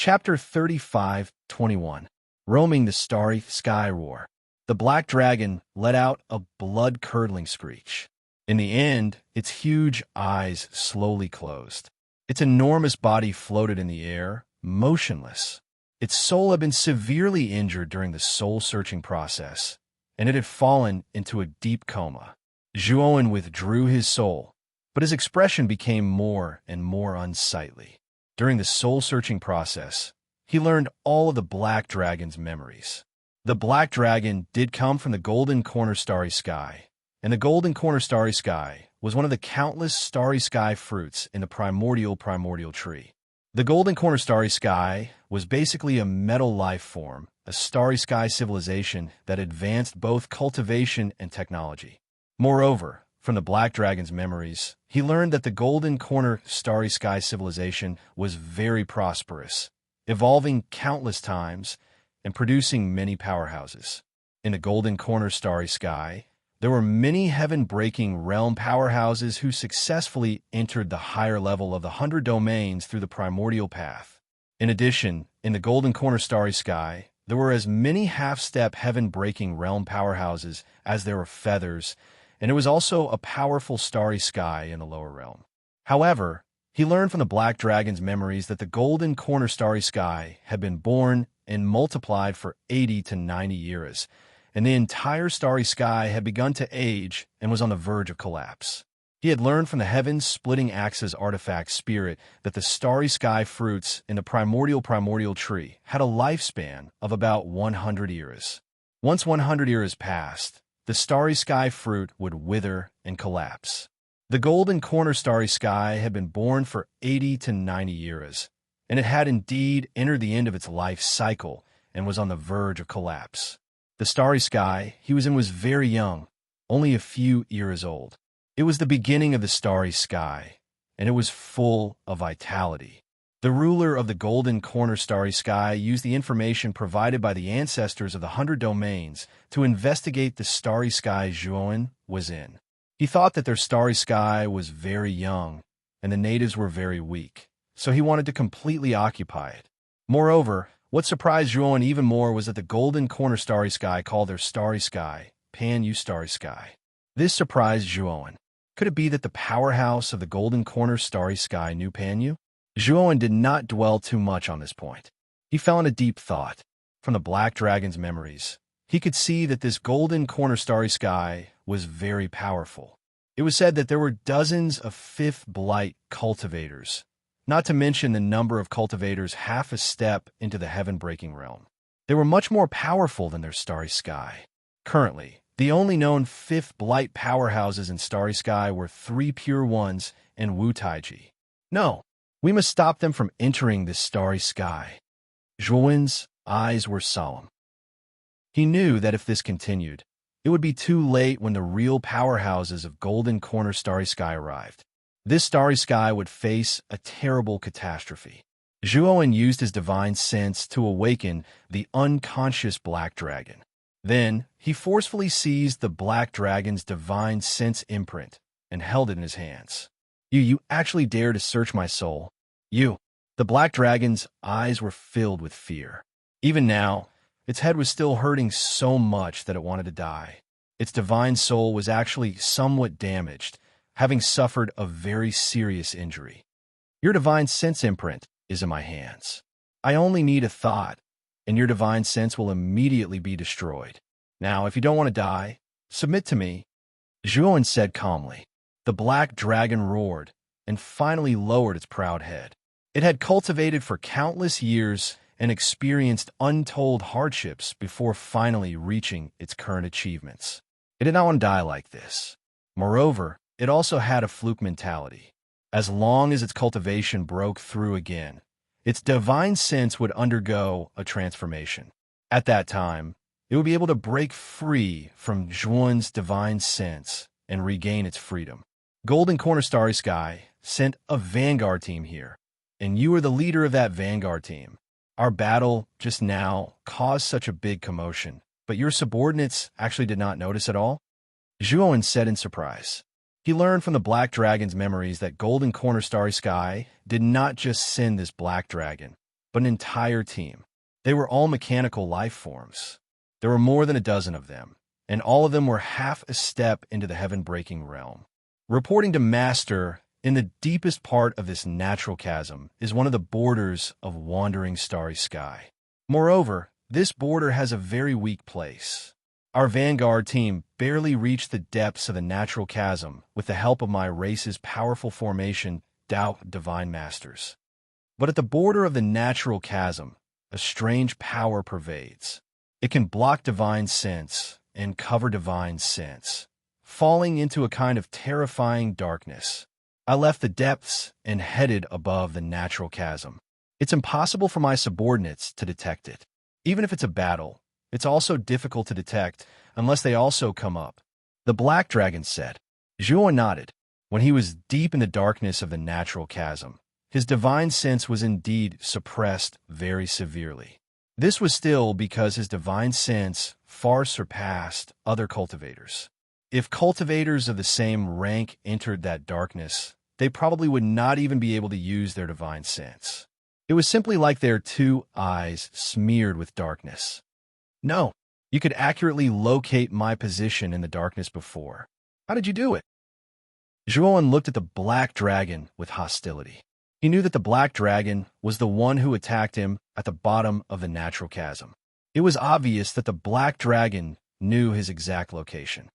Chapter 35:21. Roaming the Starry Sky Roar. The black dragon let out a blood-curdling screech. In the end, its huge eyes slowly closed. Its enormous body floated in the air, motionless. Its soul had been severely injured during the soul-searching process, and it had fallen into a deep coma. Zhuowen withdrew his soul, but his expression became more and more unsightly. During the soul-searching process, he learned all of the Black Dragon's memories. The Black Dragon did come from the Golden Corner Starry Sky, and the Golden Corner Starry Sky was one of the countless starry sky fruits in the primordial tree. The Golden Corner Starry Sky was basically a metal life form, a starry sky civilization that advanced both cultivation and technology. Moreover, from the Black Dragon's memories, he learned that the Golden Corner Starry Sky civilization was very prosperous, evolving countless times and producing many powerhouses. In the Golden Corner Starry Sky, there were many heaven-breaking realm powerhouses who successfully entered the higher level of the 100 domains through the primordial path. In addition, in the Golden Corner Starry Sky, there were as many half-step heaven-breaking realm powerhouses as there were feathers, and it was also a powerful starry sky in the lower realm. However, he learned from the Black Dragon's memories that the Golden Corner Starry Sky had been born and multiplied for 80 to 90 years, and the entire starry sky had begun to age and was on the verge of collapse. He had learned from the Heaven's Splitting Axe's artifact spirit that the starry sky fruits in the primordial tree had a lifespan of about 100 years. Once 100 years passed, the starry sky fruit would wither and collapse. The Golden Corner Starry Sky had been born for 80 to 90 years, and it had indeed entered the end of its life cycle and was on the verge of collapse. The starry sky he was in was very young, only a few years old. It was the beginning of the starry sky, and it was full of vitality. The ruler of the Golden Corner Starry Sky used the information provided by the ancestors of the 100 domains to investigate the starry sky Zhuowen was in. He thought that their starry sky was very young, and the natives were very weak, so he wanted to completely occupy it. Moreover, what surprised Zhuowen even more was that the Golden Corner Starry Sky called their starry sky Pan-Yu Starry Sky. This surprised Zhuowen. Could it be that the powerhouse of the Golden Corner Starry Sky knew Pan-Yu? Zhuowen did not dwell too much on this point. He fell into deep thought. From the Black Dragon's memories, he could see that this Golden Corner Starry Sky was very powerful. It was said that there were dozens of fifth blight cultivators, not to mention the number of cultivators half a step into the heaven-breaking realm. They were much more powerful than their starry sky. Currently, the only known fifth blight powerhouses in starry sky were 3 Pure Ones and Wu Taiji. No, we must stop them from entering this starry sky. Zhuowen's eyes were solemn. He knew that if this continued, it would be too late when the real powerhouses of Golden Corner Starry Sky arrived. This starry sky would face a terrible catastrophe. Zhuowen used his divine sense to awaken the unconscious Black Dragon. Then, he forcefully seized the Black Dragon's divine sense imprint and held it in his hands. You actually dare to search my soul? You. The Black Dragon's eyes were filled with fear. Even now, its head was still hurting so much that it wanted to die. Its divine soul was actually somewhat damaged, having suffered a very serious injury. Your divine sense imprint is in my hands. I only need a thought, and your divine sense will immediately be destroyed. Now, if you don't want to die, submit to me, Zhuowen said calmly. The Black Dragon roared and finally lowered its proud head. It had cultivated for countless years and experienced untold hardships before finally reaching its current achievements. It did not want to die like this. Moreover, it also had a fluke mentality. As long as its cultivation broke through again, its divine sense would undergo a transformation. At that time, it would be able to break free from Zhuowen's divine sense and regain its freedom. Golden Corner Starry Sky sent a vanguard team here, and you are the leader of that vanguard team. Our battle just now caused such a big commotion, but your subordinates actually did not notice at all? Zhuowen said in surprise. He learned from the Black Dragon's memories that Golden Corner Starry Sky did not just send this Black Dragon. but an entire team. They were all mechanical life forms. There were more than a dozen of them, and all of them were half a step into the heaven-breaking realm. Reporting to Master, in the deepest part of this natural chasm is one of the borders of wandering starry sky. Moreover, this border has a very weak place. Our vanguard team barely reached the depths of the natural chasm with the help of my race's powerful formation, Tao Divine Masters. But at the border of the natural chasm, a strange power pervades. It can block divine sense and cover divine sense, falling into a kind of terrifying darkness. I left the depths and headed above the natural chasm. It's impossible for my subordinates to detect it. Even if it's a battle, it's also difficult to detect unless they also come up. The Black Dragon said. Zhuo nodded. When he was deep in the darkness of the natural chasm, his divine sense was indeed suppressed very severely. This was still because his divine sense far surpassed other cultivators. If cultivators of the same rank entered that darkness, they probably would not even be able to use their divine sense. It was simply like their two eyes smeared with darkness. No, you could accurately locate my position in the darkness before. How did you do it? Zhuo looked at the Black Dragon with hostility. He knew that the Black Dragon was the one who attacked him at the bottom of the natural chasm. It was obvious that the Black Dragon knew his exact location.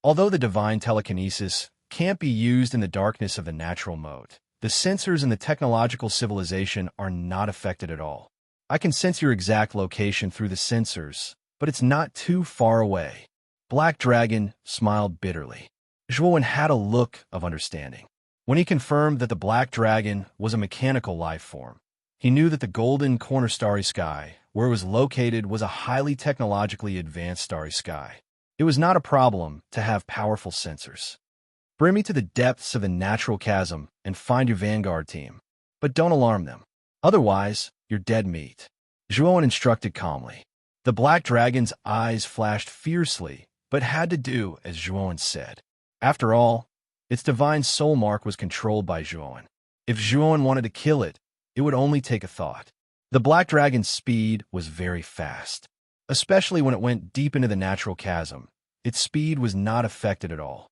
Although the divine telekinesis can't be used in the darkness of the natural mode, the sensors in the technological civilization are not affected at all. I can sense your exact location through the sensors, but it's not too far away. Black Dragon smiled bitterly. Zhuo had a look of understanding. When he confirmed that the Black Dragon was a mechanical life form, he knew that the golden corner starry sky, where it was located, was a highly technologically advanced starry sky. It was not a problem to have powerful sensors. Bring me to the depths of the natural chasm and find your vanguard team. But don't alarm them. Otherwise, you're dead meat. Zhuo instructed calmly. The Black Dragon's eyes flashed fiercely, but had to do as Zhuo said. After all, its divine soul mark was controlled by Zhuo. If Zhuo wanted to kill it, it would only take a thought. The Black Dragon's speed was very fast. Especially when it went deep into the natural chasm, its speed was not affected at all.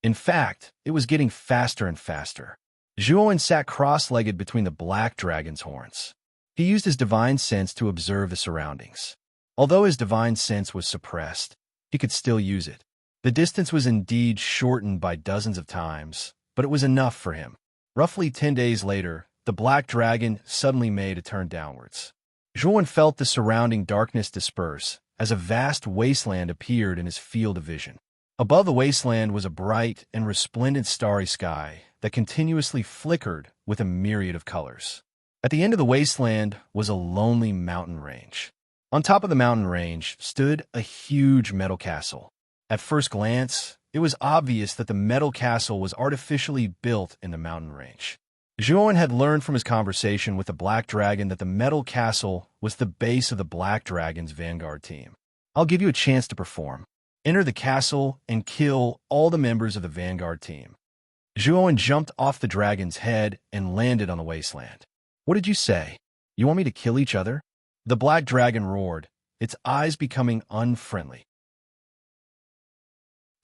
In fact, it was getting faster and faster. Zhuo sat cross-legged between the Black Dragon's horns. He used his divine sense to observe the surroundings. Although his divine sense was suppressed, he could still use it. The distance was indeed shortened by dozens of times, but it was enough for him. Roughly 10 days later, the Black Dragon suddenly made a turn downwards. Zhuo felt the surrounding darkness disperse as a vast wasteland appeared in his field of vision. Above the wasteland was a bright and resplendent starry sky that continuously flickered with a myriad of colors. At the end of the wasteland was a lonely mountain range. On top of the mountain range stood a huge metal castle. At first glance, it was obvious that the metal castle was artificially built in the mountain range. Zhuo had learned from his conversation with the Black Dragon that the metal castle was the base of the Black Dragon's vanguard team. I'll give you a chance to perform. Enter the castle and kill all the members of the vanguard team. Zhuo jumped off the dragon's head and landed on the wasteland. What did you say? You want me to kill each other? The Black Dragon roared, its eyes becoming unfriendly.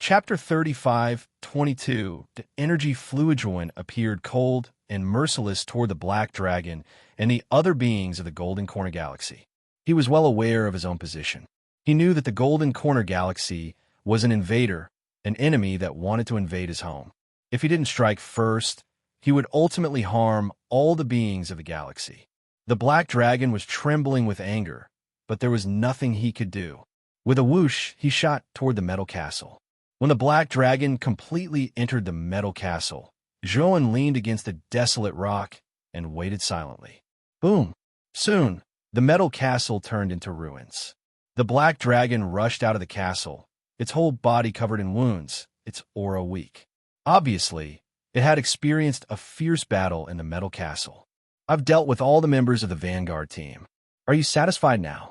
Chapter 35:22. The energy fluid appeared cold and merciless toward the Black Dragon and the other beings of the Golden Corner Galaxy. He was well aware of his own position. He knew that the Golden Corner Galaxy was an invader, an enemy that wanted to invade his home. If he didn't strike first, he would ultimately harm all the beings of the galaxy. The Black Dragon was trembling with anger, but there was nothing he could do. With a whoosh, he shot toward the metal castle. When the Black Dragon completely entered the metal castle, Zhuo leaned against a desolate rock and waited silently. Boom! Soon, the metal castle turned into ruins. The Black Dragon rushed out of the castle, its whole body covered in wounds, its aura weak. Obviously, it had experienced a fierce battle in the metal castle. I've dealt with all the members of the vanguard team. Are you satisfied now?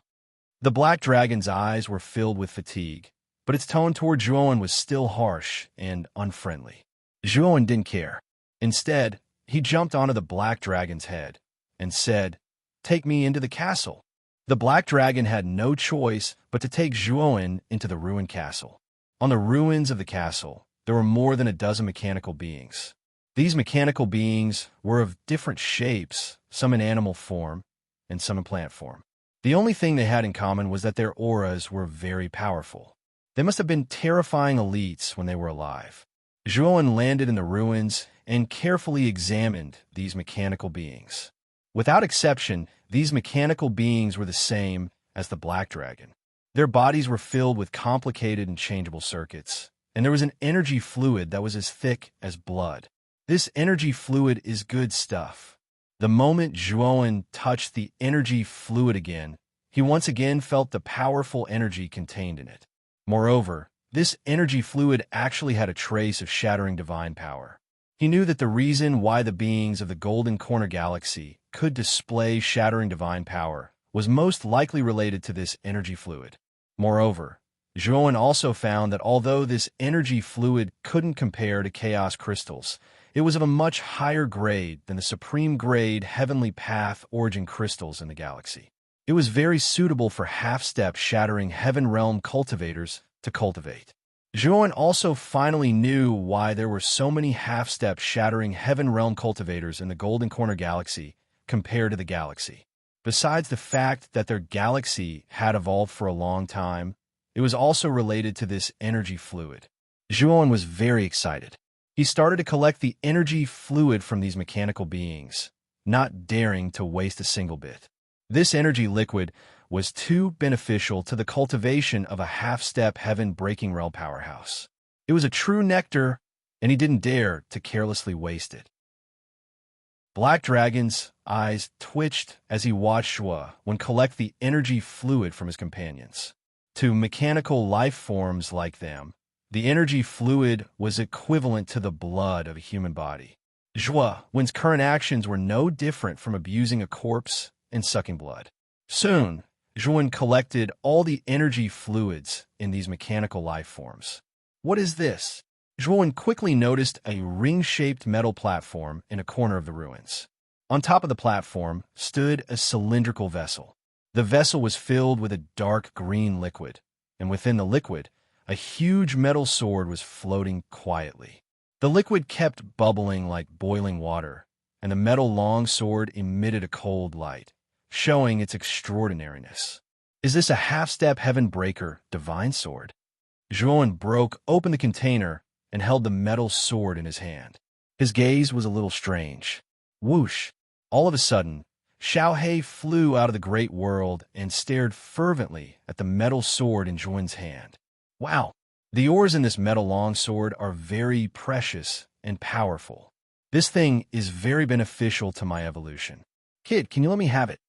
The Black Dragon's eyes were filled with fatigue, but its tone toward Zhuo was still harsh and unfriendly. Zhuo didn't care. Instead, he jumped onto the Black Dragon's head and said, take me into the castle." The black dragon had no choice but to take Zhuowen into the ruined castle. On the ruins of the castle, there were more than a dozen mechanical beings. These mechanical beings were of different shapes, some in animal form and some in plant form. The only thing they had in common was that their auras were very powerful. They must have been terrifying elites when they were alive. Zhuowen landed in the ruins and carefully examined these mechanical beings. Without exception, these mechanical beings were the same as the black dragon. Their bodies were filled with complicated and changeable circuits, and there was an energy fluid that was as thick as blood. This energy fluid is good stuff. The moment Zhuowen touched the energy fluid again, he once again felt the powerful energy contained in it. Moreover, this energy fluid actually had a trace of shattering divine power. He knew that the reason why the beings of the Golden Corner Galaxy could display shattering divine power was most likely related to this energy fluid. Moreover, Zhuowen also found that although this energy fluid couldn't compare to chaos crystals, it was of a much higher grade than the supreme grade Heavenly Path origin crystals in the galaxy. It was very suitable for half-step shattering Heaven Realm cultivators to cultivate. Zhuowen also finally knew why there were so many half-step shattering Heaven Realm cultivators in the Golden Corner Galaxy compared to the galaxy. Besides the fact that their galaxy had evolved for a long time, it was also related to this energy fluid. Zhuowen was very excited. He started to collect the energy fluid from these mechanical beings, not daring to waste a single bit. This energy liquid was too beneficial to the cultivation of a half-step heaven-breaking realm powerhouse. It was a true nectar, and he didn't dare to carelessly waste it. Black Dragon's eyes twitched as he watched Zhuowen collect the energy fluid from his companions. To mechanical life forms like them, the energy fluid was equivalent to the blood of a human body. Zhuowen's current actions were no different from abusing a corpse and sucking blood. Soon, Zhuowen collected all the energy fluids in these mechanical life forms. What is this? Zhuowen quickly noticed a ring-shaped metal platform in a corner of the ruins. On top of the platform stood a cylindrical vessel. The vessel was filled with a dark green liquid, and within the liquid, a huge metal sword was floating quietly. The liquid kept bubbling like boiling water, and the metal long sword emitted a cold light, showing its extraordinariness. Is this a half-step heaven breaker divine sword? Zhuowen broke open the container and held the metal sword in his hand. His gaze was a little strange. Whoosh! All of a sudden, Xiaohei flew out of the great world and stared fervently at the metal sword in Zhuowen's hand. Wow! The ores in this metal longsword are very precious and powerful. This thing is very beneficial to my evolution. Kid, can you let me have it?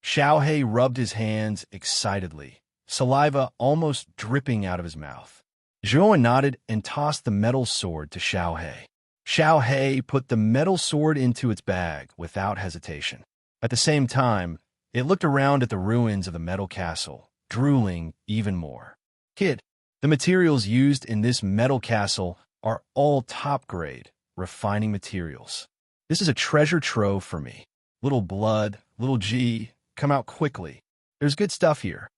Xiaohei rubbed his hands excitedly, saliva almost dripping out of his mouth. Zhuowen nodded and tossed the metal sword to Xiaohei. Xiaohei put the metal sword into its bag without hesitation. At the same time, it looked around at the ruins of the metal castle, drooling even more. Kid, the materials used in this metal castle are all top-grade, refining materials. This is a treasure trove for me. Little blood, little G, come out quickly. There's good stuff here.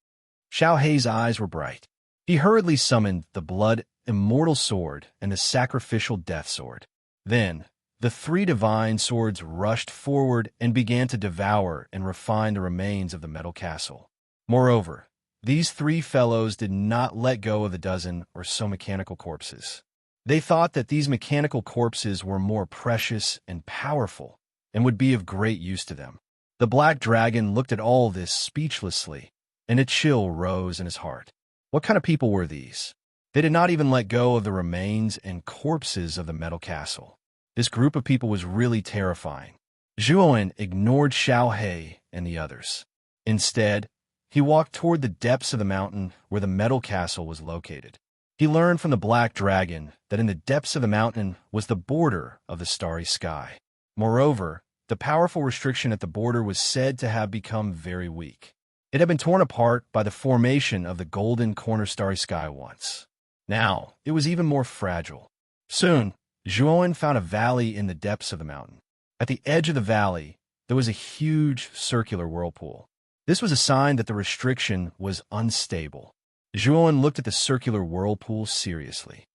Xiaohei's eyes were bright. He hurriedly summoned the blood immortal sword and the sacrificial death sword. Then, the three divine swords rushed forward and began to devour and refine the remains of the metal castle. Moreover, these three fellows did not let go of the dozen or so mechanical corpses. They thought that these mechanical corpses were more precious and powerful and would be of great use to them. The black dragon looked at all this speechlessly, and a chill rose in his heart. What kind of people were these? They did not even let go of the remains and corpses of the metal castle. This group of people was really terrifying. Zhuowen ignored Xiaohei and the others. Instead, he walked toward the depths of the mountain where the metal castle was located. He learned from the black dragon that in the depths of the mountain was the border of the starry sky. Moreover, the powerful restriction at the border was said to have become very weak. It had been torn apart by the formation of the golden corner starry sky once. Now, it was even more fragile. Soon, Zhuowen found a valley in the depths of the mountain. At the edge of the valley, there was a huge circular whirlpool. This was a sign that the restriction was unstable. Zhuan looked at the circular whirlpool seriously.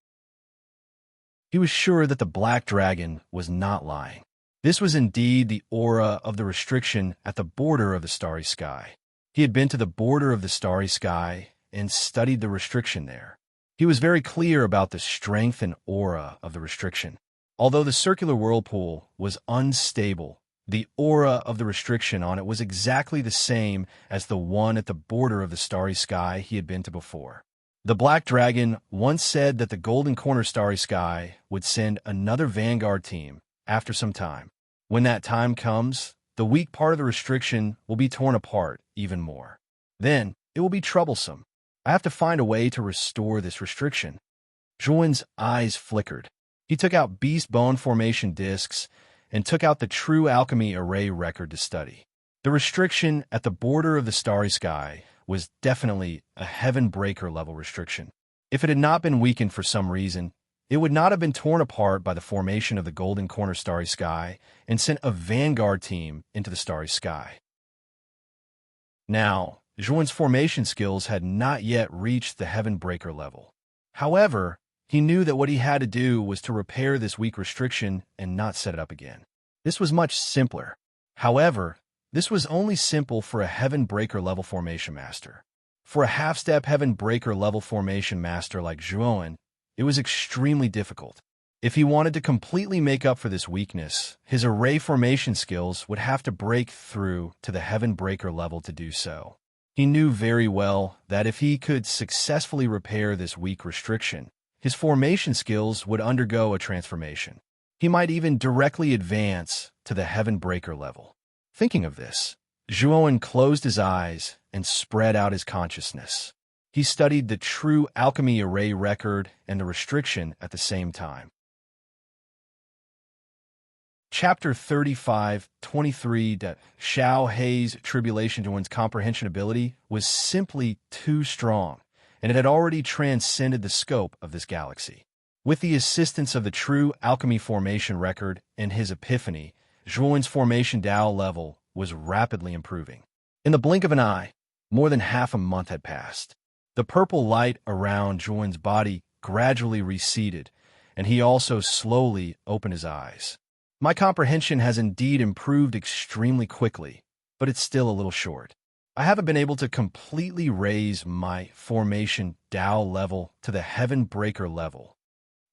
He was sure that the black dragon was not lying. This was indeed the aura of the restriction at the border of the starry sky. He had been to the border of the starry sky and studied the restriction there. He was very clear about the strength and aura of the restriction. Although the circular whirlpool was unstable, the aura of the restriction on it was exactly the same as the one at the border of the starry sky he had been to before. The Black Dragon once said that the Golden Corner Starry Sky would send another Vanguard team after some time. When that time comes, the weak part of the restriction will be torn apart even more. Then, it will be troublesome. I have to find a way to restore this restriction. Zhuan's eyes flickered. He took out Beast Bone Formation discs and took out the True Alchemy Array record to study. The restriction at the border of the starry sky was definitely a Heaven Breaker level restriction. If it had not been weakened for some reason, it would not have been torn apart by the formation of the Golden Corner Starry Sky and sent a Vanguard team into the starry sky. Now, Zhuan's formation skills had not yet reached the Heaven Breaker level. However, he knew that what he had to do was to repair this weak restriction and not set it up again. This was much simpler. However, this was only simple for a Heaven Breaker level formation master. For a half-step Heaven Breaker level formation master like Zhuan, it was extremely difficult. If he wanted to completely make up for this weakness, his array formation skills would have to break through to the Heaven Breaker level to do so. He knew very well that if he could successfully repair this weak restriction, his formation skills would undergo a transformation. He might even directly advance to the Heaven Breaker level. Thinking of this, Zhuan closed his eyes and spread out his consciousness. He studied the True Alchemy Array record and the restriction at the same time. Chapter 35:23 Xiao Hei's tribulation to one's comprehension ability was simply too strong, and it had already transcended the scope of this galaxy. With the assistance of the True Alchemy Formation record and his epiphany, Zhuan's formation Dao level was rapidly improving. In the blink of an eye, more than half a month had passed. The purple light around Zhuan's body gradually receded, and he also slowly opened his eyes. My comprehension has indeed improved extremely quickly, but it's still a little short. I haven't been able to completely raise my formation Dao level to the Heaven Breaker level.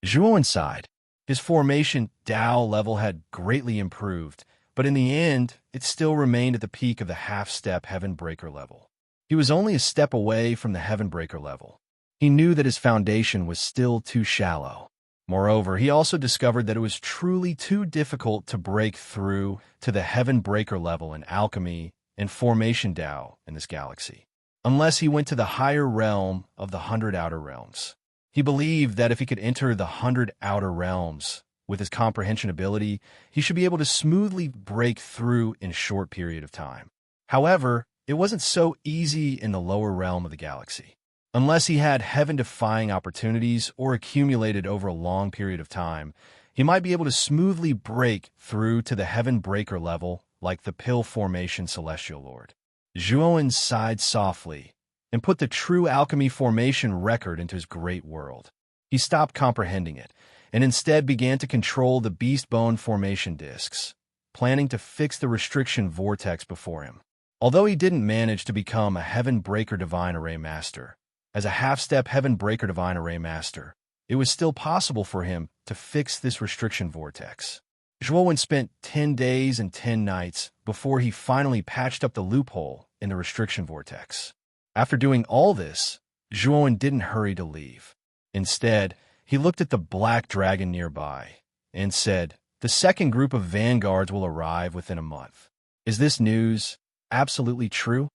Zhuan sighed. His formation Dao level had greatly improved, but in the end, it still remained at the peak of the half-step Heaven Breaker level. He was only a step away from the Heaven Breaker level. He knew that his foundation was still too shallow. Moreover, he also discovered that it was truly too difficult to break through to the Heaven Breaker level in alchemy and formation Dao in this galaxy, unless he went to the higher realm of the 100 Outer Realms. He believed that if he could enter the 100 Outer Realms with his comprehension ability, he should be able to smoothly break through in a short period of time. However, it wasn't so easy in the lower realm of the galaxy. Unless he had heaven-defying opportunities or accumulated over a long period of time, he might be able to smoothly break through to the Heaven Breaker level like the Pill Formation Celestial Lord. Zhuan sighed softly and put the True Alchemy Formation record into his great world. He stopped comprehending it, and instead began to control the Beast Bone Formation discs, planning to fix the restriction vortex before him. Although he didn't manage to become a Heaven Breaker Divine Array Master, as a half-step Heaven Breaker Divine Array Master, it was still possible for him to fix this restriction vortex. Zhuan spent 10 days and 10 nights before he finally patched up the loophole in the restriction vortex. After doing all this, Zhuan didn't hurry to leave. Instead, he looked at the Black Dragon nearby and said, "The second group of vanguards will arrive within a month. Is this news absolutely true?"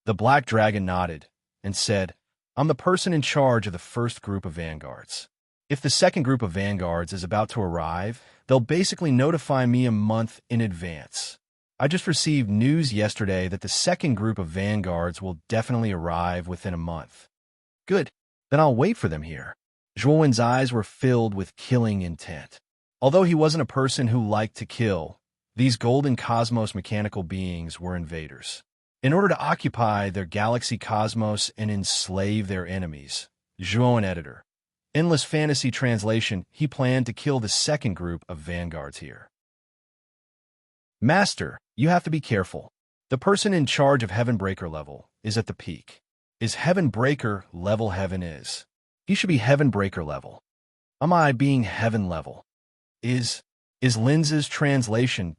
The Black Dragon nodded and said, "I'm the person in charge of the first group of vanguards. If the second group of vanguards is about to arrive, they'll basically notify me a month in advance. I just received news yesterday that the second group of vanguards will definitely arrive within a month." "Good, then I'll wait for them here." Zhuan's eyes were filled with killing intent. Although he wasn't a person who liked to kill, These golden cosmos mechanical beings were invaders. In order to occupy their galaxy cosmos and enslave their enemies, Zhuo, an editor. Endless fantasy translation, he planned to kill the second group of vanguards here. Master, you have to be careful. The person in charge of Heaven Breaker level is at the peak. Is Heaven Breaker level heaven is? He should be Heaven Breaker level. Am I being heaven level? Is Linz's translation?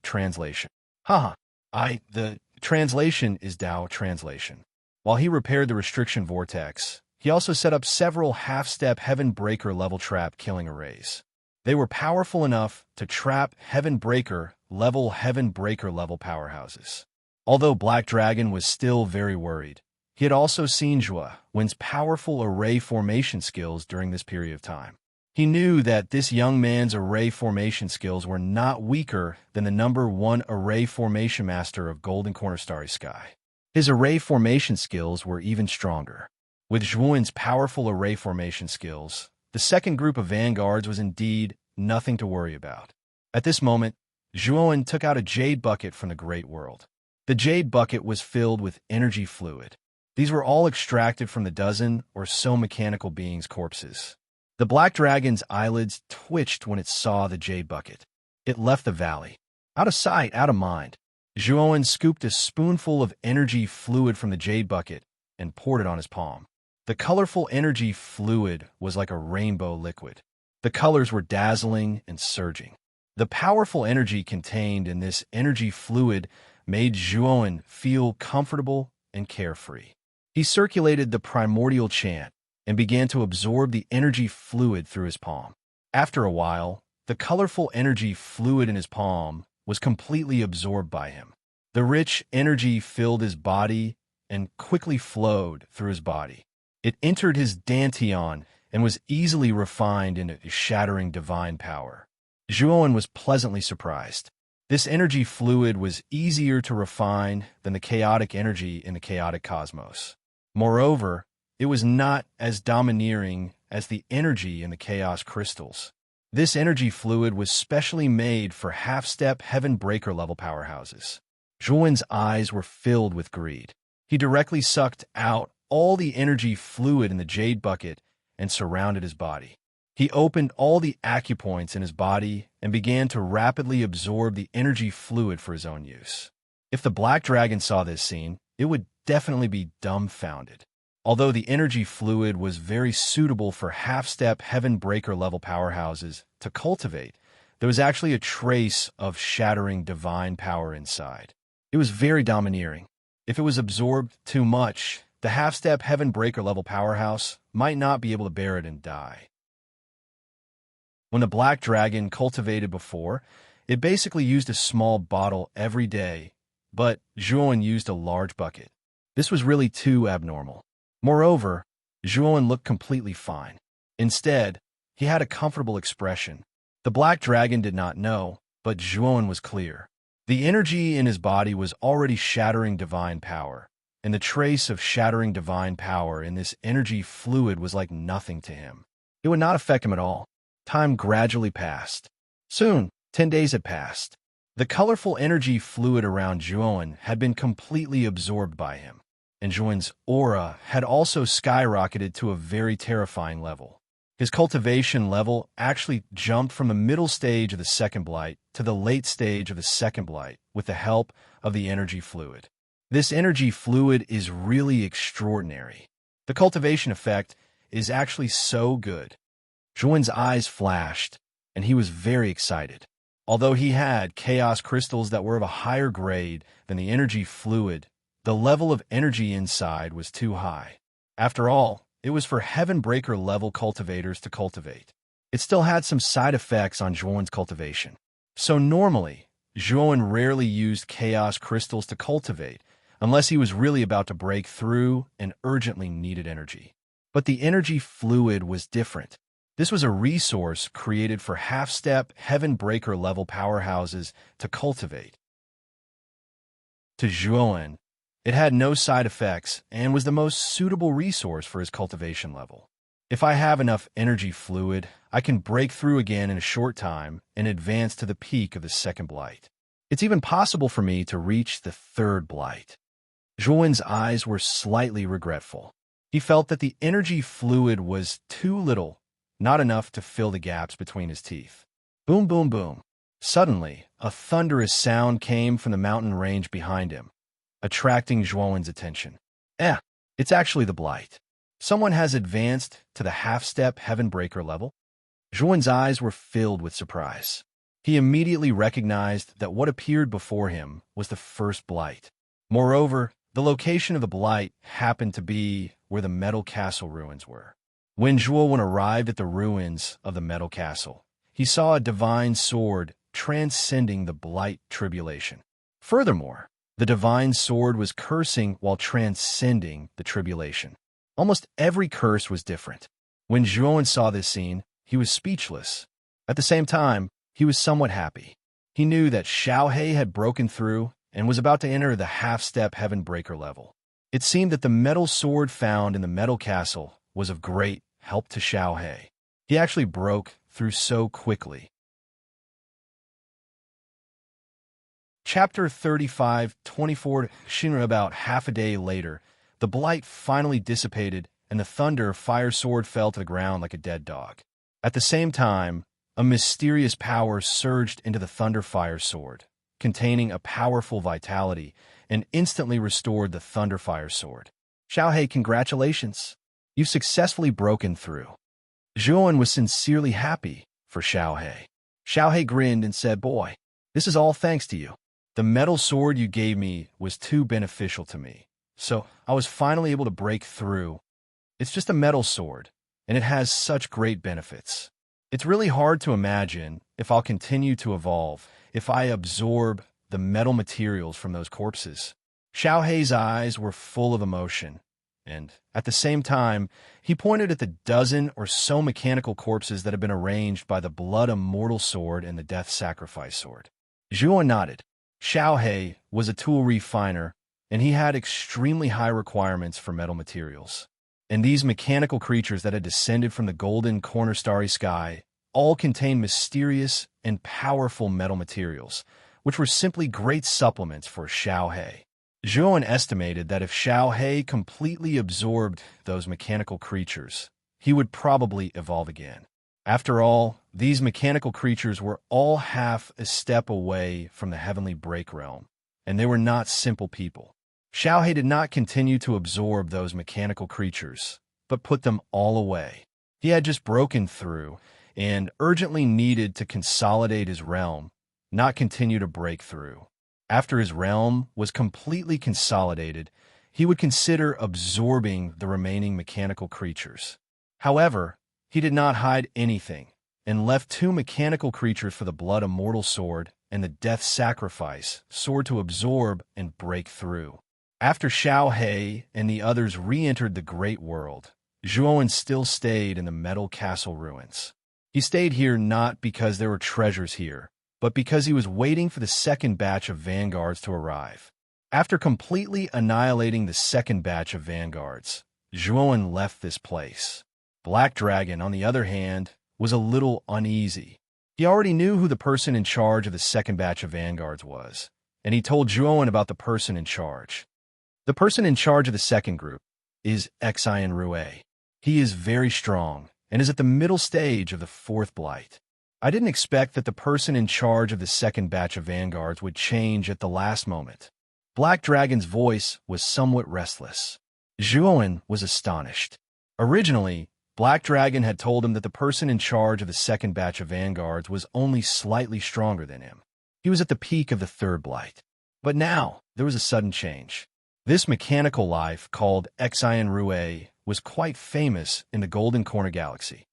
Haha. The translation is Dao translation. While he repaired the restriction vortex, he also set up several half-step Heaven Breaker level trap killing arrays. They were powerful enough to trap Heaven Breaker level powerhouses. Although Black Dragon was still very worried, he had also seen Zhuowen's powerful array formation skills during this period of time. He knew that this young man's array formation skills were not weaker than the #1 array formation master of Golden Corner Starry Sky. His array formation skills were even stronger. With Zhuowen's powerful array formation skills, the second group of vanguards was indeed nothing to worry about. At this moment, Zhuowen took out a jade bucket from the great world. The jade bucket was filled with energy fluid. These were all extracted from the dozen or so mechanical beings' corpses. The black dragon's eyelids twitched when it saw the jade bucket. It left the valley. Out of sight, out of mind. Zhuowen scooped a spoonful of energy fluid from the jade bucket and poured it on his palm. The colorful energy fluid was like a rainbow liquid. The colors were dazzling and surging. The powerful energy contained in this energy fluid made Zhuowen feel comfortable and carefree. He circulated the primordial chant and began to absorb the energy fluid through his palm. After a while, the colorful energy fluid in his palm was completely absorbed by him. The rich energy filled his body and quickly flowed through his body. It entered his dantian and was easily refined into shattering divine power. Zhuowen was pleasantly surprised. This energy fluid was easier to refine than the chaotic energy in the chaotic cosmos. Moreover, it was not as domineering as the energy in the chaos crystals. This energy fluid was specially made for half-step Heaven Breaker level powerhouses. Zhuowen's eyes were filled with greed. He directly sucked out all the energy fluid in the jade bucket and surrounded his body. He opened all the acupoints in his body and began to rapidly absorb the energy fluid for his own use. If the black dragon saw this scene, it would definitely be dumbfounded. Although the energy fluid was very suitable for half-step Heaven Breaker level powerhouses to cultivate, there was actually a trace of shattering divine power inside. It was very domineering. If it was absorbed too much, the half-step Heaven Breaker level powerhouse might not be able to bear it and die. When the black dragon cultivated before, it basically used a small bottle every day, but Zhuowen used a large bucket. This was really too abnormal. Moreover, Zhuowen looked completely fine. Instead, he had a comfortable expression. The black dragon did not know, but Zhuowen was clear. The energy in his body was already shattering divine power, and the trace of shattering divine power in this energy fluid was like nothing to him. It would not affect him at all. Time gradually passed. Soon, 10 days had passed. The colorful energy fluid around Zhuowen had been completely absorbed by him, and Zhuowen's aura had also skyrocketed to a very terrifying level. His cultivation level actually jumped from the middle stage of the second blight to the late stage of the second blight with the help of the energy fluid. This energy fluid is really extraordinary. The cultivation effect is actually so good. Zhuowen's eyes flashed, and he was very excited. Although he had chaos crystals that were of a higher grade than the energy fluid, the level of energy inside was too high. After all, it was for Heaven Breaker level cultivators to cultivate. It still had some side effects on Zhuowen's cultivation. So normally, Zhuowen rarely used chaos crystals to cultivate, unless he was really about to break through and urgently needed energy. But the energy fluid was different. This was a resource created for half-step Heaven Breaker level powerhouses to cultivate. To Zhuowen, it had no side effects and was the most suitable resource for his cultivation level. If I have enough energy fluid, I can break through again in a short time and advance to the peak of the second blight. It's even possible for me to reach the third blight. Zhuowen's eyes were slightly regretful. He felt that the energy fluid was too little, not enough to fill the gaps between his teeth. Boom, boom, boom. Suddenly, a thunderous sound came from the mountain range behind him, attracting Zhuowen's attention. It's actually the blight. Someone has advanced to the half-step heaven breaker level. Zhuowen's eyes were filled with surprise. He immediately recognized that what appeared before him was the first blight. Moreover, the location of the blight happened to be where the metal castle ruins were. When Zhuowen arrived at the ruins of the metal castle, he saw a divine sword transcending the blight tribulation. Furthermore, the divine sword was cursing while transcending the tribulation. Almost every curse was different. When Zhuowen saw this scene, he was speechless. At the same time, he was somewhat happy. He knew that Xiaohe had broken through and was about to enter the half-step heaven breaker level. It seemed that the metal sword found in the metal castle was of great help to Xiaohe. He actually broke through so quickly. Chapter 35:24 Shinra. About half a day later, the blight finally dissipated and the thunder fire sword fell to the ground like a dead dog. At the same time, a mysterious power surged into the thunder fire sword, containing a powerful vitality, and instantly restored the thunder fire sword. Xiaohe, congratulations! You've successfully broken through. Zhuowen was sincerely happy for Xiaohe. Xiaohe grinned and said, "Boy, this is all thanks to you. The metal sword you gave me was too beneficial to me, so I was finally able to break through. It's just a metal sword, and it has such great benefits. It's really hard to imagine if I'll continue to evolve, if I absorb the metal materials from those corpses." Xiaohe's eyes were full of emotion, and at the same time, he pointed at the dozen or so mechanical corpses that had been arranged by the blood immortal sword and the death sacrifice sword. Zhuowen nodded. Xiaohe was a tool refiner, and he had extremely high requirements for metal materials. And these mechanical creatures that had descended from the golden corner starry sky all contained mysterious and powerful metal materials, which were simply great supplements for Xiaohe. Zhuowen estimated that if Xiaohe completely absorbed those mechanical creatures, he would probably evolve again. After all, these mechanical creatures were all half a step away from the heavenly break realm, and they were not simple people. Xiaohe did not continue to absorb those mechanical creatures, but put them all away. He had just broken through and urgently needed to consolidate his realm, not continue to break through. After his realm was completely consolidated, he would consider absorbing the remaining mechanical creatures. However, he did not hide anything and left two mechanical creatures for the blood immortal sword and the death sacrifice sword to absorb and break through. After Xiaohe and the others re-entered the Great World, Zhuowen still stayed in the metal castle ruins. He stayed here not because there were treasures here, but because he was waiting for the second batch of vanguards to arrive. After completely annihilating the second batch of vanguards, Zhuowen left this place. Black Dragon, on the other hand, was a little uneasy. He already knew who the person in charge of the second batch of vanguards was, and he told Zhuowen about the person in charge. The person in charge of the second group is Exalted. He is very strong and is at the middle stage of the fourth blight. I didn't expect that the person in charge of the second batch of vanguards would change at the last moment. Black Dragon's voice was somewhat restless. Zhuowen was astonished. Originally, Black Dragon had told him that the person in charge of the second batch of vanguards was only slightly stronger than him. He was at the peak of the third blight. But now, there was a sudden change. This mechanical life, called Exalted, was quite famous in the Golden Corner Galaxy.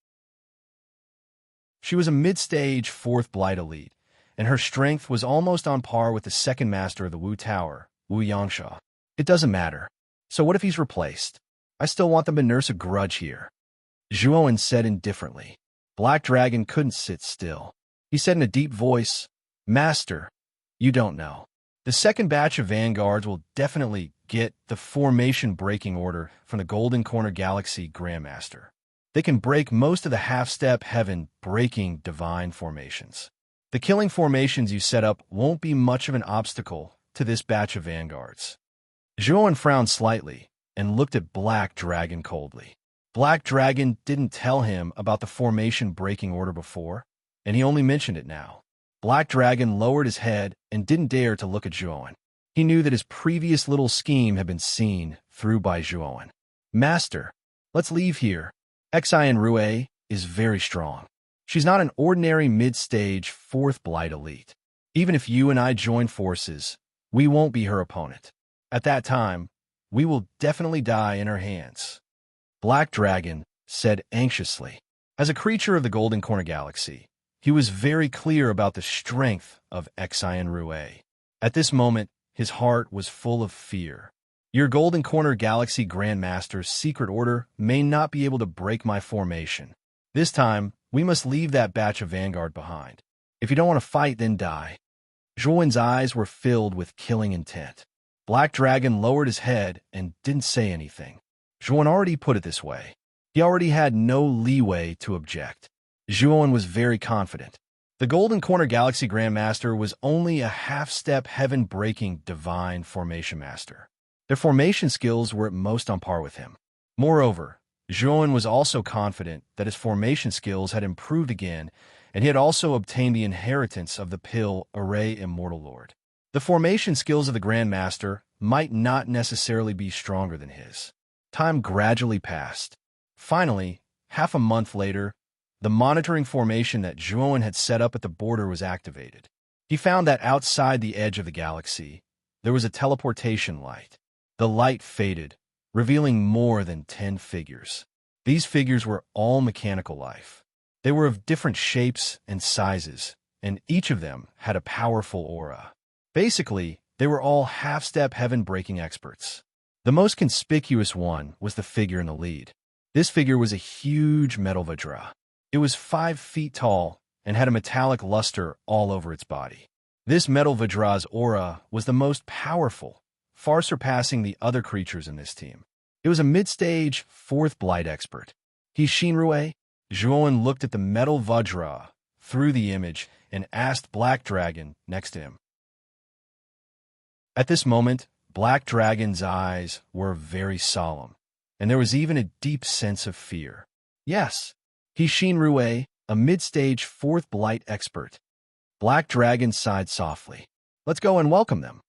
She was a mid-stage fourth blight elite, and her strength was almost on par with the second master of the Wu Tower, Wu Yangsha. It doesn't matter. So what if he's replaced? I still want them to nurse a grudge here. Zhuowen said indifferently. Black Dragon couldn't sit still. He said in a deep voice, "Master, you don't know. The second batch of vanguards will definitely get the formation breaking order from the Golden Corner Galaxy Grandmaster. They can break most of the half-step heaven breaking divine formations. The killing formations you set up won't be much of an obstacle to this batch of vanguards. Zhuan frowned slightly and looked at Black Dragon coldly. Black Dragon didn't tell him about the formation breaking order before, and he only mentioned it now. Black Dragon lowered his head and didn't dare to look at Zhuan. He knew that his previous little scheme had been seen through by Zhuan. Master, let's leave here. Xian Rue is very strong. She's not an ordinary mid-stage 4th Blight elite. Even if you and I join forces, we won't be her opponent. At that time, we will definitely die in her hands. Black Dragon said anxiously. As a creature of the Golden Corner Galaxy, he was very clear about the strength of Xian Rue. At this moment, his heart was full of fear. Your Golden Corner Galaxy Grandmaster's secret order may not be able to break my formation. This time, we must leave that batch of vanguard behind. If you don't want to fight, then die. Zhuan's eyes were filled with killing intent. Black Dragon lowered his head and didn't say anything. Zhuan already put it this way. He already had no leeway to object. Zhuan was very confident. The Golden Corner Galaxy Grandmaster was only a half-step heaven-breaking divine formation master. Their formation skills were at most on par with him. Moreover, Zhuan was also confident that his formation skills had improved again, and he had also obtained the inheritance of the pill Array Immortal Lord. The formation skills of the Grandmaster might not necessarily be stronger than his. Time gradually passed. Finally, half a month later, the monitoring formation that Zhuan had set up at the border was activated. He found that outside the edge of the galaxy, there was a teleportation light. The light faded, revealing more than 10 figures. These figures were all mechanical life. They were of different shapes and sizes, and each of them had a powerful aura. Basically, they were all half-step heaven-breaking experts. The most conspicuous one was the figure in the lead. This figure was a huge metal Vajra. It was 5 feet tall and had a metallic luster all over its body. This metal Vajra's aura was the most powerful, far surpassing the other creatures in this team. It was a mid-stage 4th Blight expert. He's Shinrue. Zhuan looked at the metal Vajra through the image and asked Black Dragon next to him. At this moment, Black Dragon's eyes were very solemn, and there was even a deep sense of fear. Yes, he's Shinrue, a mid-stage 4th Blight expert. Black Dragon sighed softly. Let's go and welcome them.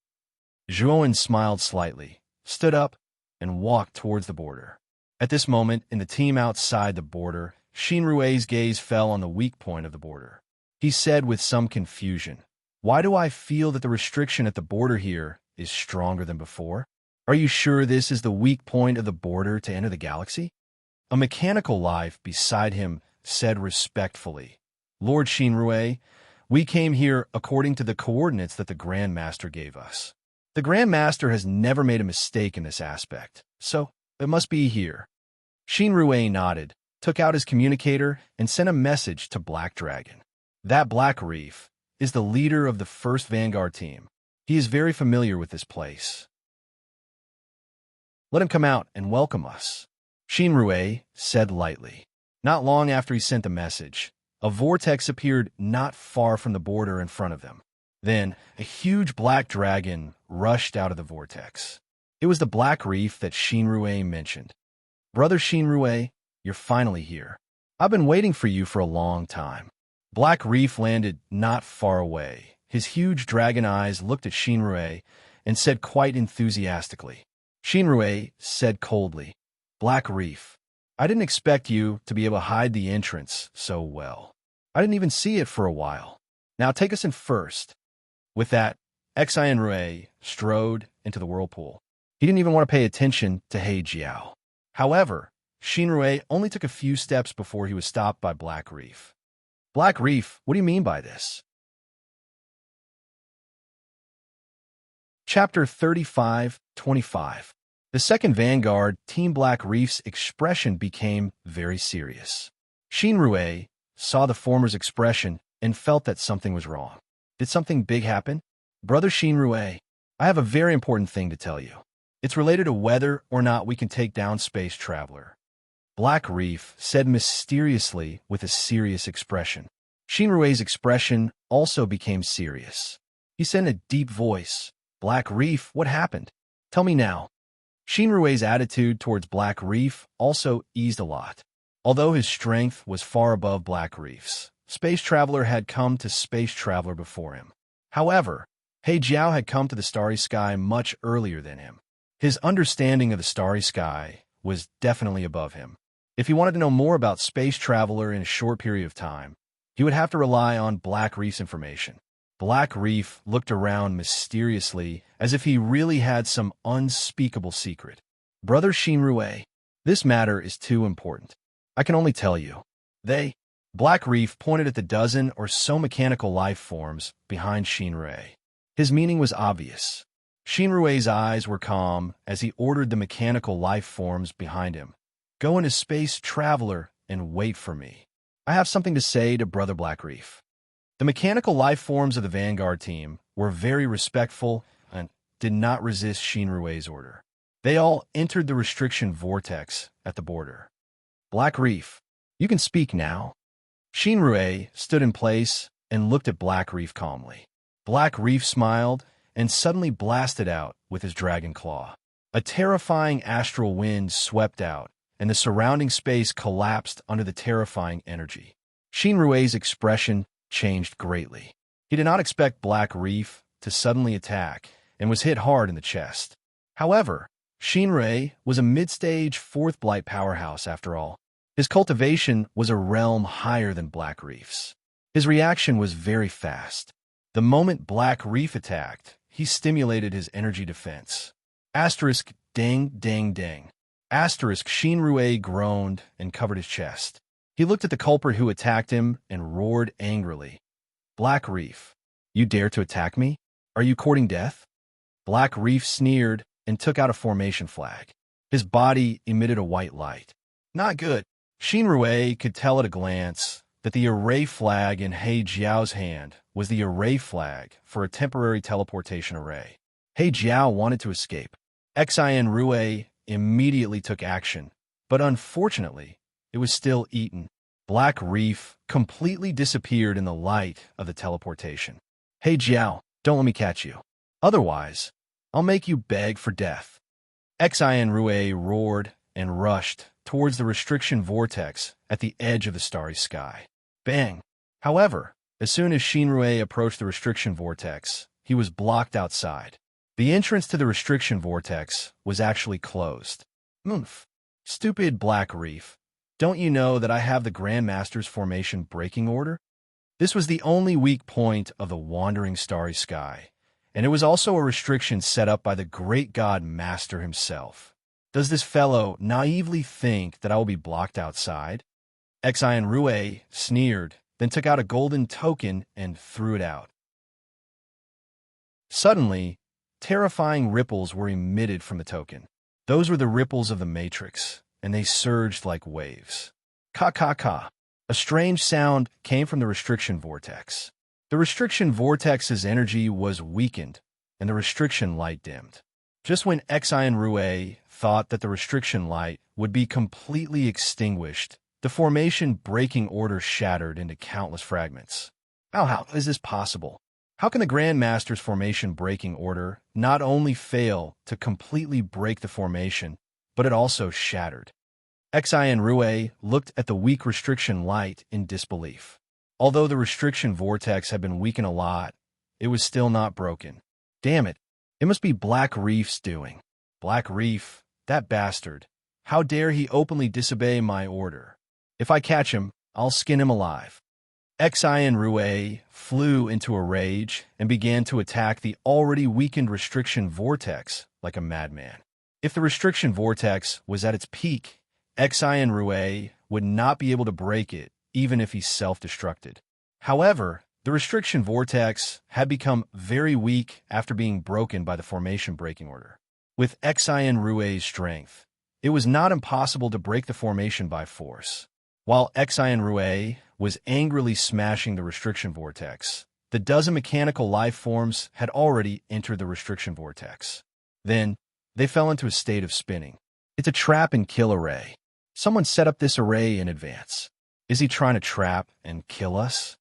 Zhuan smiled slightly, stood up, and walked towards the border. At this moment, in the team outside the border, Shinrue's gaze fell on the weak point of the border. He said with some confusion, "Why do I feel that the restriction at the border here is stronger than before? Are you sure this is the weak point of the border to enter the galaxy?" A mechanical life beside him said respectfully, "Lord Shinrue, we came here according to the coordinates that the Grandmaster gave us. The Grandmaster has never made a mistake in this aspect, so it must be here." Shinrue nodded, took out his communicator, and sent a message to Black Dragon. That Black Reef is the leader of the 1st Vanguard team. He is very familiar with this place. Let him come out and welcome us, Shinrue said lightly. Not long after he sent the message, a vortex appeared not far from the border in front of them. Then, a huge black dragon rushed out of the vortex. It was the Black Reef that Shinrue mentioned. "Brother Shinrue, you're finally here. I've been waiting for you for a long time." Black Reef landed not far away. His huge dragon eyes looked at Shinrue and said quite enthusiastically. Shinrue said coldly, "Black Reef, I didn't expect you to be able to hide the entrance so well. I didn't even see it for a while. Now take us in first." With that, Xian Rue strode into the whirlpool. He didn't even want to pay attention to He Jiao. However, Shinrue only took a few steps before he was stopped by Black Reef. "Black Reef, what do you mean by this?" Chapter 35-25. The 2nd Vanguard, Team Black Reef's expression became very serious. Shinrue saw the former's expression and felt that something was wrong. Did something big happen? "Brother Shinrue, I have a very important thing to tell you. It's related to whether or not we can take down Space Traveler," Black Reef said mysteriously with a serious expression. Shinrue's expression also became serious. He said in a deep voice, "Black Reef, what happened? Tell me now." Shinrue's attitude towards Black Reef also eased a lot. Although his strength was far above Black Reef's, Space Traveler had come to Space Traveler before him. However, He Jiao had come to the starry sky much earlier than him. His understanding of the starry sky was definitely above him. If he wanted to know more about Space Traveler in a short period of time, he would have to rely on Black Reef's information. Black Reef looked around mysteriously as if he really had some unspeakable secret. "Brother Shinrue, this matter is too important. I can only tell you." Black Reef pointed at the dozen or so mechanical life forms behind Shinrue. His meaning was obvious. Shinrue's eyes were calm as he ordered the mechanical life forms behind him. "Go into Space Traveler and wait for me. I have something to say to Brother Black Reef." The mechanical life forms of the Vanguard team were very respectful and did not resist Shinrue's order. They all entered the restriction vortex at the border. "Black Reef, you can speak now." Shinrue stood in place and looked at Black Reef calmly. Black Reef smiled and suddenly blasted out with his dragon claw. A terrifying astral wind swept out, and the surrounding space collapsed under the terrifying energy. Shinrue's expression changed greatly. He did not expect Black Reef to suddenly attack and was hit hard in the chest. However, Shinrue was a mid-stage fourth blight powerhouse after all. His cultivation was a realm higher than Black Reef's. His reaction was very fast. The moment Black Reef attacked, he stimulated his energy defense. Asterisk ding ding ding. Asterisk Shinrue groaned and covered his chest. He looked at the culprit who attacked him and roared angrily. "Black Reef, you dare to attack me? Are you courting death?" Black Reef sneered and took out a formation flag. His body emitted a white light. Not good. Shinrue could tell at a glance that the array flag in He Jiao's hand was the array flag for a temporary teleportation array. He Jiao wanted to escape. Exalted immediately took action, but unfortunately, it was still eaten. Black Reef completely disappeared in the light of the teleportation. "He Jiao, don't let me catch you. Otherwise, I'll make you beg for death." Exalted roared and rushed towards the restriction vortex at the edge of the starry sky. Bang! However, as soon as Shinrue approached the restriction vortex, he was blocked outside. The entrance to the restriction vortex was actually closed. "Oomph! Stupid Black Reef. Don't you know that I have the Grandmaster's formation breaking order?" This was the only weak point of the wandering starry sky, and it was also a restriction set up by the great god Master himself. Does this fellow naively think that I will be blocked outside? Exalted sneered, then took out a golden token and threw it out. Suddenly, terrifying ripples were emitted from the token. Those were the ripples of the Matrix, and they surged like waves. Ka ka ka. A strange sound came from the restriction vortex. The restriction vortex's energy was weakened, and the restriction light dimmed. Just when Exalted thought that the restriction light would be completely extinguished, the formation breaking order shattered into countless fragments. How is this possible? How can the Grandmaster's formation breaking order not only fail to completely break the formation, but it also shattered? Exalted looked at the weak restriction light in disbelief. Although the restriction vortex had been weakened a lot, it was still not broken. Damn it, it must be Black Reef's doing. Black Reef, that bastard. How dare he openly disobey my order? If I catch him, I'll skin him alive. Exalted flew into a rage and began to attack the already weakened restriction vortex like a madman. If the restriction vortex was at its peak, Exalted would not be able to break it even if he self-destructed. However, the restriction vortex had become very weak after being broken by the formation breaking order. With Exalted's strength, it was not impossible to break the formation by force. While Exalted was angrily smashing the restriction vortex, the dozen mechanical life forms had already entered the restriction vortex. Then, they fell into a state of spinning. It's a trap and kill array. Someone set up this array in advance. Is he trying to trap and kill us?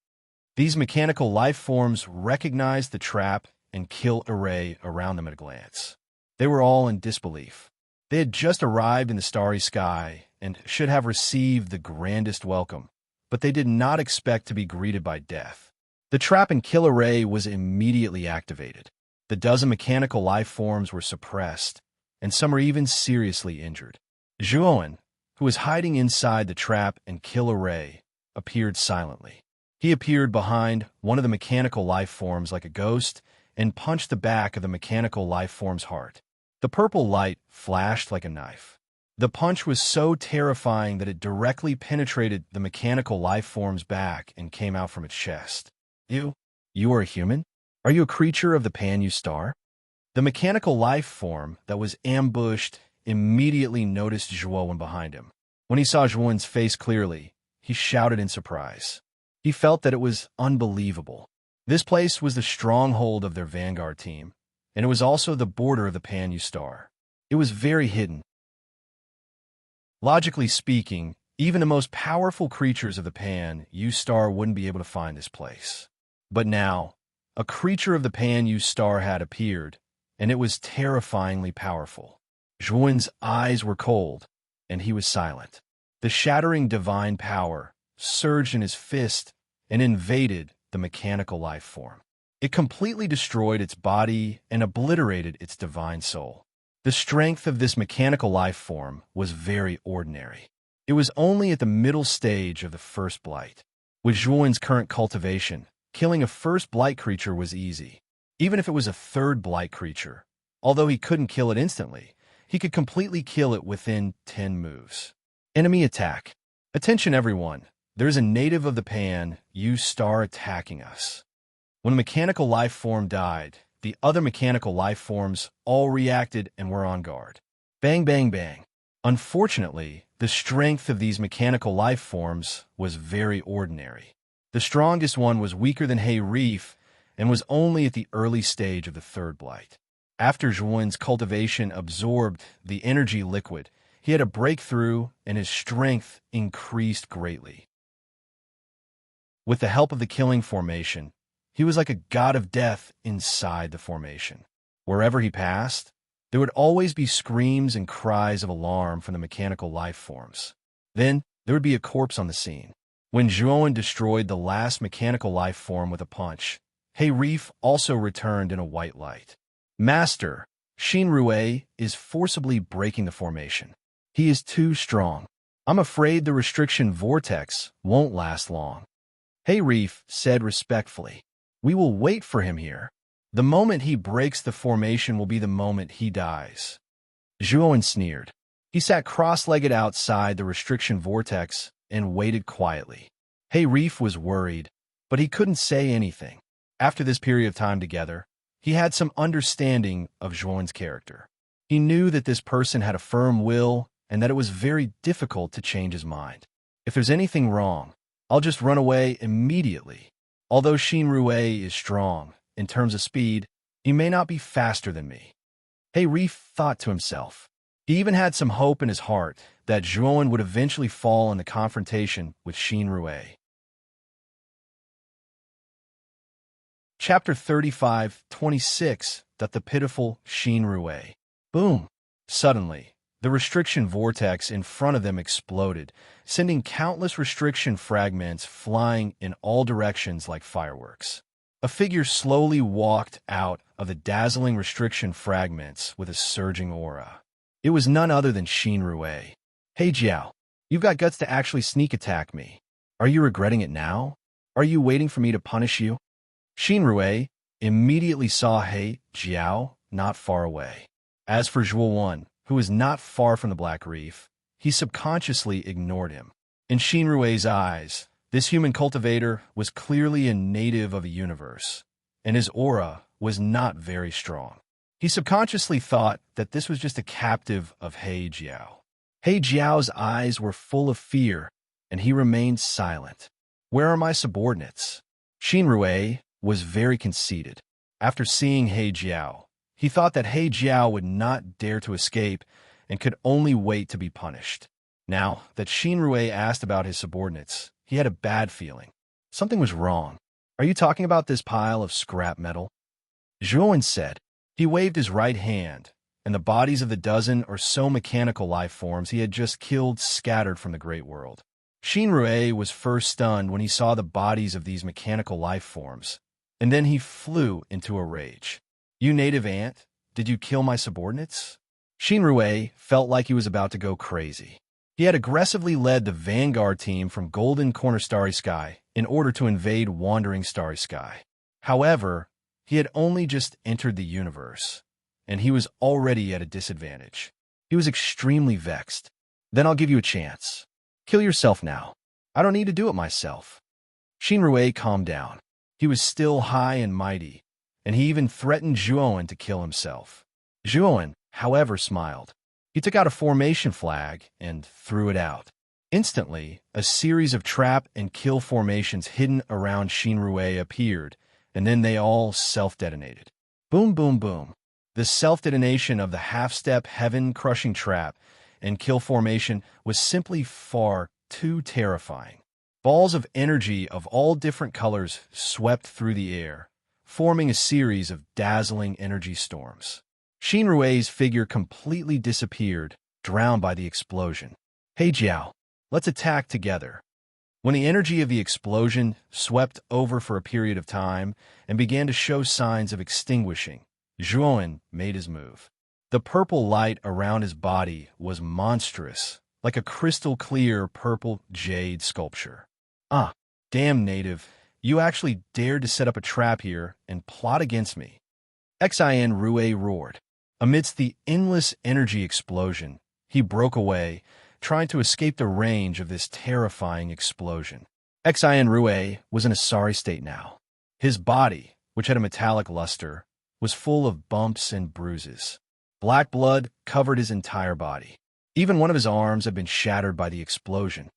These mechanical life forms recognized the trap and kill array around them at a glance. They were all in disbelief. They had just arrived in the starry sky and should have received the grandest welcome, but they did not expect to be greeted by death. The trap and kill array was immediately activated. The dozen mechanical life forms were suppressed, and some were even seriously injured. Zhuowen, who was hiding inside the trap and kill array, appeared silently. He appeared behind one of the mechanical life forms like a ghost and punched the back of the mechanical life form's heart. The purple light flashed like a knife. The punch was so terrifying that it directly penetrated the mechanical life form's back and came out from its chest. You are a human? Are you a creature of the Panyu star? The mechanical life form that was ambushed immediately noticed Zhuowen behind him. When he saw Zhuowen's face clearly, he shouted in surprise. He felt that it was unbelievable. This place was the stronghold of their vanguard team, and it was also the border of the Panyu star. It was very hidden. Logically speaking, even the most powerful creatures of the Panyu star wouldn't be able to find this place. But now, a creature of the Panyu star had appeared, and it was terrifyingly powerful. Zhuowen's eyes were cold, and he was silent. The shattering divine power surged in his fist and invaded the mechanical life form. It completely destroyed its body and obliterated its divine soul. The strength of this mechanical life form was very ordinary. It was only at the middle stage of the first blight. With Zhuowen's current cultivation, killing a first blight creature was easy. Even if it was a third blight creature, although he couldn't kill it instantly, he could completely kill it within 10 moves. Enemy attack. Attention everyone, there's a native of the Panyu star attacking us. When a mechanical life form died, the other mechanical life forms all reacted and were on guard. Bang, bang, bang. Unfortunately, the strength of these mechanical life forms was very ordinary. The strongest one was weaker than Hey Reef and was only at the early stage of the third blight. After Zhuowen's cultivation absorbed the energy liquid, he had a breakthrough and his strength increased greatly. With the help of the killing formation, he was like a god of death inside the formation. Wherever he passed, there would always be screams and cries of alarm from the mechanical life forms. Then, there would be a corpse on the scene. When Zhuowen destroyed the last mechanical life form with a punch, Hey Reef also returned in a white light. Master, Shinrue is forcibly breaking the formation. He is too strong. I'm afraid the restriction vortex won't last long. Hey Reef said respectfully. We will wait for him here. The moment he breaks the formation will be the moment he dies. Zhuowen sneered. He sat cross-legged outside the restriction vortex and waited quietly. Hey Reef was worried, but he couldn't say anything. After this period of time together, he had some understanding of Zhuowen's character. He knew that this person had a firm will and that it was very difficult to change his mind. If there's anything wrong, I'll just run away immediately. Although Shinrue is strong, in terms of speed, he may not be faster than me. Hey Reef thought to himself. He even had some hope in his heart that Zhuowen would eventually fall in the confrontation with Shinrue. Chapter 35:26. The pitiful Shinrue. Boom! Suddenly, the restriction vortex in front of them exploded, sending countless restriction fragments flying in all directions like fireworks. A figure slowly walked out of the dazzling restriction fragments with a surging aura. It was none other than Shinrue. Hey Jiao, you've got guts to actually sneak attack me. Are you regretting it now? Are you waiting for me to punish you? Shinrue immediately saw Hey Jiao not far away. As for Zhuowen, who was not far from the Black Reef, he subconsciously ignored him. In Shinrue's eyes, this human cultivator was clearly a native of a universe, and his aura was not very strong. He subconsciously thought that this was just a captive of He Jiao. He Jiao's eyes were full of fear, and he remained silent. Where are my subordinates? Shinrue was very conceited. After seeing He Jiao, he thought that He Jiao would not dare to escape and could only wait to be punished. Now that Shinrue asked about his subordinates, he had a bad feeling. Something was wrong. Are you talking about this pile of scrap metal? Zhuan said. He waved his right hand, and the bodies of the dozen or so mechanical life forms he had just killed scattered from the great world. Xinrui was first stunned when he saw the bodies of these mechanical life forms, and then he flew into a rage. You native ant, did you kill my subordinates? Xinrui felt like he was about to go crazy. He had aggressively led the vanguard team from Golden Corner Starry Sky in order to invade Wandering Starry Sky. However, he had only just entered the universe, and he was already at a disadvantage. He was extremely vexed. Then I'll give you a chance. Kill yourself now. I don't need to do it myself. Xinrui calmed down. He was still high and mighty, and he even threatened Zhuan to kill himself. Zhuan, however, smiled. He took out a formation flag and threw it out. Instantly, a series of trap and kill formations hidden around Xinrui appeared, and then they all self-detonated. Boom, boom, boom. The self-detonation of the half-step heaven-crushing trap and kill formation was simply far too terrifying. Balls of energy of all different colors swept through the air, forming a series of dazzling energy storms. Xinrui's figure completely disappeared, drowned by the explosion. Hey Jiao, let's attack together. When the energy of the explosion swept over for a period of time and began to show signs of extinguishing, Zhuan made his move. The purple light around his body was monstrous, like a crystal-clear purple jade sculpture. Ah, damn native, you actually dared to set up a trap here and plot against me. Xin Rue roared. Amidst the endless energy explosion, he broke away, trying to escape the range of this terrifying explosion. Xin Rue was in a sorry state now. His body, which had a metallic luster, was full of bumps and bruises. Black blood covered his entire body. Even one of his arms had been shattered by the explosion.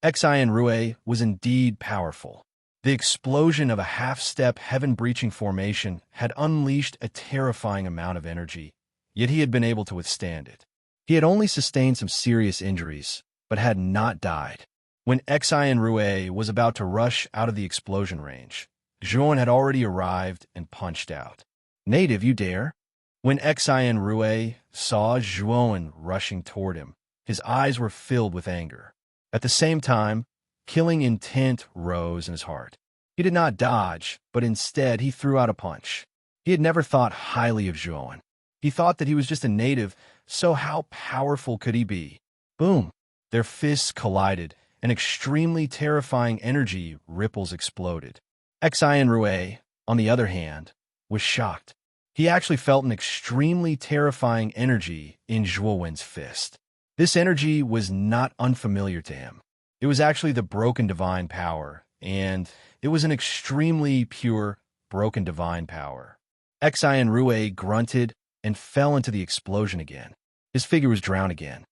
Xin Rue was indeed powerful. The explosion of a half-step heaven-breaching formation had unleashed a terrifying amount of energy, yet he had been able to withstand it. He had only sustained some serious injuries, but had not died. When Xin Rue was about to rush out of the explosion range, Zhuan had already arrived and punched out. Native, you dare? When Xin Rue saw Zhuan rushing toward him, his eyes were filled with anger. At the same time, killing intent rose in his heart. He did not dodge, but instead he threw out a punch. He had never thought highly of Zhuan. He thought that he was just a native, so how powerful could he be? Boom! Their fists collided, and extremely terrifying energy ripples exploded. Xin Rue, on the other hand, was shocked. He actually felt an extremely terrifying energy in Zhuan's fist. This energy was not unfamiliar to him. It was actually the broken divine power, and it was an extremely pure, broken divine power. Xin Rue grunted and fell into the explosion again. His figure was drowned again.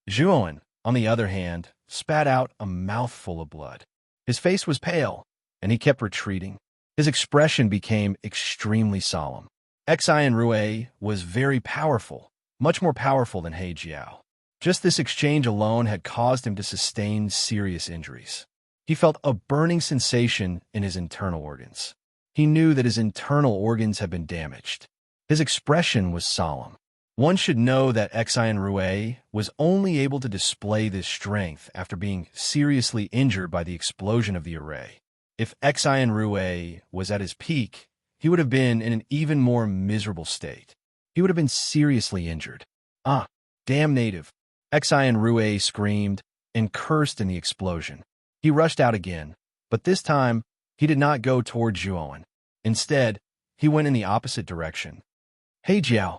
Zhuan, on the other hand, spat out a mouthful of blood. His face was pale, and he kept retreating. His expression became extremely solemn. Xin Rue was very powerful, much more powerful than He Jiao. Just this exchange alone had caused him to sustain serious injuries. He felt a burning sensation in his internal organs. He knew that his internal organs had been damaged. His expression was solemn. One should know that Xin Rue was only able to display this strength after being seriously injured by the explosion of the array. If Xin Rue was at his peak, he would have been in an even more miserable state. He would have been seriously injured. Ah, damn native! Xin Rue screamed and cursed in the explosion. He rushed out again, but this time he did not go toward Zhuan. Instead, he went in the opposite direction. Hey Jiao!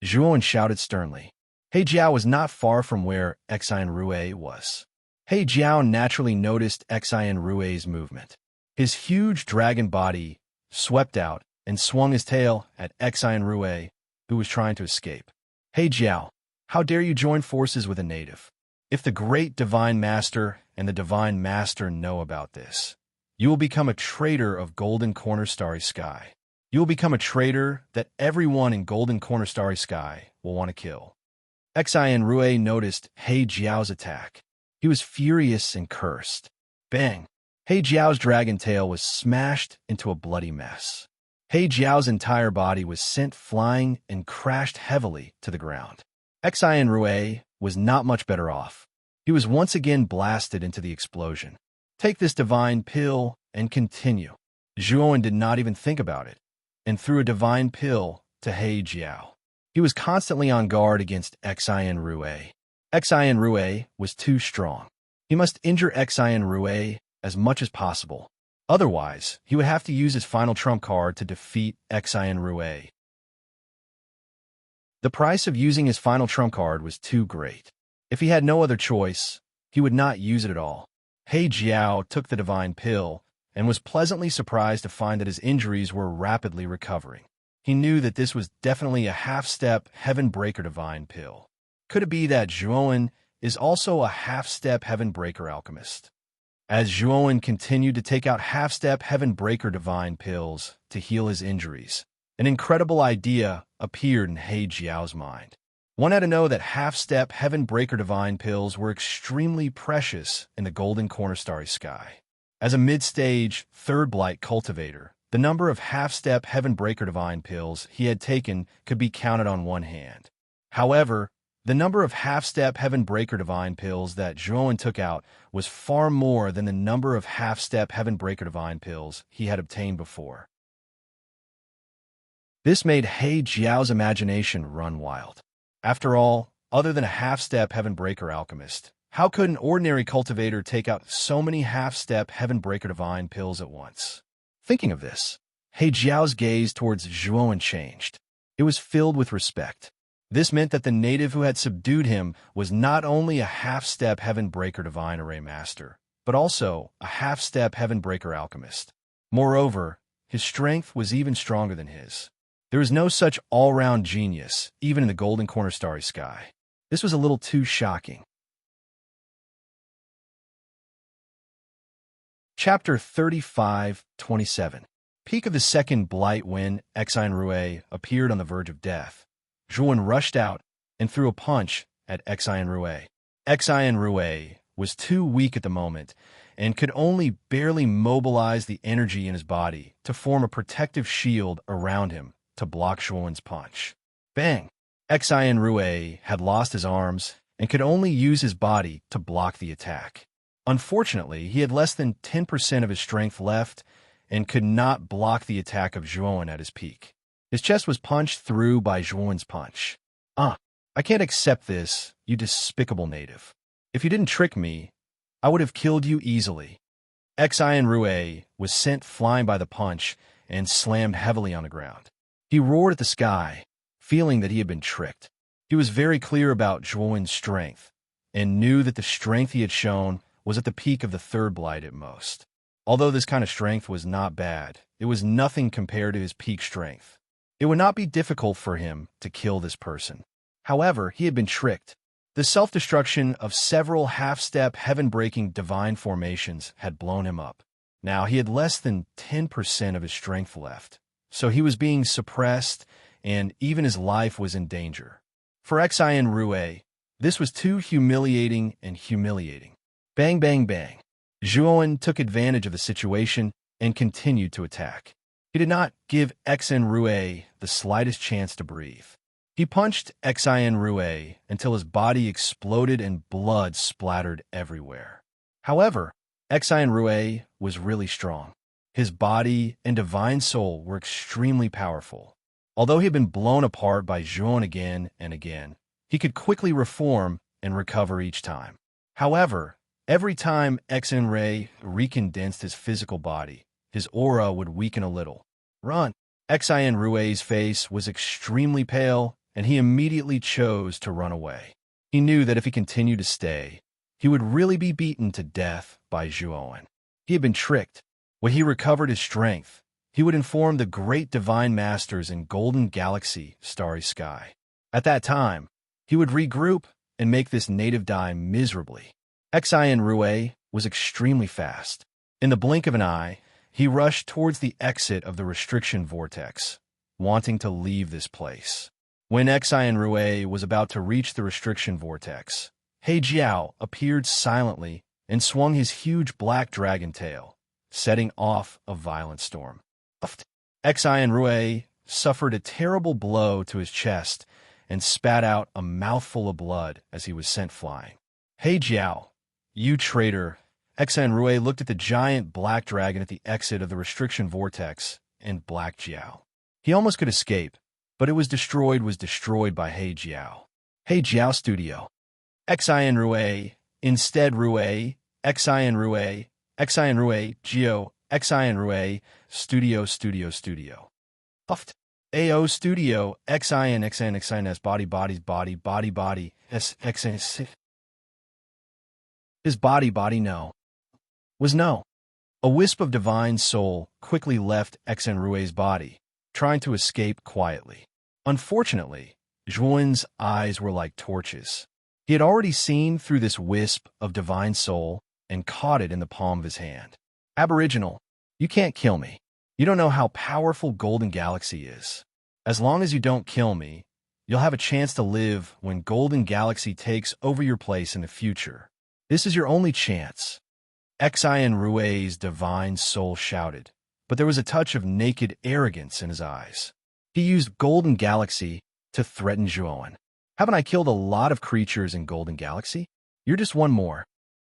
Zhuan shouted sternly. He Jiao was not far from where Xin Rue was. He Jiao naturally noticed Xin Rue's movement. His huge dragon body swept out and swung his tail at Xin Rue, who was trying to escape. He Jiao, how dare you join forces with a native? If the great Divine Master and the Divine Master know about this, you will become a traitor of Golden Corner Starry Sky. You will become a traitor that everyone in Golden Corner Starry Sky will want to kill. Xin Rue noticed He Jiao's attack. He was furious and cursed. Bang! He Jiao's dragon tail was smashed into a bloody mess. He Jiao's entire body was sent flying and crashed heavily to the ground. Xian Rui was not much better off. He was once again blasted into the explosion. Take this divine pill and continue. Zhuowen did not even think about it, and threw a divine pill to He Jiao. He was constantly on guard against Xian Rui. Xian Rui was too strong. He must injure Xian Rui as much as possible. Otherwise, he would have to use his final trump card to defeat Xian Rui. The price of using his final trump card was too great. If he had no other choice, he would not use it at all. He Jiao took the divine pill and was pleasantly surprised to find that his injuries were rapidly recovering. He knew that this was definitely a half-step Heaven Breaker divine pill. Could it be that Zhuowen is also a half-step Heaven Breaker alchemist? As Zhuowen continued to take out half-step Heaven Breaker divine pills to heal his injuries, an incredible idea appeared in He Jiao's mind. One had to know that half-step Heaven Breaker divine pills were extremely precious in the golden corner starry sky. As a mid-stage, third blight cultivator, the number of half-step Heaven Breaker divine pills he had taken could be counted on one hand. However, the number of half-step Heaven Breaker divine pills that Zhuowen took out was far more than the number of half-step Heaven Breaker divine pills he had obtained before. This made He Jiao's imagination run wild. After all, other than a half-step Heaven Breaker alchemist, how could an ordinary cultivator take out so many half-step Heaven Breaker divine pills at once? Thinking of this, He Jiao's gaze towards Zhuowen changed. It was filled with respect. This meant that the native who had subdued him was not only a half-step Heaven Breaker divine array master, but also a half-step Heaven Breaker alchemist. Moreover, his strength was even stronger than his. There was no such all-round genius, even in the golden corner starry sky. This was a little too shocking. Chapter 35:27. Peak of the second blight. When Xian Rui appeared on the verge of death, Zhuowen rushed out and threw a punch at Xian Rui. Xian Rui was too weak at the moment and could only barely mobilize the energy in his body to form a protective shield around him to block Zhuowen's punch. Bang! Xian Rui had lost his arms and could only use his body to block the attack. Unfortunately, he had less than 10% of his strength left and could not block the attack of Zhuowen at his peak. His chest was punched through by Zhuowen's punch. I can't accept this, you despicable native. If you didn't trick me, I would have killed you easily. Xian Rui was sent flying by the punch and slammed heavily on the ground. He roared at the sky, feeling that he had been tricked. He was very clear about Zhuowen's strength, and knew that the strength he had shown was at the peak of the third blight at most. Although this kind of strength was not bad, it was nothing compared to his peak strength. It would not be difficult for him to kill this person. However, he had been tricked. The self-destruction of several half-step heaven-breaking divine formations had blown him up. Now he had less than 10% of his strength left, so he was being suppressed, and even his life was in danger. For Xian Rui, this was too humiliating and humiliating. Bang, bang, bang. Zhuowen took advantage of the situation and continued to attack. He did not give Xian Rui the slightest chance to breathe. He punched Xian Rui until his body exploded and blood splattered everywhere. However, Xian Rui was really strong. His body and divine soul were extremely powerful. Although he had been blown apart by Zhuowen again and again, he could quickly reform and recover each time. However, every time Xian Rui recondensed his physical body, his aura would weaken a little. Run! Xian Rui's face was extremely pale, and he immediately chose to run away. He knew that if he continued to stay, he would really be beaten to death by Zhuowen. He had been tricked. When he recovered his strength, he would inform the great divine masters in Golden Galaxy Starry Sky. At that time, he would regroup and make this native die miserably. Xian Rui was extremely fast. In the blink of an eye, he rushed towards the exit of the restriction vortex, wanting to leave this place. When Xian Rui was about to reach the restriction vortex, He Jiao appeared silently and swung his huge black dragon tail, setting off a violent storm. Xian Rui suffered a terrible blow to his chest and spat out a mouthful of blood as he was sent flying. Hey Jiao, you traitor! Xian Rui looked at the giant black dragon at the exit of the restriction vortex and Black Jiao. He almost could escape, but it was destroyed by He Jiao. He Jiao Studio. Xian Rui, instead Rui, Xian Rui, Xian Rui, Geo, Xian Rui, Studio. Puffed. AO Studio, Xian S body, S Xian. His body no. Was no. A wisp of divine soul quickly left Xian Rui's body, trying to escape quietly. Unfortunately, Zhuowen's eyes were like torches. He had already seen through this wisp of divine soul and caught it in the palm of his hand. Aboriginal, you can't kill me. You don't know how powerful Golden Galaxy is. As long as you don't kill me, you'll have a chance to live when Golden Galaxy takes over your place in the future. This is your only chance. Xian Rui's divine soul shouted, but there was a touch of naked arrogance in his eyes. He used Golden Galaxy to threaten Zhuowen. Haven't I killed a lot of creatures in Golden Galaxy? You're just one more.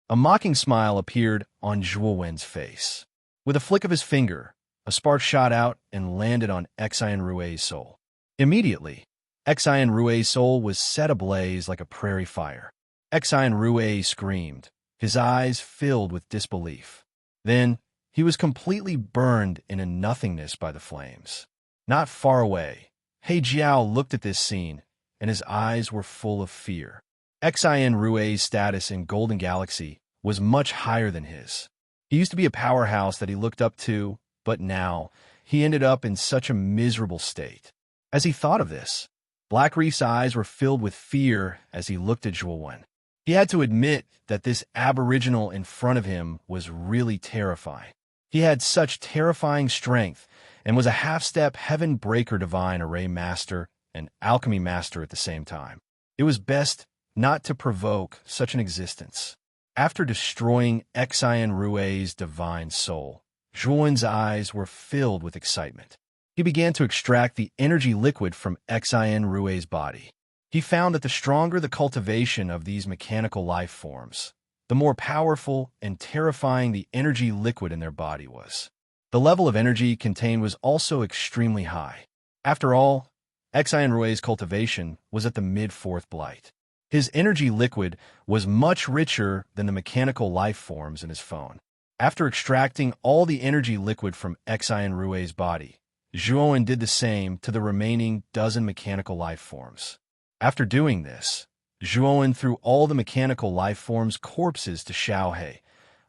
A mocking smile appeared on Zhuowen's face. With a flick of his finger, a spark shot out and landed on Xian Rui's soul. Immediately, Xian Rui's soul was set ablaze like a prairie fire. Xian Rui screamed, his eyes filled with disbelief. Then, he was completely burned into nothingness by the flames. Not far away, He Jiao looked at this scene, and his eyes were full of fear. Xian Rui's status in Golden Galaxy was much higher than his. He used to be a powerhouse that he looked up to, but now, he ended up in such a miserable state. As he thought of this, Black Reef's eyes were filled with fear as he looked at Zhuowen. He had to admit that this aboriginal in front of him was really terrifying. He had such terrifying strength and was a half-step Heaven Breaker Divine Array Master and Alchemy Master at the same time. It was best not to provoke such an existence. After destroying Xian Rui's divine soul, Zhuowen's eyes were filled with excitement. He began to extract the energy liquid from Xian Rui's body. He found that the stronger the cultivation of these mechanical life forms, the more powerful and terrifying the energy liquid in their body was. The level of energy contained was also extremely high. After all, Xian Rui's cultivation was at the mid-4th blight. His energy liquid was much richer than the mechanical life forms in his phone. After extracting all the energy liquid from Xian Rui's body, Zhuowen did the same to the remaining dozen mechanical life forms. After doing this, Zhuowen threw all the mechanical life forms' corpses to Xiaohe,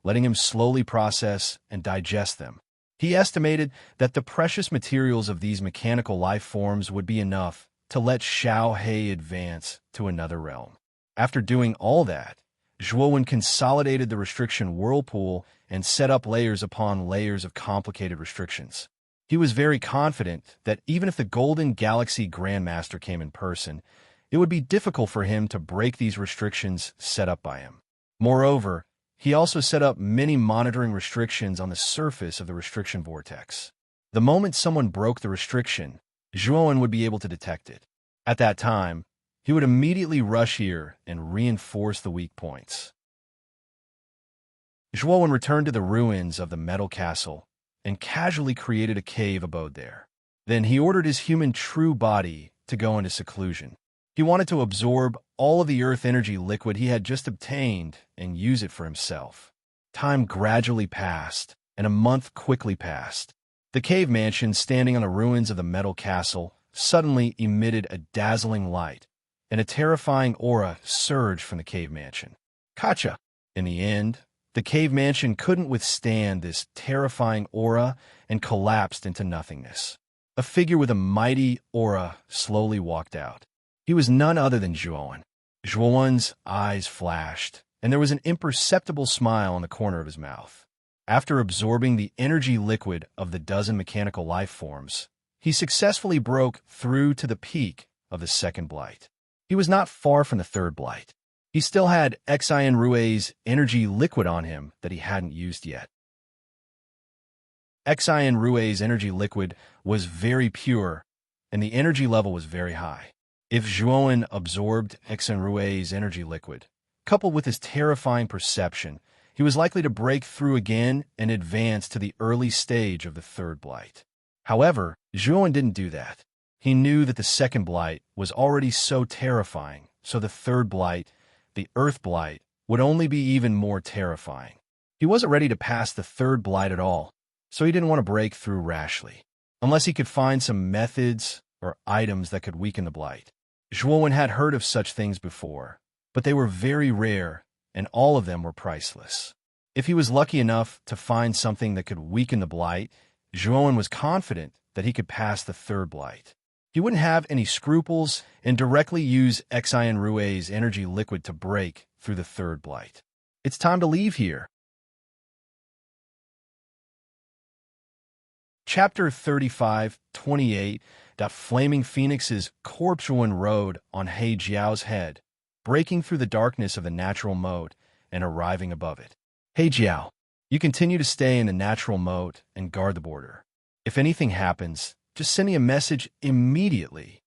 letting him slowly process and digest them. He estimated that the precious materials of these mechanical life forms would be enough to let Xiaohe advance to another realm. After doing all that, Zhuowen consolidated the restriction whirlpool and set up layers upon layers of complicated restrictions. He was very confident that even if the Golden Galaxy Grandmaster came in person, it would be difficult for him to break these restrictions set up by him. Moreover, he also set up many monitoring restrictions on the surface of the restriction vortex. The moment someone broke the restriction, Zhuowen would be able to detect it. At that time, he would immediately rush here and reinforce the weak points. Zhuowen returned to the ruins of the metal castle and casually created a cave abode there. Then he ordered his human true body to go into seclusion. He wanted to absorb all of the earth energy liquid he had just obtained and use it for himself. Time gradually passed, and a month quickly passed. The cave mansion standing on the ruins of the metal castle suddenly emitted a dazzling light, and a terrifying aura surged from the cave mansion. Kacha! In the end, the cave mansion couldn't withstand this terrifying aura and collapsed into nothingness. A figure with a mighty aura slowly walked out. He was none other than Zhuowen. Zhuowen's eyes flashed, and there was an imperceptible smile in the corner of his mouth. After absorbing the energy liquid of the dozen mechanical life forms, he successfully broke through to the peak of the 2nd blight. He was not far from the 3rd blight. He still had Xian Rui's energy liquid on him that he hadn't used yet. Xian Rue's energy liquid was very pure, and the energy level was very high. If Zhuowen absorbed Xian Rue's energy liquid, coupled with his terrifying perception, he was likely to break through again and advance to the early stage of the third blight. However, Zhuowen didn't do that. He knew that the second blight was already so terrifying, so the third blight, the Earth Blight, would only be even more terrifying. He wasn't ready to pass the third blight at all, so he didn't want to break through rashly, unless he could find some methods or items that could weaken the blight. Zhuowen had heard of such things before, but they were very rare, and all of them were priceless. If he was lucky enough to find something that could weaken the blight, Zhuowen was confident that he could pass the third blight. He wouldn't have any scruples and directly use Xian Rue's energy liquid to break through the third blight. It's time to leave here. Chapter 35:28. Flaming Phoenix's Corpshuan rode on He Jiao's head, breaking through the darkness of the natural mode and arriving above it. He Jiao, you continue to stay in the natural mode and guard the border. If anything happens, just send me a message immediately.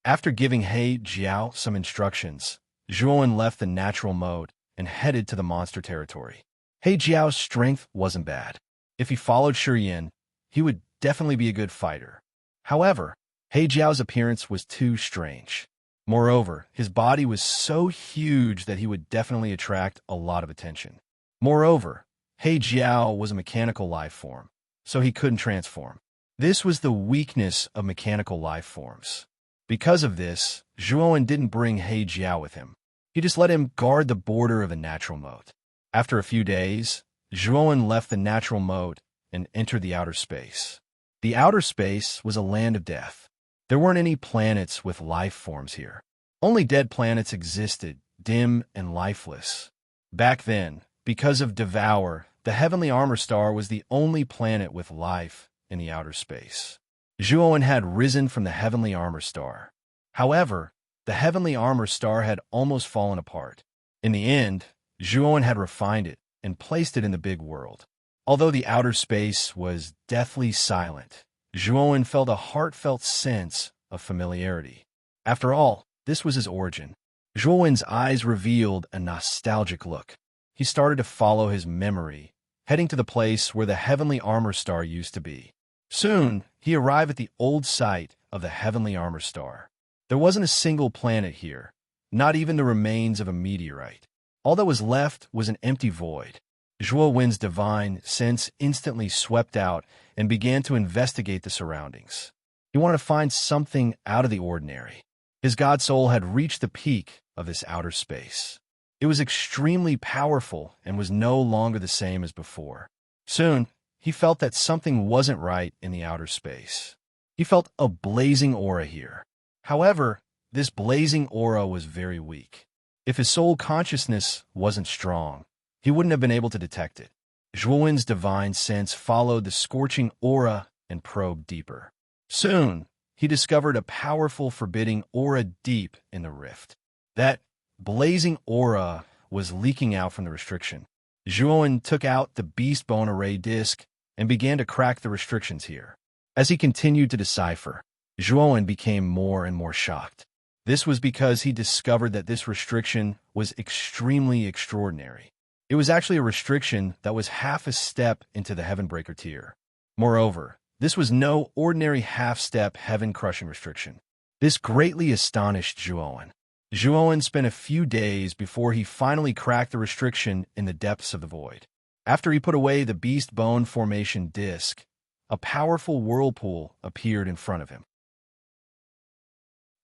After giving He Jiao some instructions, Zhuowen left the natural mode and headed to the monster territory. He Jiao's strength wasn't bad. If he followed Shiyin, he would definitely be a good fighter. However, He Jiao's appearance was too strange. Moreover, his body was so huge that he would definitely attract a lot of attention. Moreover, He Jiao was a mechanical life form, so he couldn't transform. This was the weakness of mechanical life forms. Because of this, Zhuowen didn't bring He Jiao with him. He just let him guard the border of the natural mode. After a few days, Zhuowen left the natural mode and entered the outer space. The outer space was a land of death. There weren't any planets with life forms here. Only dead planets existed, dim and lifeless. Back then, because of Devour, the heavenly armor star was the only planet with life in the outer space. Zhuowen had risen from the heavenly armor star. However, the heavenly armor star had almost fallen apart. In the end, Zhuowen had refined it and placed it in the big world. Although the outer space was deathly silent, Zhuowen felt a heartfelt sense of familiarity. After all, this was his origin. Zhuowen's eyes revealed a nostalgic look. He started to follow his memory, heading to the place where the heavenly armor star used to be. Soon, he arrived at the old site of the heavenly armor star. There wasn't a single planet here, not even the remains of a meteorite. All that was left was an empty void. Zhuowen's divine sense instantly swept out and began to investigate the surroundings. He wanted to find something out of the ordinary. His god soul had reached the peak of this outer space. It was extremely powerful and was no longer the same as before. Soon, he felt that something wasn't right in the outer space. He felt a blazing aura here. However, this blazing aura was very weak. If his soul consciousness wasn't strong, he wouldn't have been able to detect it. Zhuowen's divine sense followed the scorching aura and probed deeper. Soon, he discovered a powerful, forbidding aura deep in the rift. That blazing aura was leaking out from the restriction. Zhuowen took out the beast bone array disc and began to crack the restrictions here. As he continued to decipher, Zhuowen became more and more shocked. This was because he discovered that this restriction was extremely extraordinary. It was actually a restriction that was half a step into the Heavenbreaker tier. Moreover, this was no ordinary half-step heaven-crushing restriction. This greatly astonished Zhuowen. Zhuowen spent a few days before he finally cracked the restriction in the depths of the void. After he put away the beast bone formation disc, a powerful whirlpool appeared in front of him.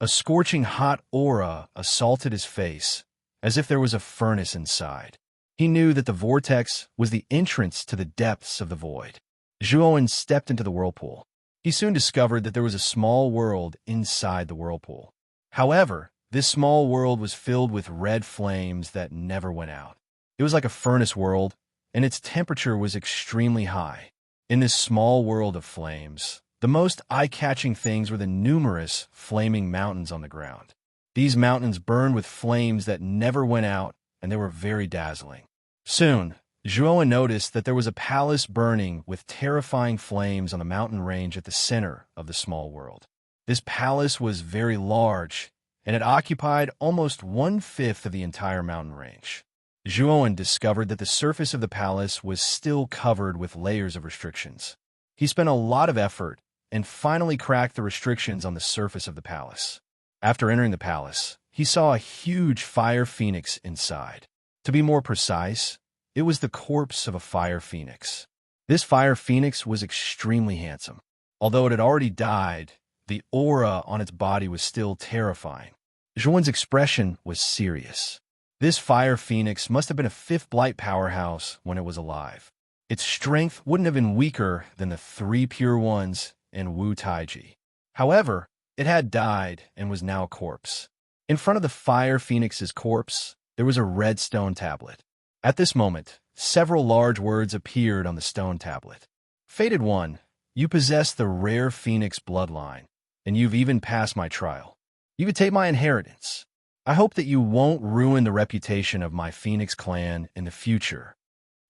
A scorching hot aura assaulted his face, as if there was a furnace inside. He knew that the vortex was the entrance to the depths of the void. Zhuowen stepped into the whirlpool. He soon discovered that there was a small world inside the whirlpool. However, this small world was filled with red flames that never went out. It was like a furnace world, and its temperature was extremely high. In this small world of flames, the most eye-catching things were the numerous flaming mountains on the ground. These mountains burned with flames that never went out, and they were very dazzling. Soon, Zhuowen noticed that there was a palace burning with terrifying flames on the mountain range at the center of the small world. This palace was very large, and it occupied almost 1/5 of the entire mountain range. Zhuowen discovered that the surface of the palace was still covered with layers of restrictions. He spent a lot of effort and finally cracked the restrictions on the surface of the palace. After entering the palace, he saw a huge fire phoenix inside. To be more precise, it was the corpse of a fire phoenix. This fire phoenix was extremely handsome. Although it had already died, the aura on its body was still terrifying. Zhuowen's expression was serious. This fire phoenix must have been a fifth blight powerhouse when it was alive. Its strength wouldn't have been weaker than the 3 pure ones in Wu Taiji. However, it had died and was now a corpse. In front of the fire phoenix's corpse, there was a red stone tablet. At this moment, several large words appeared on the stone tablet. Fated One, you possess the rare phoenix bloodline, and you've even passed my trial. You could take my inheritance. I hope that you won't ruin the reputation of my phoenix clan in the future.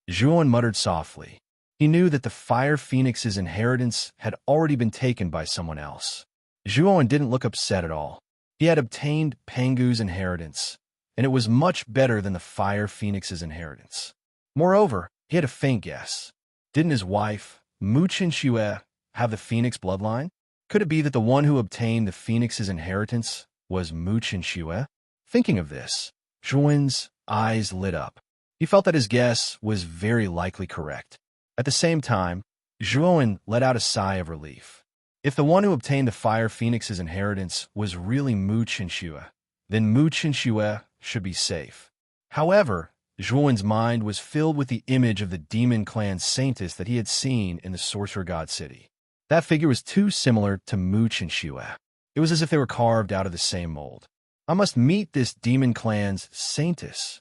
Zhuowen muttered softly. He knew that the fire phoenix's inheritance had already been taken by someone else. Zhuowen didn't look upset at all. He had obtained Pengu's inheritance, and it was much better than the fire phoenix's inheritance. Moreover, he had a faint guess. Didn't his wife, Mu Qinxue, have the phoenix bloodline? Could it be that the one who obtained the phoenix's inheritance was Mu Qinxue? Thinking of this, Zhuowen's eyes lit up. He felt that his guess was very likely correct. At the same time, Zhuowen let out a sigh of relief. If the one who obtained the fire phoenix's inheritance was really Mu Qinxue, then Mu Qinxue should be safe. However, Zhuowen's mind was filled with the image of the demon clan saintess that he had seen in the Sorcerer God City. That figure was too similar to Mu Qinxue. It was as if they were carved out of the same mold. I must meet this demon clan's saintess.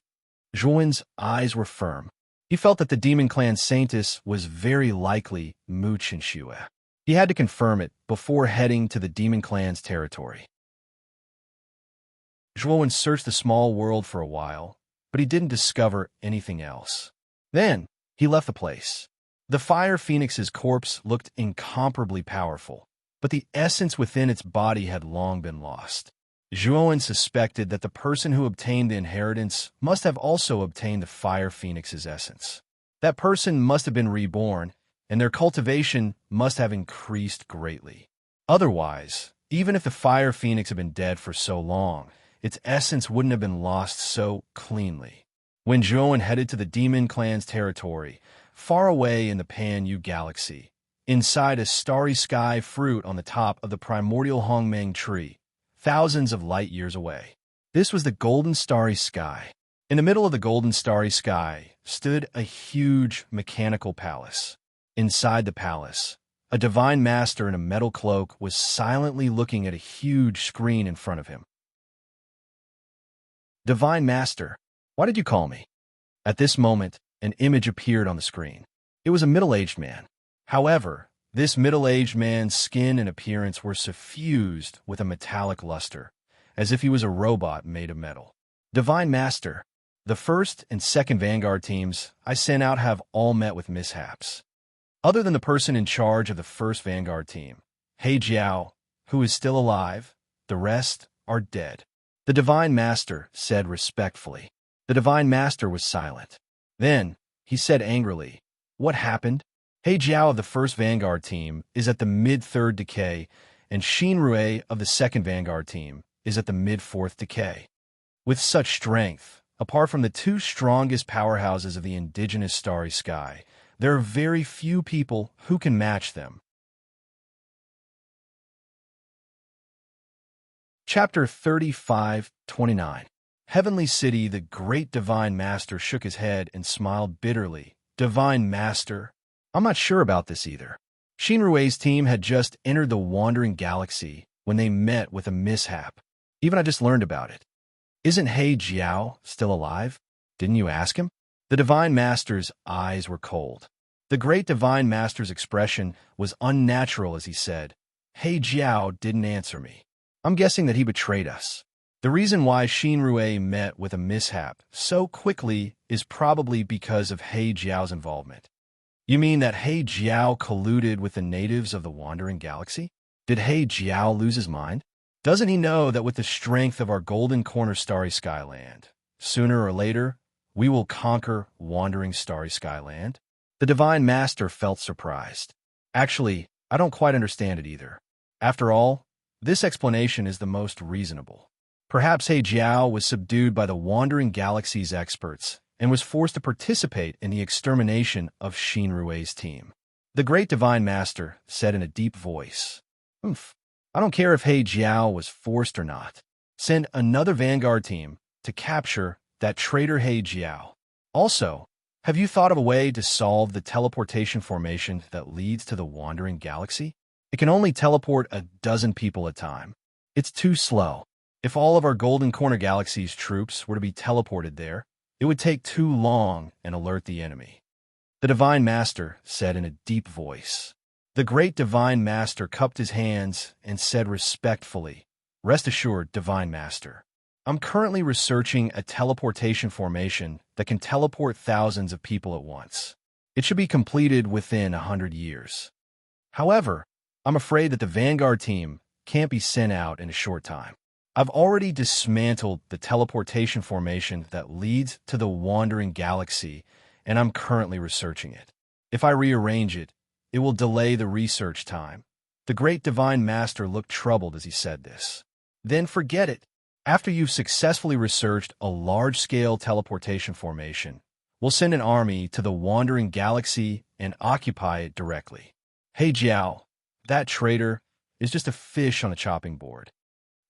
Zhuowen's eyes were firm. He felt that the demon clan saintess was very likely Mu Qinxue. He had to confirm it before heading to the demon clan's territory. Zhuowen searched the small world for a while, but he didn't discover anything else. Then, he left the place. The fire phoenix's corpse looked incomparably powerful, but the essence within its body had long been lost. Zhuowen suspected that the person who obtained the inheritance must have also obtained the fire phoenix's essence. That person must have been reborn, and their cultivation must have increased greatly. Otherwise, even if the fire phoenix had been dead for so long, its essence wouldn't have been lost so cleanly. When Zhuowen headed to the demon clan's territory, far away in the Pan-Yu galaxy, inside a starry sky fruit on the top of the primordial Hongmeng tree, thousands of light years away. This was the golden starry sky. In the middle of the golden starry sky stood a huge mechanical palace. Inside the palace, a divine master in a metal cloak was silently looking at a huge screen in front of him. Divine Master, why did you call me? At this moment, an image appeared on the screen. It was a middle-aged man. However, this middle-aged man's skin and appearance were suffused with a metallic luster, as if he was a robot made of metal. Divine Master, the first and second Vanguard teams I sent out have all met with mishaps. Other than the person in charge of the first Vanguard team, He Jiao, who is still alive, the rest are dead. The Divine Master said respectfully. The Divine Master was silent. Then, he said angrily, "What happened?" He Jiao of the first Vanguard team is at the mid-third decay, and Xin Rui of the second Vanguard team is at the mid-fourth decay. With such strength, apart from the two strongest powerhouses of the indigenous starry sky, there are very few people who can match them. Chapter 35-29. Heavenly City, the great Divine Master shook his head and smiled bitterly. Divine Master? I'm not sure about this either. Xin Rui's team had just entered the wandering galaxy when they met with a mishap. Even I just learned about it. Isn't He Jiao still alive? Didn't you ask him? The Divine Master's eyes were cold. The great Divine Master's expression was unnatural as he said, He Jiao didn't answer me. I'm guessing that he betrayed us. The reason why Xin Rui met with a mishap so quickly is probably because of He Jiao's involvement. You mean that He Jiao colluded with the natives of the Wandering Galaxy? Did He Jiao lose his mind? Doesn't he know that with the strength of our Golden Corner Starry Skyland, sooner or later, we will conquer Wandering Starry Skyland? The Divine Master felt surprised. Actually, I don't quite understand it either. After all, this explanation is the most reasonable. Perhaps He Jiao was subdued by the Wandering Galaxy's experts and was forced to participate in the extermination of Xin Rui's team. The Great Divine Master said in a deep voice, I don't care if He Jiao was forced or not. Send another vanguard team to capture that traitor He Jiao. Also, have you thought of a way to solve the teleportation formation that leads to the Wandering Galaxy? It can only teleport a dozen people at a time. It's too slow. If all of our Golden Corner Galaxy's troops were to be teleported there, it would take too long and alert the enemy. The Divine Master said in a deep voice. The Great Divine Master cupped his hands and said respectfully, Rest assured, Divine Master. I'm currently researching a teleportation formation that can teleport thousands of people at once. It should be completed within 100 years. However, I'm afraid that the Vanguard team can't be sent out in a short time. I've already dismantled the teleportation formation that leads to the Wandering Galaxy, and I'm currently researching it. If I rearrange it, it will delay the research time. The Great Divine Master looked troubled as he said this. Then forget it. After you've successfully researched a large-scale teleportation formation, we'll send an army to the Wandering Galaxy and occupy it directly. He Jiao, that traitor, is just a fish on a chopping board.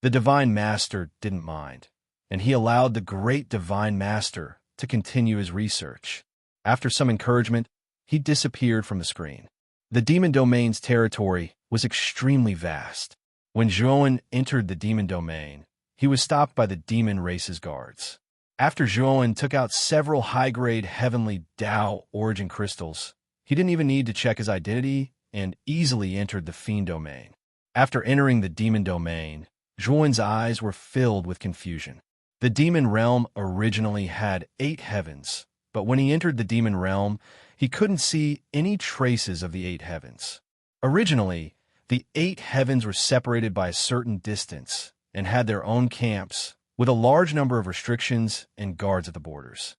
The Divine Master didn't mind, and he allowed the Great Divine Master to continue his research. After some encouragement, he disappeared from the screen. The Demon Domain's territory was extremely vast. When Zhuowen entered the Demon Domain, he was stopped by the Demon Race's guards. After Zhuowen took out several high-grade Heavenly Dao origin crystals, he didn't even need to check his identity and easily entered the Fiend Domain. After entering the Demon Domain, Zhuowen's eyes were filled with confusion. The Demon Realm originally had 8 heavens, but when he entered the Demon Realm, he couldn't see any traces of the 8 heavens. Originally, the 8 heavens were separated by a certain distance and had their own camps, with a large number of restrictions and guards at the borders.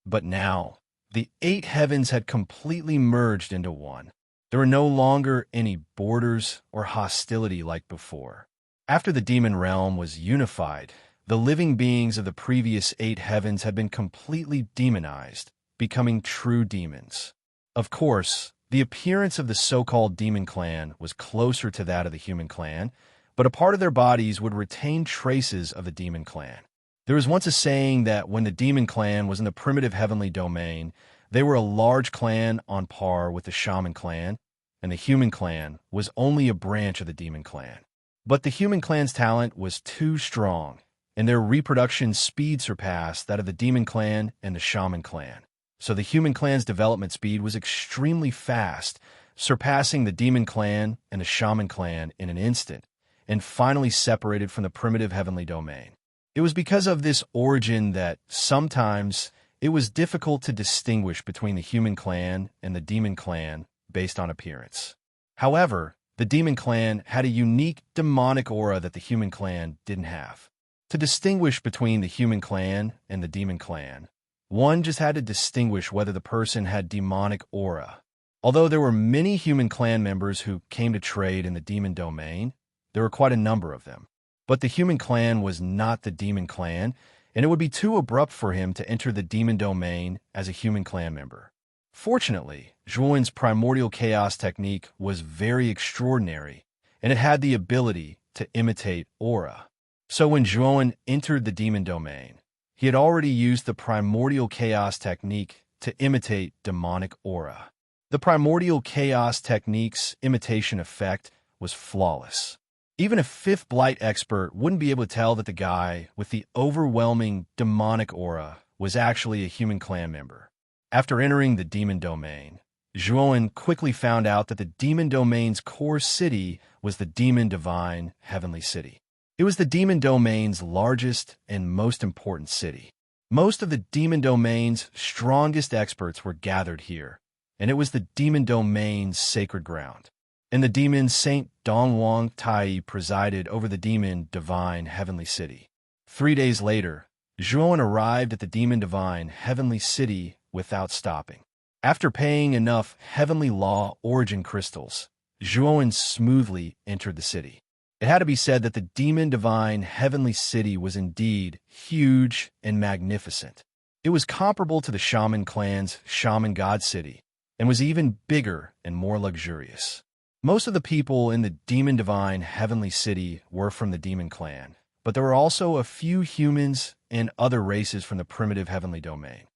But now, the 8 heavens had completely merged into one. There were no longer any borders or hostility like before. After the Demon Realm was unified, the living beings of the previous 8 heavens had been completely demonized, becoming true demons. Of course, the appearance of the so-called Demon Clan was closer to that of the Human Clan, but a part of their bodies would retain traces of the Demon Clan. There was once a saying that when the Demon Clan was in the primitive heavenly domain, they were a large clan on par with the Shaman Clan, and the Human Clan was only a branch of the Demon Clan. But the Human Clan's talent was too strong, and their reproduction speed surpassed that of the Demon Clan and the Shaman Clan. So the Human Clan's development speed was extremely fast, surpassing the Demon Clan and the Shaman Clan in an instant, and finally separated from the primitive heavenly domain. It was because of this origin that sometimes it was difficult to distinguish between the Human Clan and the Demon Clan based on appearance. However, the Demon Clan had a unique demonic aura that the Human Clan didn't have. To distinguish between the Human Clan and the Demon Clan, one just had to distinguish whether the person had demonic aura. Although there were many Human Clan members who came to trade in the Demon Domain, there were quite a number of them. But the Human Clan was not the Demon Clan, and it would be too abrupt for him to enter the Demon Domain as a Human Clan member. Fortunately, Zhuowen's primordial chaos technique was very extraordinary, and it had the ability to imitate aura. So when Zhuowen entered the Demon Domain, he had already used the primordial chaos technique to imitate demonic aura. The primordial chaos technique's imitation effect was flawless. Even a 5th Blight expert wouldn't be able to tell that the guy with the overwhelming demonic aura was actually a Human Clan member. After entering the Demon Domain, Zhuowen quickly found out that the Demon Domain's core city was the Demon Divine Heavenly City. It was the Demon Domain's largest and most important city. Most of the demon domain's strongest experts were gathered here, and it was the demon domain's sacred ground. And the demon Saint Dongwang Tai presided over the demon divine heavenly city. 3 days later, Zhuan arrived at the demon divine heavenly city without stopping. After paying enough heavenly law origin crystals, Zhuan smoothly entered the city. It had to be said that the demon divine heavenly city was indeed huge and magnificent. It was comparable to the shaman clan's shaman god city, and was even bigger and more luxurious. Most of the people in the demon divine heavenly city were from the demon clan, but there were also a few humans and other races from the primitive heavenly domain.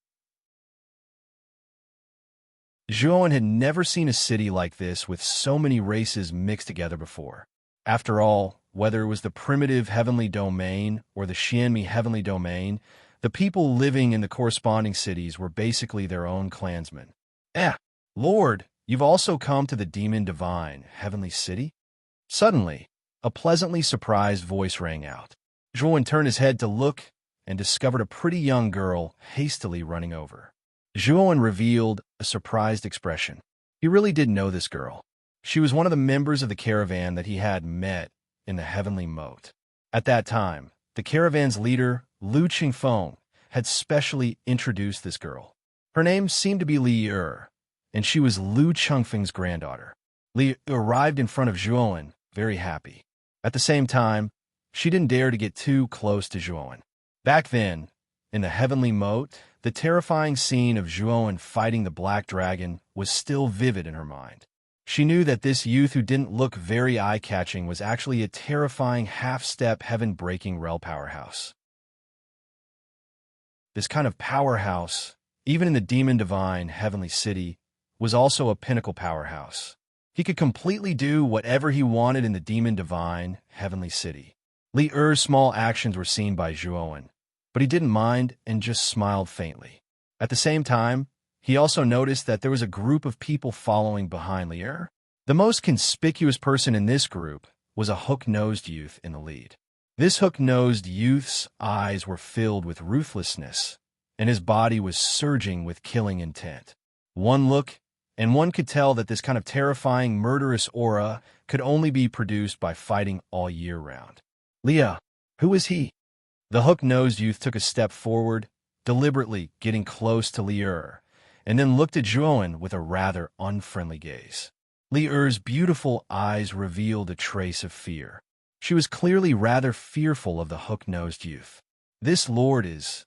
Zhuan had never seen a city like this with so many races mixed together before. After all, whether it was the primitive heavenly domain or the Xianmi heavenly domain, the people living in the corresponding cities were basically their own clansmen. Lord, you've also come to the demon divine heavenly city? Suddenly, a pleasantly surprised voice rang out. Zhuan turned his head to look and discovered a pretty young girl hastily running over. Zhuan revealed a surprised expression. He really did know this girl. She was one of the members of the caravan that he had met in the heavenly moat. At that time, the caravan's leader, Lu Qingfeng, had specially introduced this girl. Her name seemed to be Li Er, and she was Lu Chengfeng's granddaughter. Li arrived in front of Zhuan, very happy. At the same time, she didn't dare to get too close to Zhuan. Back then, in the heavenly moat, the terrifying scene of Zhuan fighting the black dragon was still vivid in her mind. She knew that this youth who didn't look very eye-catching was actually a terrifying half-step heaven-breaking rel powerhouse. This kind of powerhouse, even in the demon divine heavenly city, was also a pinnacle powerhouse. He could completely do whatever he wanted in the demon divine heavenly city. Li Er's small actions were seen by Zhuan, but he didn't mind and just smiled faintly. At the same time, he also noticed that there was a group of people following behind Li Er. The most conspicuous person in this group was a hook-nosed youth in the lead. This hook-nosed youth's eyes were filled with ruthlessness, and his body was surging with killing intent. One look, and one could tell that this kind of terrifying, murderous aura could only be produced by fighting all year round. Leah, who is he? The hook-nosed youth took a step forward, deliberately getting close to Li Er, and then looked at Zhuan with a rather unfriendly gaze. Li Er's beautiful eyes revealed a trace of fear. She was clearly rather fearful of the hook-nosed youth. This lord is...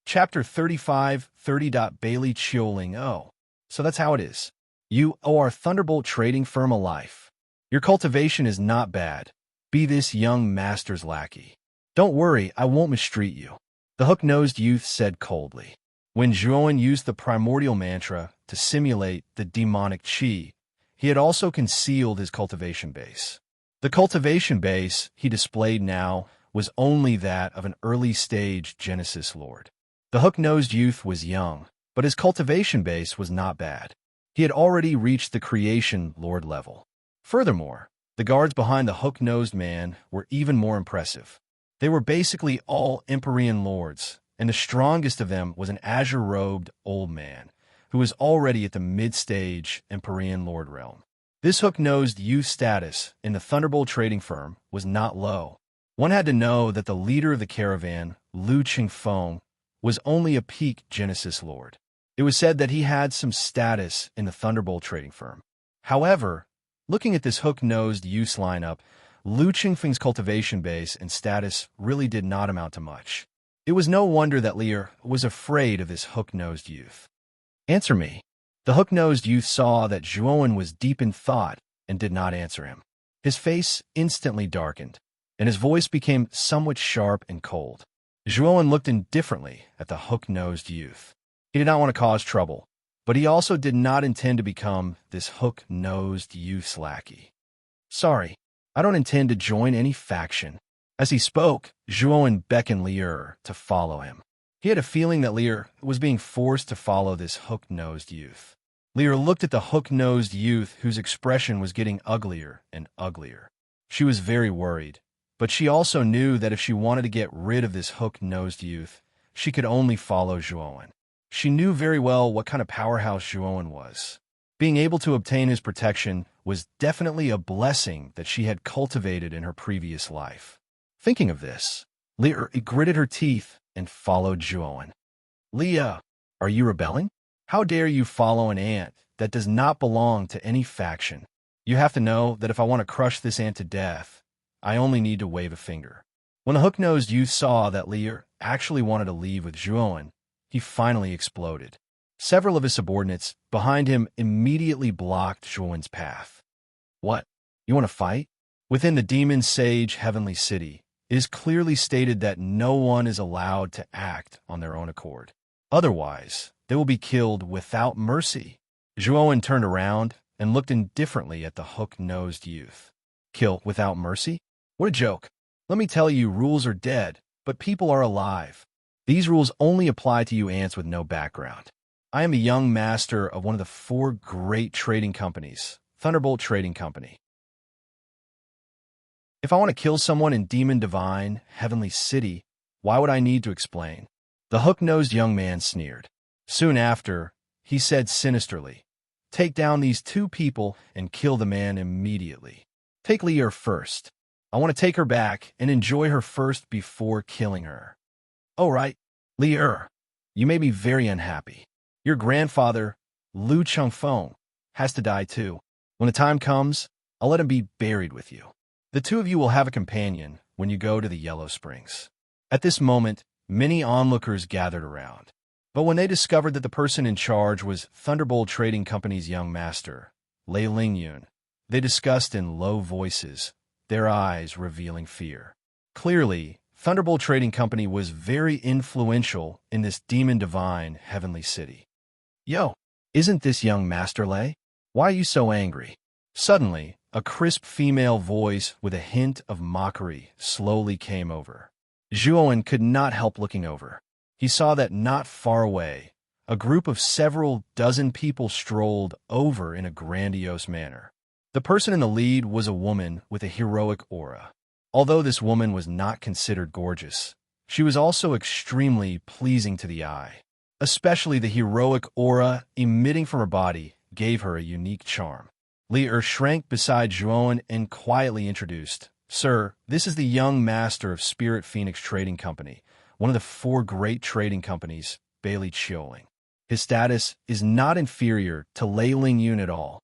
Chapter 35, 30. Bailey Chioling. Oh, so that's how it is. You owe our Thunderbolt trading firm a life. Your cultivation is not bad. Be this young master's lackey. Don't worry, I won't mistreat you. The hook-nosed youth said coldly. When Zhuan used the primordial mantra to simulate the demonic qi, he had also concealed his cultivation base. The cultivation base he displayed now was only that of an early-stage Genesis lord. The hook-nosed youth was young, but his cultivation base was not bad. He had already reached the creation lord level. Furthermore, the guards behind the hook-nosed man were even more impressive. They were basically all Empyrean lords, and the strongest of them was an azure-robed old man, who was already at the mid-stage Empyrean lord realm. This hook-nosed youth status in the Thunderbolt trading firm was not low. One had to know that the leader of the caravan, Lu Qingfeng, was only a peak Genesis lord. It was said that he had some status in the Thunderbolt trading firm. However, looking at this hook-nosed youth's lineup, Lu Qingfeng's cultivation base and status really did not amount to much. It was no wonder that Lear was afraid of this hook-nosed youth. Answer me. The hook-nosed youth saw that Zhuan was deep in thought and did not answer him. His face instantly darkened, and his voice became somewhat sharp and cold. Zhuan looked indifferently at the hook-nosed youth. He did not want to cause trouble, but he also did not intend to become this hook-nosed youth's lackey. Sorry, I don't intend to join any faction. As he spoke, Zhuan beckoned Lear to follow him. He had a feeling that Lear was being forced to follow this hook-nosed youth. Lear looked at the hook-nosed youth whose expression was getting uglier and uglier. She was very worried, But she also knew that if she wanted to get rid of this hook-nosed youth, she could only follow Zhuowen. She knew very well what kind of powerhouse Zhuowen was. Being able to obtain his protection was definitely a blessing that she had cultivated in her previous life. Thinking of this, Leah gritted her teeth and followed Zhuowen. Leah, are you rebelling? How dare you follow an ant that does not belong to any faction? You have to know that if I want to crush this ant to death, I only need to wave a finger. When the hook-nosed youth saw that Leah actually wanted to leave with Zhuowen, he finally exploded. Several of his subordinates behind him immediately blocked Zhuowen's path. What? You want to fight? Within the demon sage heavenly city, it is clearly stated that no one is allowed to act on their own accord. Otherwise, they will be killed without mercy. Zhuowen turned around and looked indifferently at the hook-nosed youth. Kill without mercy? What a joke. Let me tell you, rules are dead, but people are alive. These rules only apply to you ants with no background. I am a young master of one of the 4 great trading companies, Thunderbolt Trading Company. If I want to kill someone in Demon Divine, Heavenly City, why would I need to explain? The hook-nosed young man sneered. Soon after, he said sinisterly, take down these 2 people and kill the man immediately. Take Leah first. I want to take her back and enjoy her first before killing her. Oh, right. Leah, you made me very unhappy. Your grandfather, Lu Chengfeng, has to die too. When the time comes, I'll let him be buried with you. The 2 of you will have a companion when you go to the Yellow Springs. At this moment, many onlookers gathered around. But when they discovered that the person in charge was Thunderbolt Trading Company's young master, Lei Lingyun, they discussed in low voices, their eyes revealing fear. Clearly, Thunderbolt Trading Company was very influential in this Demon Divine Heavenly City. Yo, isn't this young Master Lei? Why are you so angry? Suddenly, a crisp female voice with a hint of mockery slowly came over. Zhuowen could not help looking over. He saw that not far away, a group of several dozen people strolled over in a grandiose manner. The person in the lead was a woman with a heroic aura. Although this woman was not considered gorgeous, she was also extremely pleasing to the eye. Especially the heroic aura emitting from her body gave her a unique charm. Leah shrank beside Zhuowen and quietly introduced, Sir, this is the young master of Spirit Phoenix Trading Company, one of the 4 great trading companies, Bailey Chioling. His status is not inferior to Lei Lingyun at all.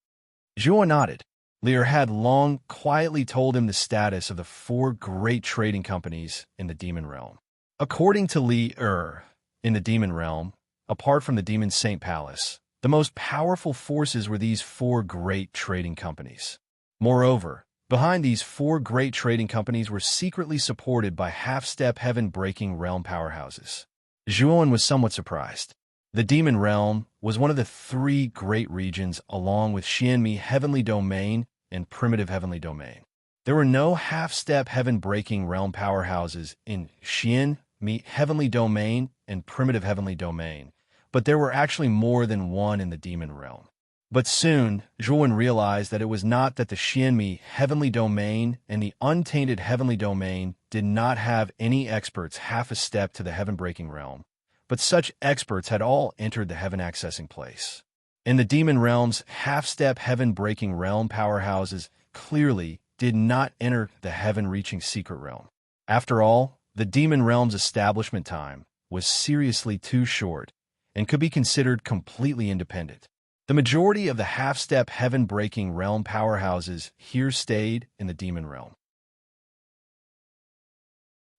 Zhuowen nodded. Leah had long quietly told him the status of the 4 great trading companies in the Demon Realm. According to Leah, in the Demon Realm, apart from the Demon Saint Palace, the most powerful forces were these 4 great trading companies. Moreover, behind these 4 great trading companies were secretly supported by half-step heaven-breaking realm powerhouses. Zhuowen was somewhat surprised. The Demon Realm was one of the 3 great regions along with Xianmi Heavenly Domain and Primitive Heavenly Domain. There were no half-step heaven-breaking realm powerhouses in Xianmi Heavenly Domain and Primitive Heavenly Domain, but there were actually more than one in the Demon Realm. But soon, Zhuowen realized that it was not that the Xianmi Heavenly Domain and the Untainted Heavenly Domain did not have any experts half a step to the heaven-breaking realm, but such experts had all entered the heaven-accessing place. In the Demon Realm's half-step heaven-breaking realm powerhouses clearly did not enter the heaven-reaching secret realm. After all, the Demon Realm's establishment time was seriously too short and could be considered completely independent. The majority of the half-step heaven-breaking realm powerhouses here stayed in the Demon Realm.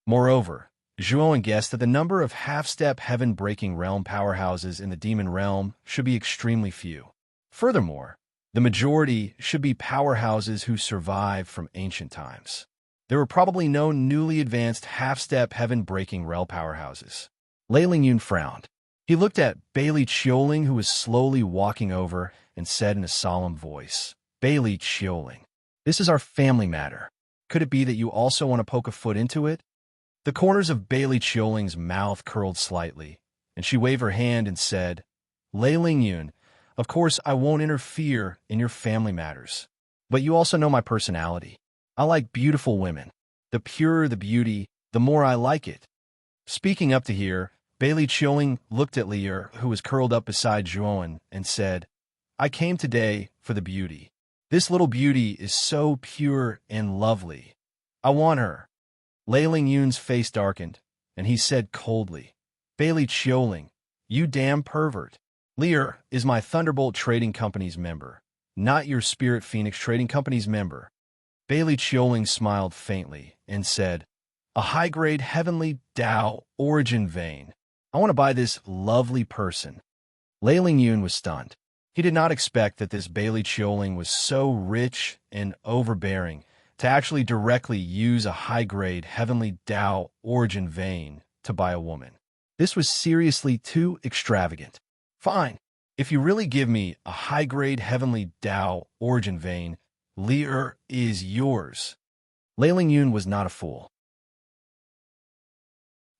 Moreover, Zhuowen guessed that the number of half-step heaven-breaking realm powerhouses in the Demon Realm should be extremely few. Furthermore, the majority should be powerhouses who survived from ancient times. There were probably no newly advanced half-step heaven-breaking realm powerhouses. Lei Lingyun frowned. He looked at Bailey Chioling, who was slowly walking over, and said in a solemn voice, Bailey Chioling, this is our family matter. Could it be that you also want to poke a foot into it? The corners of Bailey Chioling's mouth curled slightly, and she waved her hand and said, Lei Lingyun, of course I won't interfere in your family matters. But you also know my personality. I like beautiful women. The purer the beauty, the more I like it. Speaking up to here, Bailey Chilling looked at Lear, who was curled up beside Joan, and said, I came today for the beauty. This little beauty is so pure and lovely. I want her. Lei Ling Yun's face darkened, and he said coldly, Bailey Chioling, you damn pervert. Lear is my Thunderbolt Trading Company's member, not your Spirit Phoenix Trading Company's member. Bailey Chioling smiled faintly and said, a high-grade heavenly Tao origin vein. I want to buy this lovely person. Lei Ling Yun was stunned. He did not expect that this Bailey Chioling was so rich and overbearing to actually directly use a high-grade heavenly Tao origin vein to buy a woman. This was seriously too extravagant. Fine, if you really give me a high-grade heavenly Tao origin vein, Lear is yours. Lei Ling Yun was not a fool.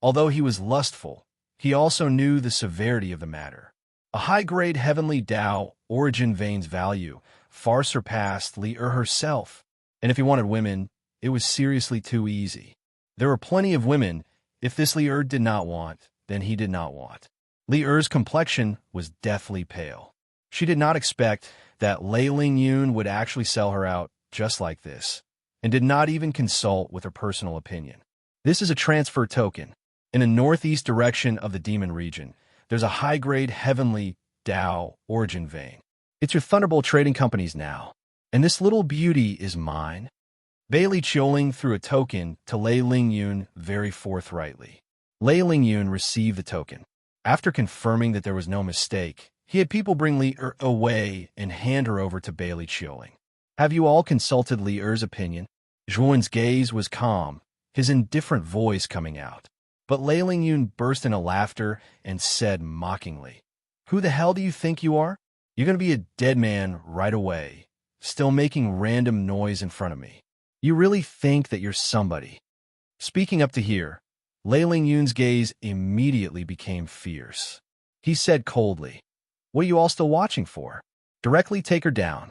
Although he was lustful, he also knew the severity of the matter. A high-grade heavenly Tao origin vein's value far surpassed Lear herself, and if he wanted women, it was seriously too easy. There were plenty of women. If this Lear did not want, then he did not want. Lear's complexion was deathly pale. She did not expect that Lei Ling Yun would actually sell her out just like this, and did not even consult with her personal opinion. This is a transfer token. In the northeast direction of the Demon region, there's a high-grade heavenly Tao origin vein. It's your Thunderbolt Trading Company's now, and this little beauty is mine. Bailey Chioling threw a token to Lei Ling Yun very forthrightly. Lei Ling Yun received the token. After confirming that there was no mistake, he had people bring Lear away and hand her over to Bailey Chioling. Have you all consulted Lear's opinion? Zhuan's gaze was calm, his indifferent voice coming out. But Lei Ling Yun burst into laughter and said mockingly, who the hell do you think you are? You're going to be a dead man right away, still making random noise in front of me. You really think that you're somebody? Speaking up to here, Lei Ling Yun's gaze immediately became fierce. He said coldly, what are you all still watching for? Directly take her down.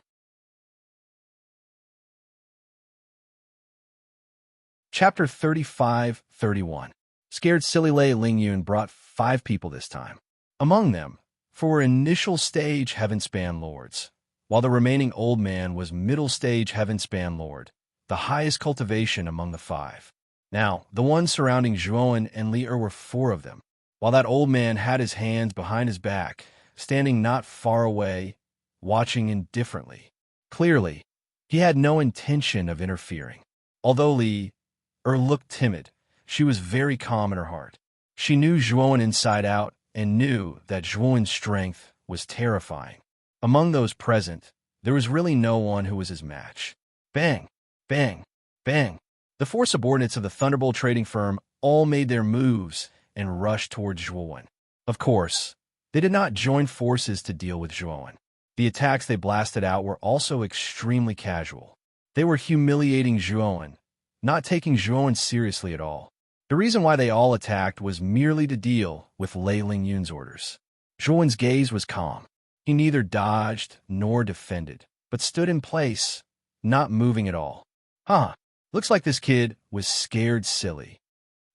Chapter 35-31. Scared silly Lei Ling Yun brought 5 people this time. Among them, 4 initial stage Heavenspan Lords, while the remaining old man was middle stage Heavenspan Lord, the highest cultivation among the 5. Now, the ones surrounding Zhuan and Lear were 4 of them, while that old man had his hands behind his back, standing not far away, watching indifferently. Clearly, he had no intention of interfering. Although Lear looked timid, she was very calm in her heart. She knew Zhuan inside out and knew that Zhuan's strength was terrifying. Among those present, there was really no one who was his match. Bang, bang, bang. The 4 subordinates of the Thunderbolt trading firm all made their moves and rushed towards Zhuan. Of course, they did not join forces to deal with Zhuan. The attacks they blasted out were also extremely casual. They were humiliating Zhuan, not taking Zhuan seriously at all. The reason why they all attacked was merely to deal with Lei Ling Yun's orders. Zhuan's gaze was calm. He neither dodged nor defended, but stood in place, not moving at all. Looks like this kid was scared silly.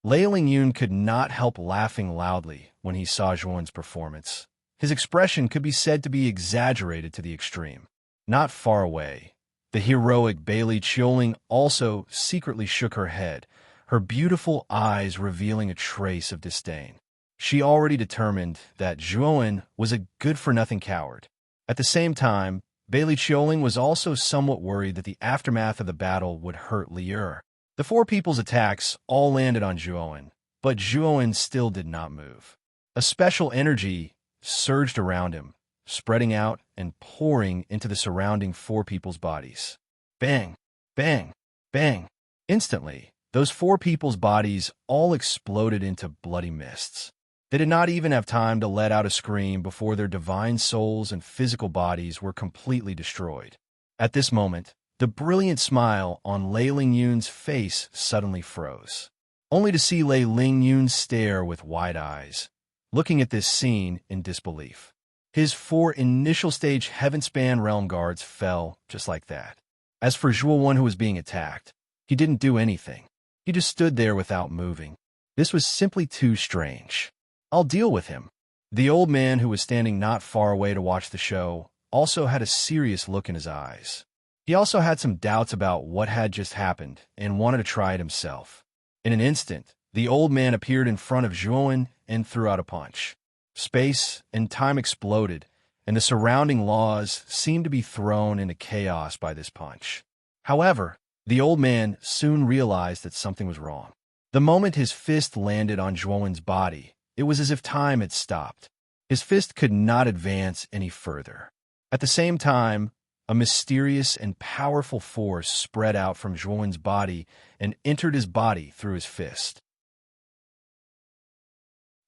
Lei Ling Yun could not help laughing loudly when he saw Zhuan's performance. His expression could be said to be exaggerated to the extreme. Not far away, the heroic Bailey Chioling also secretly shook her head, her beautiful eyes revealing a trace of disdain. She already determined that Zhuan was a good-for-nothing coward. At the same time, Bailey Chioling was also somewhat worried that the aftermath of the battle would hurt Lear. The 4 people's attacks all landed on Zhuan, but Zhuan still did not move. A special energy surged around him, spreading out and pouring into the surrounding 4 people's bodies. Bang, bang, bang. Instantly, those 4 people's bodies all exploded into bloody mists. They did not even have time to let out a scream before their divine souls and physical bodies were completely destroyed. At this moment, the brilliant smile on Lei Ling Yun's face suddenly froze, only to see Lei Ling Yun stare with wide eyes, looking at this scene in disbelief. His 4 initial stage Heavenspan Realm Guards fell just like that. As for Zhuan, who was being attacked, he didn't do anything. He just stood there without moving. This was simply too strange. I'll deal with him. The old man, who was standing not far away to watch the show, also had a serious look in his eyes. He also had some doubts about what had just happened and wanted to try it himself. In an instant, the old man appeared in front of Juan and threw out a punch. Space and time exploded, and the surrounding laws seemed to be thrown into chaos by this punch. However, the old man soon realized that something was wrong. The moment his fist landed on Juan's body, it was as if time had stopped. His fist could not advance any further. At the same time, a mysterious and powerful force spread out from Juan's body and entered his body through his fist.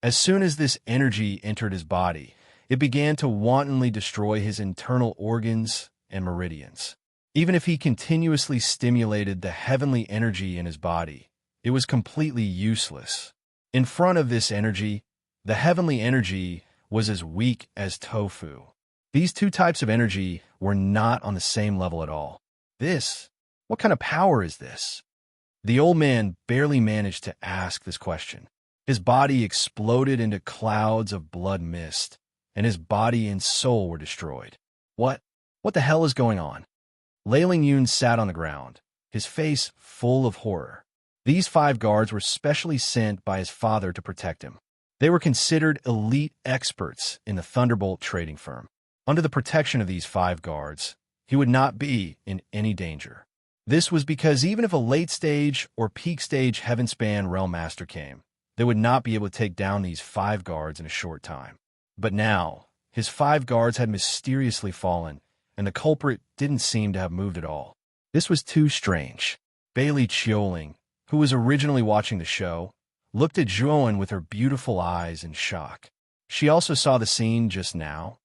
As soon as this energy entered his body, it began to wantonly destroy his internal organs and meridians. Even if he continuously stimulated the heavenly energy in his body, it was completely useless. In front of this energy, the heavenly energy was as weak as tofu. These two types of energy were not on the same level at all. What kind of power is this? The old man barely managed to ask this question. His body exploded into clouds of blood mist, and his body and soul were destroyed. What the hell is going on? Lei Lingyun sat on the ground, his face full of horror. These 5 guards were specially sent by his father to protect him. They were considered elite experts in the Thunderbolt trading firm. Under the protection of these 5 guards, he would not be in any danger. This was because even if a late-stage or peak-stage Heavenspan Realm Master came, they would not be able to take down these 5 guards in a short time. But now, his 5 guards had mysteriously fallen, and the culprit didn't seem to have moved at all. This was too strange. Bailey Chioling, who was originally watching the show, looked at Juan with her beautiful eyes in shock. She also saw the scene just now,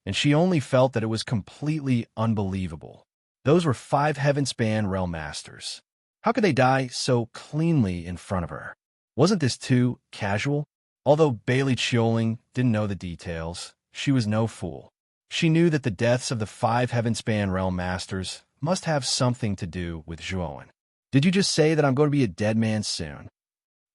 and she only felt that it was completely unbelievable. Those were 5 Heavenspan Realm Masters. How could they die so cleanly in front of her? Wasn't this too casual? Although Bailey Chioling didn't know the details, she was no fool. She knew that the deaths of the 5 Heavenspan Realm Masters must have something to do with Juan. Did you just say that I'm going to be a dead man soon?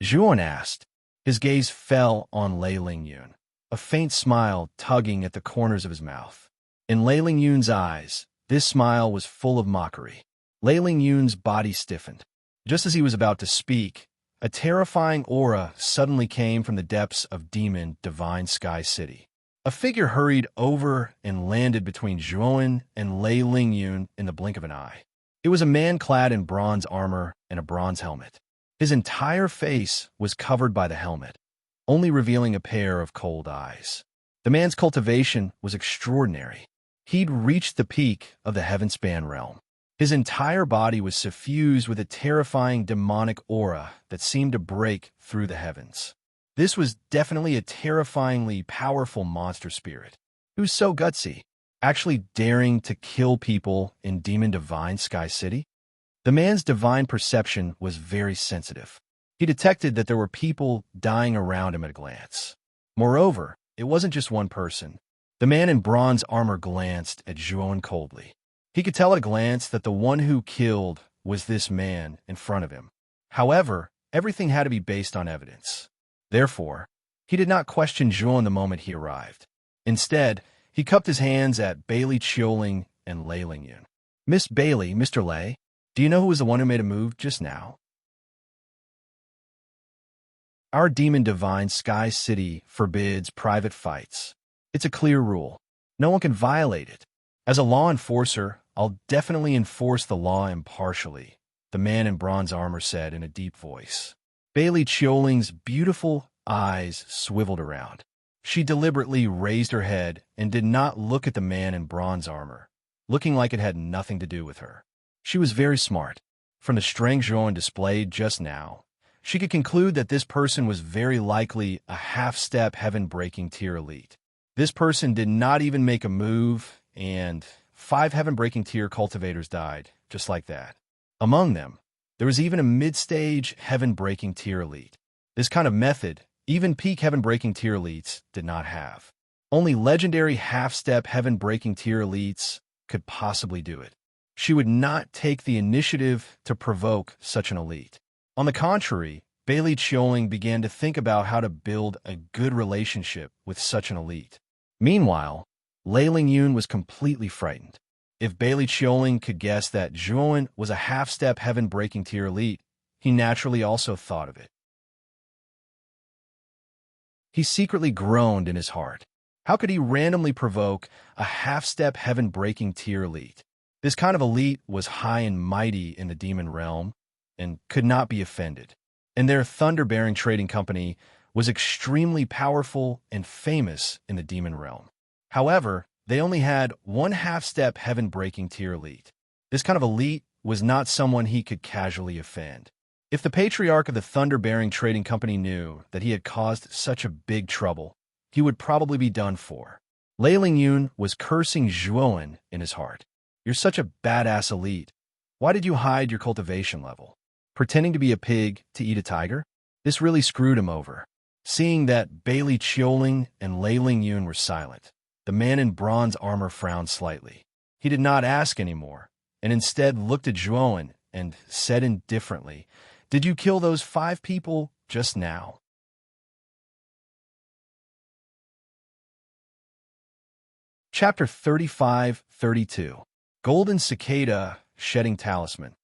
Juan asked. His gaze fell on Lei Lingyun, a faint smile tugging at the corners of his mouth. In Lei Lingyun's eyes, this smile was full of mockery. Lei Lingyun's body stiffened. Just as he was about to speak, a terrifying aura suddenly came from the depths of Demon Divine Sky City. A figure hurried over and landed between Juan and Lei Lingyun in the blink of an eye. It was a man clad in bronze armor and a bronze helmet. His entire face was covered by the helmet, only revealing a pair of cold eyes. The man's cultivation was extraordinary. He'd reached the peak of the Heavenspan realm. His entire body was suffused with a terrifying demonic aura that seemed to break through the heavens. This was definitely a terrifyingly powerful monster spirit. Who's so gutsy, actually daring to kill people in Demon Divine Sky City? The man's divine perception was very sensitive. He detected that there were people dying around him at a glance. Moreover, it wasn't just one person. The man in bronze armor glanced at Juan coldly. He could tell at a glance that the one who killed was this man in front of him. However, everything had to be based on evidence. Therefore, he did not question Juan the moment he arrived. Instead, he cupped his hands at Bailey Chioling and Lei Lingyun. Miss Bailey, Mr. Lei, do you know who was the one who made a move just now? Our Demon Divine Sky City forbids private fights. It's a clear rule. No one can violate it. As a law enforcer, I'll definitely enforce the law impartially, the man in bronze armor said in a deep voice. Bailey Chioling's beautiful eyes swiveled around. She deliberately raised her head and did not look at the man in bronze armor, looking like it had nothing to do with her. She was very smart. From the strength Juan displayed just now, she could conclude that this person was very likely a half-step heaven-breaking tier elite. This person did not even make a move, and 5 heaven-breaking tier cultivators died, just like that. Among them, there was even a mid-stage heaven-breaking tier elite. This kind of method, even peak heaven-breaking tier elites did not have. Only legendary half-step heaven-breaking tier elites could possibly do it. She would not take the initiative to provoke such an elite. On the contrary, Bailey Chioling began to think about how to build a good relationship with such an elite. Meanwhile, Lei Lingyun was completely frightened. If Bailey Chioling could guess that Zhuowen was a half-step heaven-breaking tier elite, he naturally also thought of it. He secretly groaned in his heart. How could he randomly provoke a half-step heaven-breaking tier elite? This kind of elite was high and mighty in the demon realm and could not be offended. And their thunder-bearing trading company was extremely powerful and famous in the demon realm. However, they only had one half-step heaven-breaking tier elite. This kind of elite was not someone he could casually offend. If the patriarch of the thunder-bearing trading company knew that he had caused such a big trouble, he would probably be done for. Lei Lingyun was cursing Zhuowen in his heart. You're such a badass elite. Why did you hide your cultivation level? Pretending to be a pig to eat a tiger? This really screwed him over. Seeing that Bailey Chioling and Lei Lingyun were silent, the man in bronze armor frowned slightly. He did not ask anymore, and instead looked at Zhuowen and said indifferently, "Did you kill those 5 people just now?" Chapter 35-32. Golden Cicada Shedding Talisman.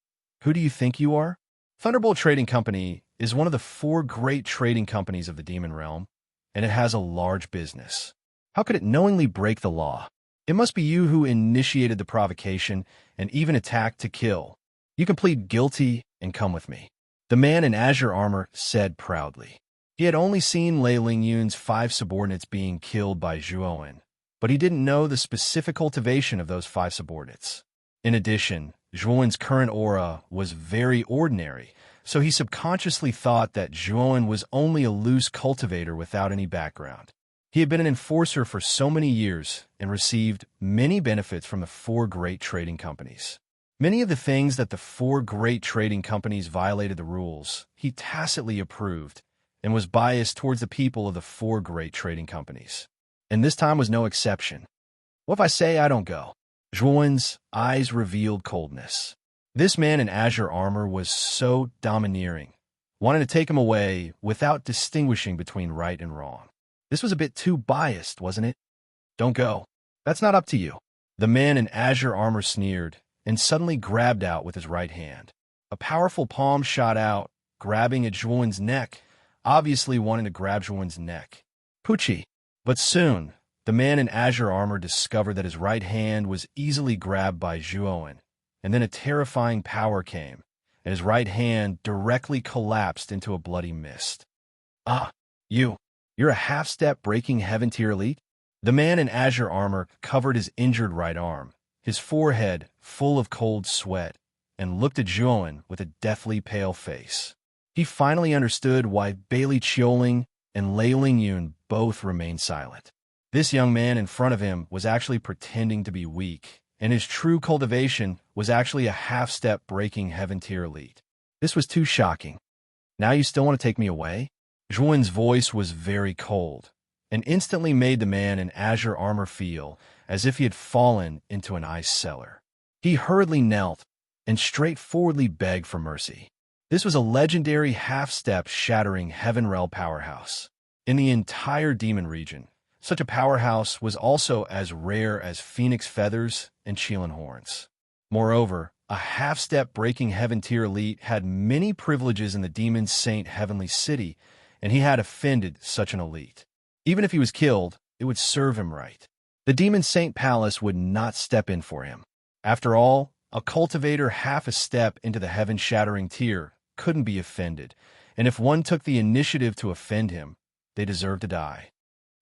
Who do you think you are? Thunderbolt Trading Company is one of the 4 great trading companies of the demon realm, and it has a large business. How could it knowingly break the law? It must be you who initiated the provocation and even attacked to kill. You can plead guilty and come with me. The man in azure armor said proudly. He had only seen Lei Lingyun's 5 subordinates being killed by Zhuowen, but he didn't know the specific cultivation of those 5 subordinates. In addition, Zhuowen's current aura was very ordinary, so he subconsciously thought that Zhuowen was only a loose cultivator without any background. He had been an enforcer for so many years and received many benefits from the 4 great trading companies. Many of the things that the 4 great trading companies violated the rules, he tacitly approved and was biased towards the people of the 4 great trading companies. And this time was no exception. What if I say I don't go? Zhuowen's eyes revealed coldness. This man in azure armor was so domineering, wanting to take him away without distinguishing between right and wrong. This was a bit too biased, wasn't it? Don't go. That's not up to you. The man in azure armor sneered and suddenly grabbed out with his right hand. A powerful palm shot out, grabbing at Zhuowen's neck, obviously wanting to grab Zhuowen's neck. Pucci. But soon, the man in azure armor discovered that his right hand was easily grabbed by Zhuowen, and then a terrifying power came, and his right hand directly collapsed into a bloody mist. Ah, you're a half-step breaking heaven tier elite? The man in azure armor covered his injured right arm, his forehead full of cold sweat, and looked at Zhuowen with a deathly pale face. He finally understood why Bailey Chioling and Lei Lingyun both remained silent. This young man in front of him was actually pretending to be weak, and his true cultivation was actually a half-step breaking heaven tier elite. This was too shocking. Now you still want to take me away? Zhuowen's voice was very cold, and instantly made the man in azure armor feel as if he had fallen into an ice cellar. He hurriedly knelt and straightforwardly begged for mercy. This was a legendary half-step shattering heaven realm powerhouse. In the entire demon region, such a powerhouse was also as rare as phoenix feathers and Qilin horns. Moreover, a half-step breaking heaven tier elite had many privileges in the demon saint heavenly city, and he had offended such an elite. Even if he was killed, it would serve him right. The demon saint palace would not step in for him. After all, a cultivator half a step into the heaven-shattering tier couldn't be offended, and if one took the initiative to offend him, they deserved to die.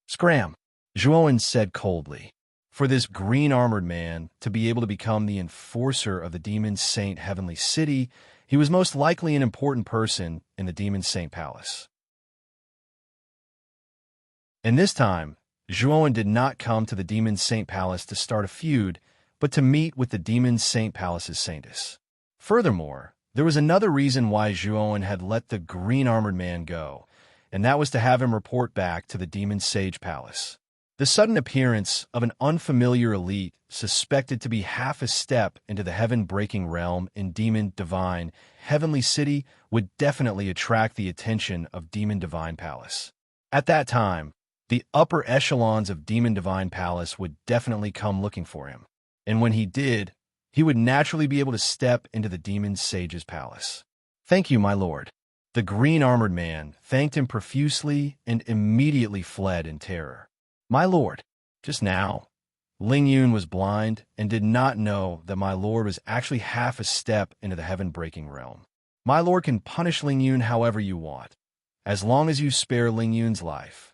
Scram, Zhuowen said coldly. For this green-armored man to be able to become the enforcer of the Demon Saint Heavenly City, he was most likely an important person in the Demon Saint Palace. And this time, Zhuowen did not come to the Demon Saint Palace to start a feud, but to meet with the Demon Saint Palace's saintess. Furthermore, there was another reason why Zhuowen had let the green-armored man go, and that was to have him report back to the Demon Sage Palace. The sudden appearance of an unfamiliar elite suspected to be half a step into the heaven-breaking realm in Demon Divine Heavenly City would definitely attract the attention of Demon Divine Palace. At that time, the upper echelons of Demon Divine Palace would definitely come looking for him. And when he did, he would naturally be able to step into the Demon Sage's palace. "Thank you, my lord." The green-armored man thanked him profusely and immediately fled in terror. "My lord." Just now, Ling Yun was blind and did not know that my lord was actually half a step into the heaven-breaking realm. "My lord can punish Ling Yun however you want, as long as you spare Ling Yun's life."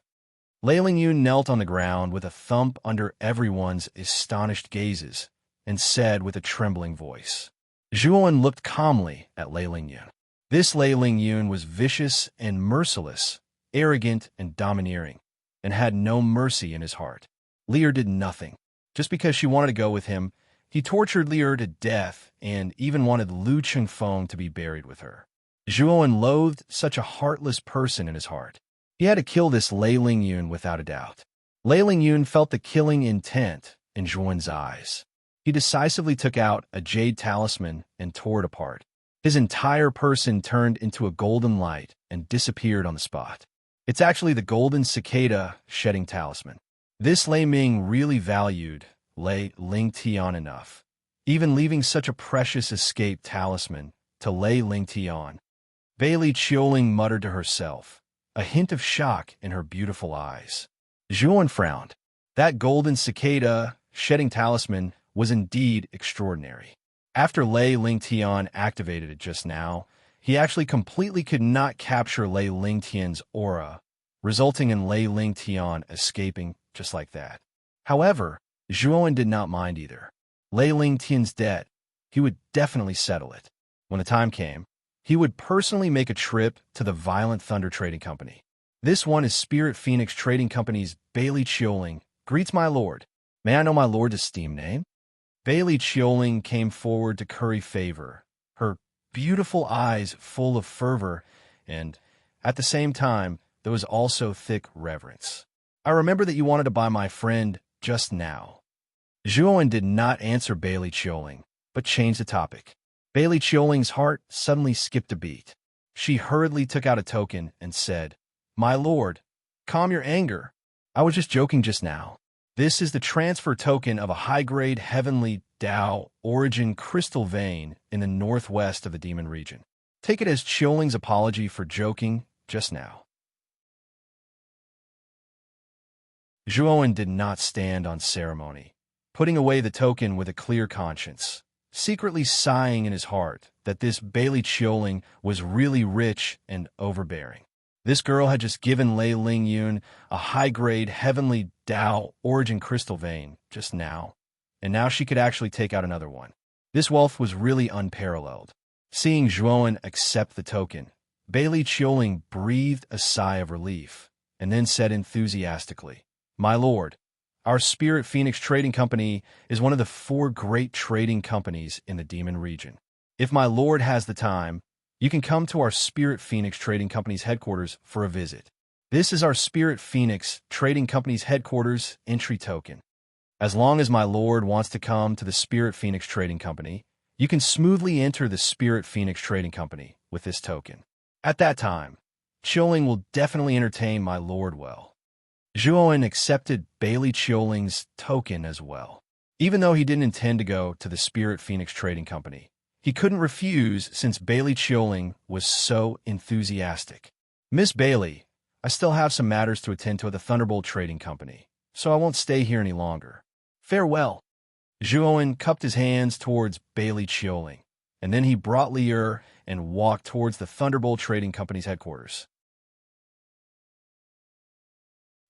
Lei Ling Yun knelt on the ground with a thump under everyone's astonished gazes and said with a trembling voice. Zhuowen looked calmly at Lei Ling Yun. This Lei Ling Yun was vicious and merciless, arrogant and domineering, and had no mercy in his heart. Lear did nothing. Just because she wanted to go with him, he tortured Lear to death and even wanted Lu Chengfeng to be buried with her. Zhuowen loathed such a heartless person in his heart. He had to kill this Lei Ling Yun without a doubt. Lei Ling Yun felt the killing intent in Zhuowen's eyes. He decisively took out a jade talisman and tore it apart. His entire person turned into a golden light and disappeared on the spot. It's actually the golden cicada shedding talisman. This Lei Ming really valued Lei Ling Tian enough, even leaving such a precious escape talisman to Lei Ling Tian. Bailey Qiuling muttered to herself, a hint of shock in her beautiful eyes. Zhuowen frowned. That golden cicada shedding talisman was indeed extraordinary. After Lei Ling Tian activated it just now, he actually completely could not capture Lei Ling Tian's aura, resulting in Lei Ling Tian escaping just like that. However, Zhuowen did not mind either. Lei Ling Tian's debt, he would definitely settle it. When the time came, he would personally make a trip to the Violent Thunder Trading Company. This one is Spirit Phoenix Trading Company's Bailey Qiuling. Greets my lord. May I know my lord's esteemed name? Bailey Qiuling came forward to curry favor, her beautiful eyes full of fervor, and, at the same time, there was also thick reverence. "I remember that you wanted to buy my friend just now." Zhuowen did not answer Bailey Qiuling, but changed the topic. Bailey Qiuling's heart suddenly skipped a beat. She hurriedly took out a token and said, "My lord, calm your anger. I was just joking just now. This is the transfer token of a high-grade heavenly Dao origin crystal vein in the northwest of the demon region. Take it as Qiuling's apology for joking just now." Zhuowen did not stand on ceremony, putting away the token with a clear conscience, secretly sighing in his heart that this Bailey Qiuling was really rich and overbearing. This girl had just given Lei Ling Yun a high-grade heavenly Dao origin crystal vein just now, and now she could actually take out another one. This wealth was really unparalleled. Seeing Zhuowen accept the token, Bailey Qiuling breathed a sigh of relief, and then said enthusiastically, "My lord, our Spirit Phoenix Trading Company is one of the 4 great trading companies in the Demon region. If my lord has the time, you can come to our Spirit Phoenix Trading Company's headquarters for a visit. This is our Spirit Phoenix Trading Company's headquarters entry token. As long as my lord wants to come to the Spirit Phoenix Trading Company, you can smoothly enter the Spirit Phoenix Trading Company with this token. At that time, Qiuling will definitely entertain my lord well." Zhuowen accepted Bailey Qiuling's token as well. Even though he didn't intend to go to the Spirit Phoenix Trading Company, he couldn't refuse since Bailey Qiuling was so enthusiastic. "Miss Bailey, I still have some matters to attend to at the Thunderbolt Trading Company, so I won't stay here any longer. Farewell." Zhuowen cupped his hands towards Bailey Qiuling, and then he brought Lear and walked towards the Thunderbolt Trading Company's headquarters.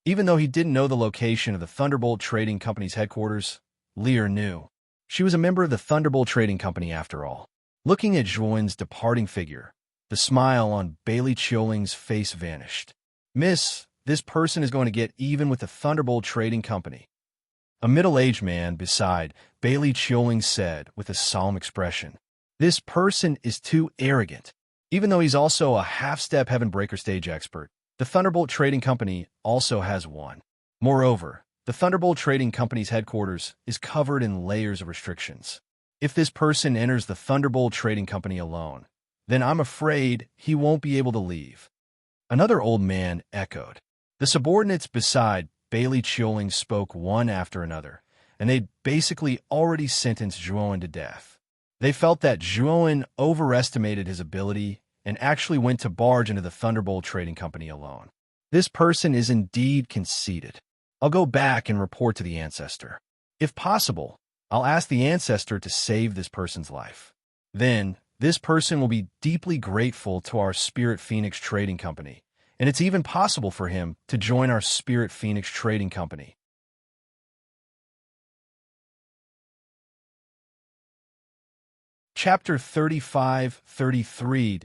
Even though he didn't know the location of the Thunderbolt Trading Company's headquarters, Lear knew. She was a member of the Thunderbolt Trading Company after all. Looking at Zhuowen's departing figure, the smile on Bailey Qiuling's face vanished. "Miss, this person is going to get even with the Thunderbolt Trading Company." A middle-aged man beside Bailey Qiuling said with a solemn expression, "This person is too arrogant." Even though he's also a half-step Heaven Breaker stage expert, the Thunderbolt Trading Company also has one. Moreover, The Thunderbolt Trading Company's headquarters is covered in layers of restrictions. If this person enters the Thunderbolt Trading Company alone, then I'm afraid he won't be able to leave. Another old man echoed. The subordinates beside Bailey Chioling spoke one after another, and they'd basically already sentenced Zhuowen to death. They felt that Zhuowen overestimated his ability and actually went to barge into the Thunderbolt Trading Company alone. This person is indeed conceited. I'll go back and report to the ancestor. If possible, I'll ask the ancestor to save this person's life. Then, this person will be deeply grateful to our Spirit Phoenix Trading Company, and it's even possible for him to join our Spirit Phoenix Trading Company. Chapter 35-33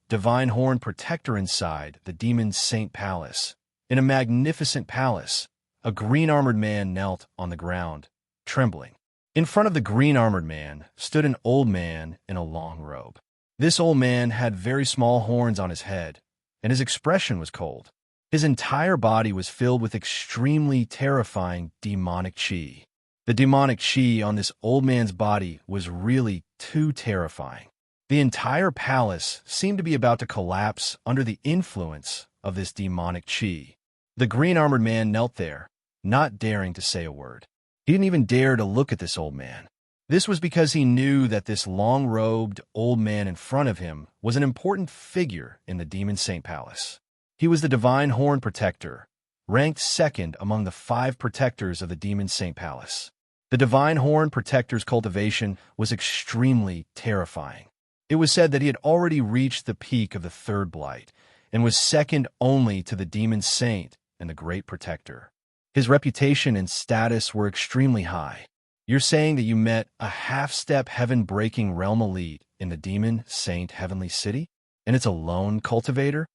Divine Horn Protector inside the Demon Saint Palace. In a magnificent palace, a green-armored man knelt on the ground, trembling. In front of the green-armored man stood an old man in a long robe. This old man had very small horns on his head, and his expression was cold. His entire body was filled with extremely terrifying demonic chi. The demonic chi on this old man's body was really too terrifying. The entire palace seemed to be about to collapse under the influence of this demonic chi. The green-armored man knelt there, not daring to say a word. He didn't even dare to look at this old man. This was because he knew that this long-robed old man in front of him was an important figure in the Demon Saint Palace. He was the Divine Horn Protector, ranked second among the 5 protectors of the Demon Saint Palace. The Divine Horn Protector's cultivation was extremely terrifying. It was said that he had already reached the peak of the 3rd blight and was second only to the Demon Saint and the Great Protector. His reputation and status were extremely high. You're saying that you met a half-step heaven-breaking realm elite in the Demon Saint Heavenly City, and it's a lone cultivator?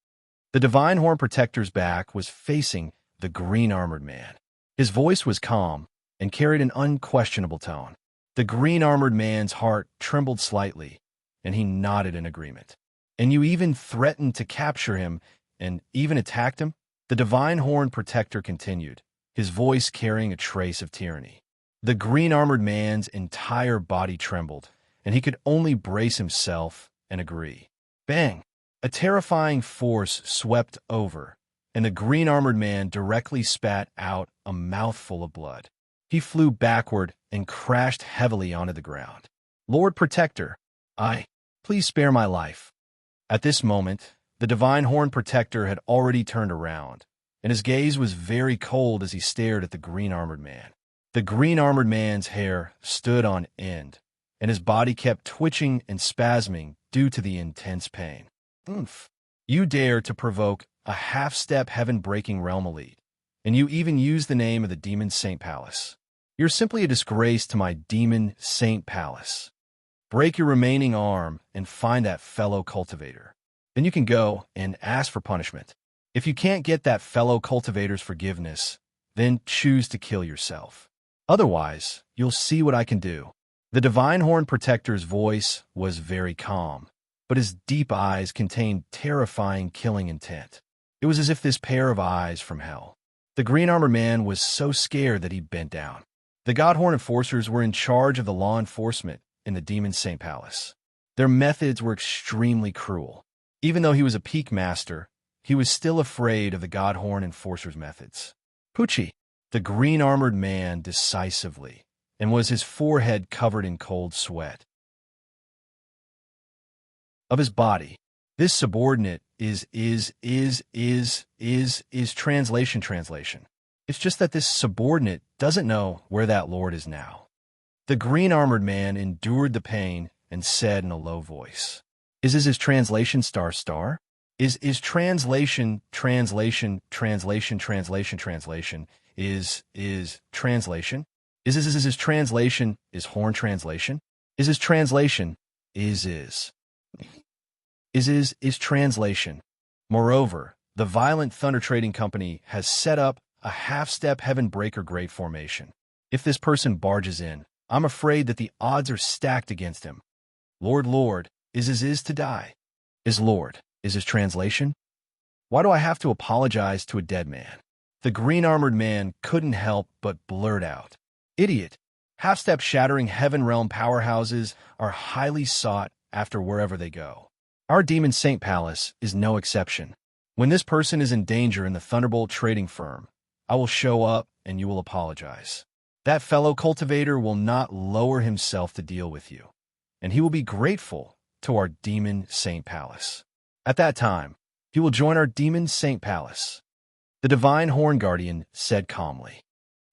The Divine Horn Protector's back was facing the green-armored man. His voice was calm and carried an unquestionable tone. The green-armored man's heart trembled slightly, and he nodded in agreement. And you even threatened to capture him and even attacked him? The Divine Horn Protector continued, his voice carrying a trace of tyranny. The green-armored man's entire body trembled, and he could only brace himself and agree. Bang! A terrifying force swept over, and the green-armored man directly spat out a mouthful of blood. He flew backward and crashed heavily onto the ground. Lord Protector, please spare my life. At this moment, the Divine Horn Protector had already turned around, and his gaze was very cold as he stared at the green-armored man. The green-armored man's hair stood on end, and his body kept twitching and spasming due to the intense pain. Oomph! You dare to provoke a half-step heaven-breaking realm elite, and you even use the name of the Demon Saint Palace. You're simply a disgrace to my Demon Saint Palace. Break your remaining arm and find that fellow cultivator. Then you can go and ask for punishment. If you can't get that fellow cultivator's forgiveness, then choose to kill yourself. Otherwise, you'll see what I can do. The Divine Horn Protector's voice was very calm, but his deep eyes contained terrifying killing intent. It was as if this pair of eyes from hell. The green-armored man was so scared that he bent down. The Godhorn Enforcers were in charge of the law enforcement in the Demon Saint Palace. Their methods were extremely cruel. Even though he was a peak master, he was still afraid of the Godhorn Enforcers' methods. Poochie, the green-armored man decisively, and was his forehead covered in cold sweat. Of his body, this subordinate is translation. It's just that this subordinate doesn't know where that lord is now. The green-armored man endured the pain and said in a low voice, Is his translation star? Is translation translation? Is translation? Is his translation is horn translation? Is his translation is translation. Moreover, the Violent Thunder Trading Company has set up a half-step heaven breaker grade formation. If this person barges in, I'm afraid that the odds are stacked against him. Lord, is to die. Is his translation? Why do I have to apologize to a dead man? the green-armored man couldn't help but blurt out, "Idiot! Half-step shattering heaven realm powerhouses are highly sought after wherever they go. Our Demon Saint Palace is no exception. When this person is in danger in the Thunderbolt trading firm, I will show up and you will apologize. That fellow cultivator will not lower himself to deal with you, and he will be grateful to our Demon Saint Palace. At that time, he will join our Demon Saint Palace." The Divine Horn Guardian said calmly.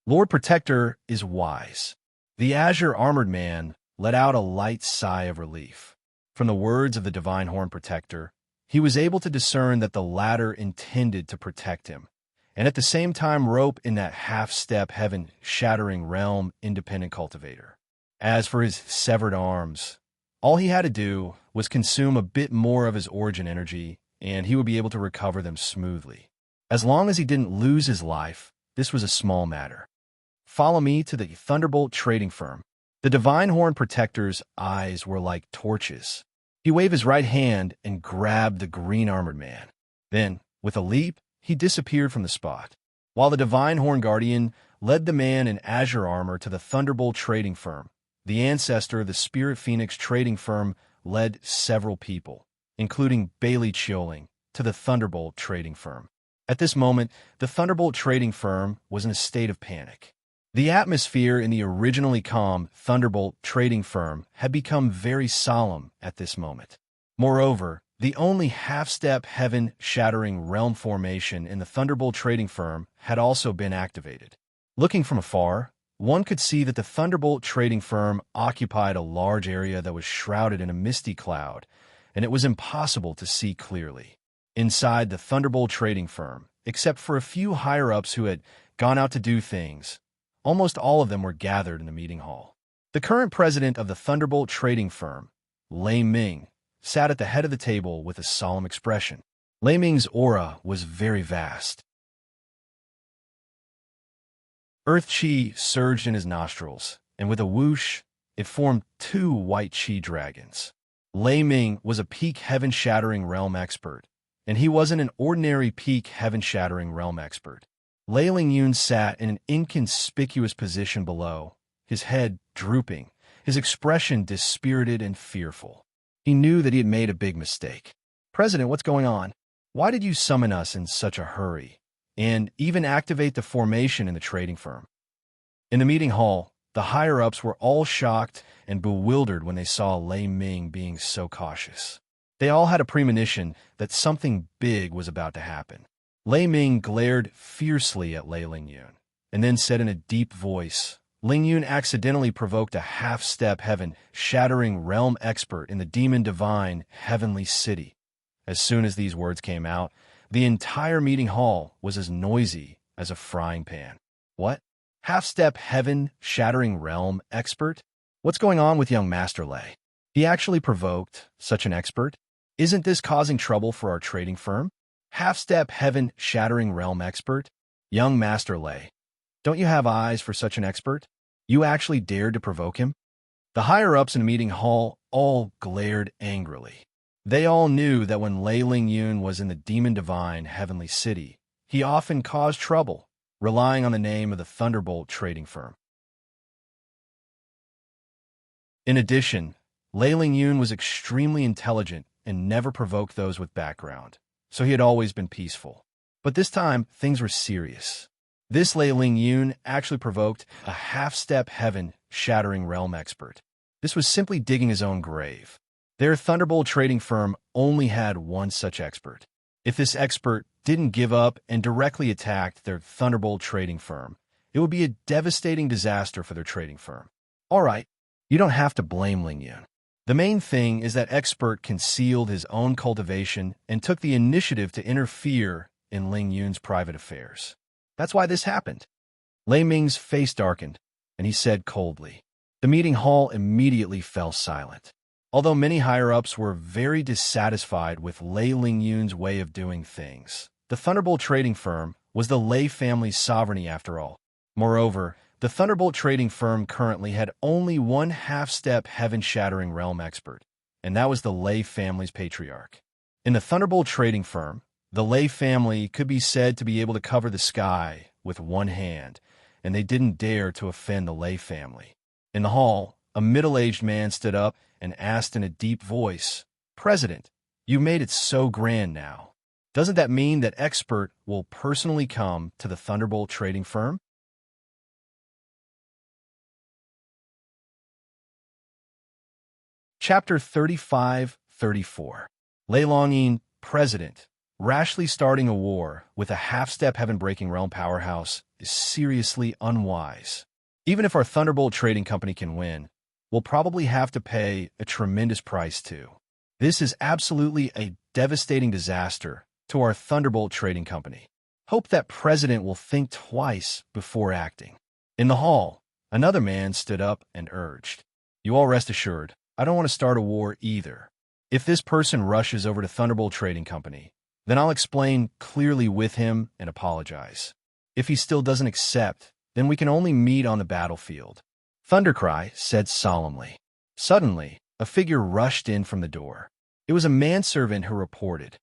Lord Protector is wise. The azure-armored man let out a light sigh of relief. From the words of the Divine Horn Protector, he was able to discern that the latter intended to protect him, and at the same time rope in that half-step heaven-shattering realm independent cultivator. As for his severed arms, all he had to do was consume a bit more of his origin energy, and he would be able to recover them smoothly. As long as he didn't lose his life, this was a small matter. Follow me to the Thunderbolt trading firm. The Divine Horn Protector's eyes were like torches. He waved his right hand and grabbed the green-armored man. Then, with a leap, he disappeared from the spot, while the Divine Horn Guardian led the man in azure armor to the Thunderbolt trading firm. The ancestor of the Spirit Phoenix trading firm led several people, including Bailey Chioling, to the Thunderbolt trading firm. At this moment, the Thunderbolt trading firm was in a state of panic. The atmosphere in the originally calm Thunderbolt trading firm had become very solemn at this moment. Moreover, the only half-step heaven-shattering realm formation in the Thunderbolt trading firm had also been activated. Looking from afar, one could see that the Thunderbolt trading firm occupied a large area that was shrouded in a misty cloud, and it was impossible to see clearly. Inside the Thunderbolt trading firm, except for a few higher-ups who had gone out to do things, almost all of them were gathered in the meeting hall. The current president of the Thunderbolt trading firm, Lei Ming, sat at the head of the table with a solemn expression. Lei Ming's aura was very vast. Earth chi surged in his nostrils, and with a whoosh, it formed two white chi dragons. Lei Ming was a peak heaven-shattering realm expert, and he wasn't an ordinary peak heaven-shattering realm expert. Lei Lingyun sat in an inconspicuous position below, his head drooping, his expression dispirited and fearful. He knew that he had made a big mistake. "President, what's going on? Why did you summon us in such a hurry, and even activate the formation in the trading firm?" In the meeting hall, the higher-ups were all shocked and bewildered when they saw Lei Ming being so cautious. They all had a premonition that something big was about to happen. Lei Ming glared fiercely at Lei Lingyun, and then said in a deep voice, "Lingyun accidentally provoked a half-step heaven-shattering realm expert in the demon divine heavenly city." As soon as these words came out, the entire meeting hall was as noisy as a frying pan. "What? Half-step heaven-shattering realm expert? What's going on with young Master Lei? He actually provoked such an expert? Isn't this causing trouble for our trading firm? Half-step heaven-shattering realm expert? Young Master Lei, don't you have eyes for such an expert? You actually dared to provoke him?" The higher-ups in the meeting hall all glared angrily. They all knew that when Lei Lingyun was in the demon divine heavenly city, he often caused trouble, relying on the name of the Thunderbolt trading firm. In addition, Lei Lingyun was extremely intelligent and never provoked those with background, so he had always been peaceful. But this time, things were serious. This Lei Lingyun actually provoked a half-step heaven-shattering realm expert. This was simply digging his own grave. Their Thunderbolt trading firm only had one such expert. If this expert didn't give up and directly attacked their Thunderbolt trading firm, it would be a devastating disaster for their trading firm. All right, you don't have to blame Lingyun. The main thing is that expert concealed his own cultivation and took the initiative to interfere in Lingyun's private affairs. That's why this happened. Lei Ming's face darkened, and he said coldly. The meeting hall immediately fell silent. Although many higher-ups were very dissatisfied with Lei Lingyun's way of doing things, the Thunderbolt trading firm was the Lei family's sovereignty after all. Moreover, the Thunderbolt trading firm currently had only one half-step heaven-shattering realm expert, and that was the Lei family's patriarch. In the Thunderbolt trading firm, The Lay family could be said to be able to cover the sky with one hand, and they didn't dare to offend the Lay family. In the hall, a middle-aged man stood up and asked in a deep voice, "President, you made it so grand now. Doesn't that mean that expert will personally come to the Thunderbolt trading firm?" Chapter 35-34. Lei Longyin, President. Rashly starting a war with a half-step heaven-breaking realm powerhouse is seriously unwise. Even if our Thunderbolt Trading Company can win, we'll probably have to pay a tremendous price too. This is absolutely a devastating disaster to our Thunderbolt Trading Company. Hope that President will think twice before acting. In the hall, another man stood up and urged, "You all rest assured, I don't want to start a war either. If this person rushes over to Thunderbolt Trading Company, then I'll explain clearly with him and apologize. If he still doesn't accept, then we can only meet on the battlefield," Thundercry said solemnly. Suddenly, a figure rushed in from the door. It was a manservant who reported,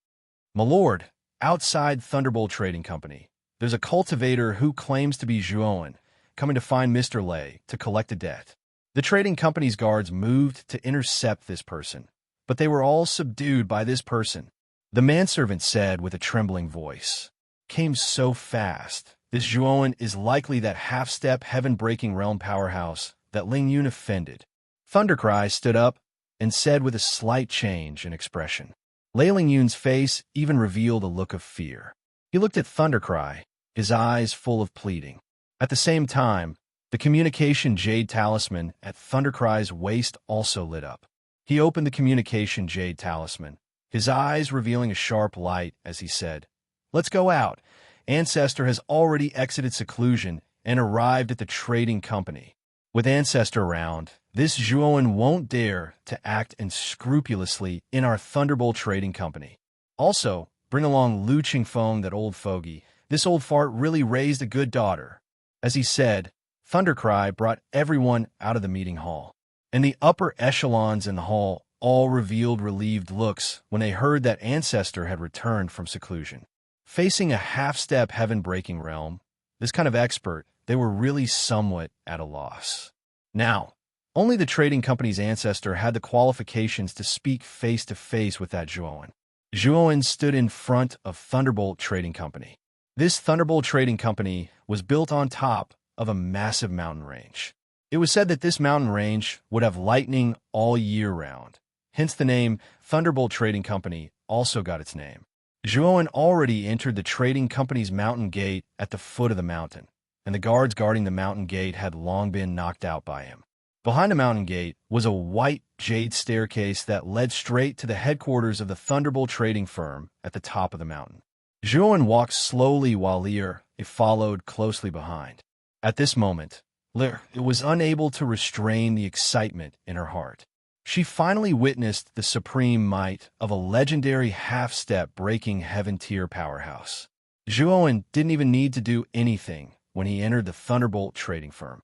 "My lord, outside Thunderbolt Trading Company, there's a cultivator who claims to be Zhuowen, coming to find Mr. Lei to collect a debt." The trading company's guards moved to intercept this person, but they were all subdued by this person. The manservant said with a trembling voice, "Came so fast. This Zhuowen is likely that half-step heaven-breaking realm powerhouse that Ling Yun offended." Thundercry stood up and said with a slight change in expression. Lei Ling Yun's face even revealed a look of fear. He looked at Thundercry, his eyes full of pleading. At the same time, the communication jade talisman at Thundercry's waist also lit up. He opened the communication jade talisman, his eyes revealing a sharp light as he said, "Let's go out. Ancestor has already exited seclusion and arrived at the trading company. With Ancestor around, this Zhuowen won't dare to act unscrupulously in our Thunderbolt Trading Company. Also, bring along Lu Qingfeng, that old fogey. This old fart really raised a good daughter." As he said, Thundercry brought everyone out of the meeting hall, and the upper echelons in the hall all revealed relieved looks when they heard that Ancestor had returned from seclusion. Facing a half-step heaven-breaking realm, this kind of expert, they were really somewhat at a loss. Now, only the trading company's Ancestor had the qualifications to speak face-to-face with that Zhuowen. Zhuowen stood in front of Thunderbolt Trading Company. This Thunderbolt Trading Company was built on top of a massive mountain range. It was said that this mountain range would have lightning all year round. Hence the name Thunderbolt Trading Company also got its name. Zhuowen already entered the trading company's mountain gate at the foot of the mountain, and the guards guarding the mountain gate had long been knocked out by him. Behind the mountain gate was a white jade staircase that led straight to the headquarters of the Thunderbolt trading firm at the top of the mountain. Zhuowen walked slowly while Lear followed closely behind. At this moment, Lear was unable to restrain the excitement in her heart. She finally witnessed the supreme might of a legendary half-step breaking heaven-tier powerhouse. Zhuowen didn't even need to do anything when he entered the Thunderbolt trading firm.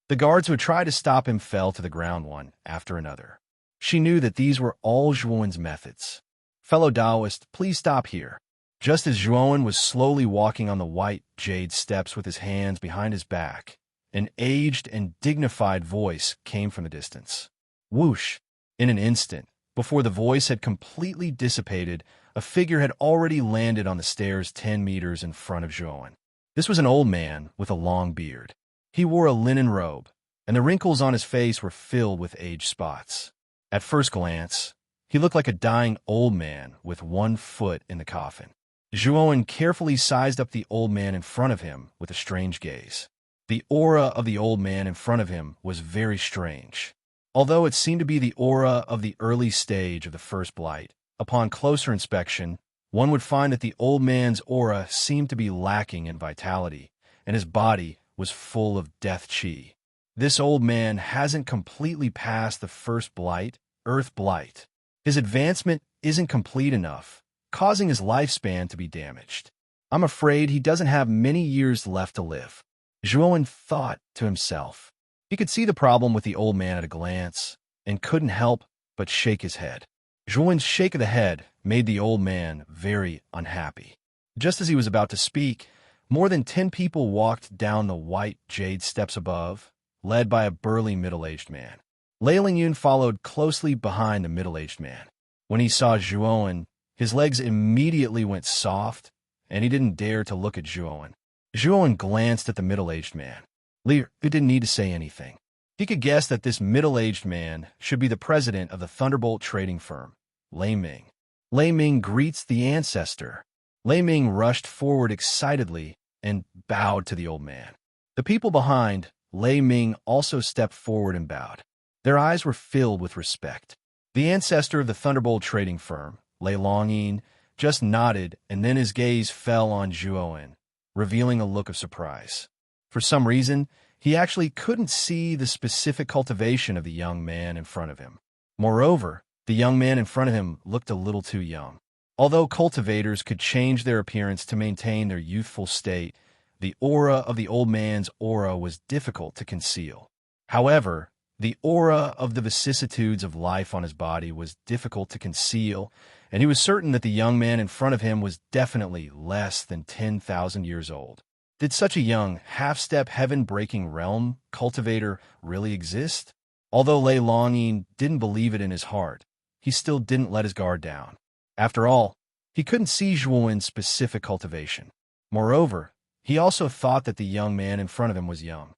The guards who tried to stop him fell to the ground one after another. She knew that these were all Zhuowen's methods. "Fellow Taoist, please stop here." Just as Zhuowen was slowly walking on the white jade steps with his hands behind his back, an aged and dignified voice came from the distance. Whoosh! In an instant, before the voice had completely dissipated, a figure had already landed on the stairs 10 meters in front of Zhuowen. This was an old man with a long beard. He wore a linen robe, and the wrinkles on his face were filled with age spots. At first glance, he looked like a dying old man with one foot in the coffin. Zhuowen carefully sized up the old man in front of him with a strange gaze. The aura of the old man in front of him was very strange. Although it seemed to be the aura of the early stage of the first blight, upon closer inspection, one would find that the old man's aura seemed to be lacking in vitality, and his body was full of death chi. This old man hasn't completely passed the first blight, Earth Blight. His advancement isn't complete enough, causing his lifespan to be damaged. I'm afraid he doesn't have many years left to live. Zhuowen thought to himself. He could see the problem with the old man at a glance, and couldn't help but shake his head. Zhuan's shake of the head made the old man very unhappy. Just as he was about to speak, more than 10 people walked down the white jade steps above, led by a burly middle-aged man. Lei Lingyun followed closely behind the middle-aged man. When he saw Zhuan, his legs immediately went soft, and he didn't dare to look at Zhuan. Zhuan glanced at the middle-aged man. Lei didn't need to say anything. He could guess that this middle-aged man should be the president of the Thunderbolt trading firm, Lei Ming. Lei Ming greets the ancestor. Lei Ming rushed forward excitedly and bowed to the old man. The people behind Lei Ming also stepped forward and bowed. Their eyes were filled with respect. The ancestor of the Thunderbolt trading firm, Lei Longyin, just nodded, and then his gaze fell on Zhuan, revealing a look of surprise. For some reason, he actually couldn't see the specific cultivation of the young man in front of him. Moreover, the young man in front of him looked a little too young. Although cultivators could change their appearance to maintain their youthful state, the aura of the old man's aura was difficult to conceal. However, the aura of the vicissitudes of life on his body was difficult to conceal, and he was certain that the young man in front of him was definitely less than 10,000 years old. Did such a young, half-step, heaven-breaking realm cultivator really exist? Although Lei Longyin didn't believe it in his heart, he still didn't let his guard down. After all, he couldn't see Zhuan's specific cultivation. Moreover, he also thought that the young man in front of him was young.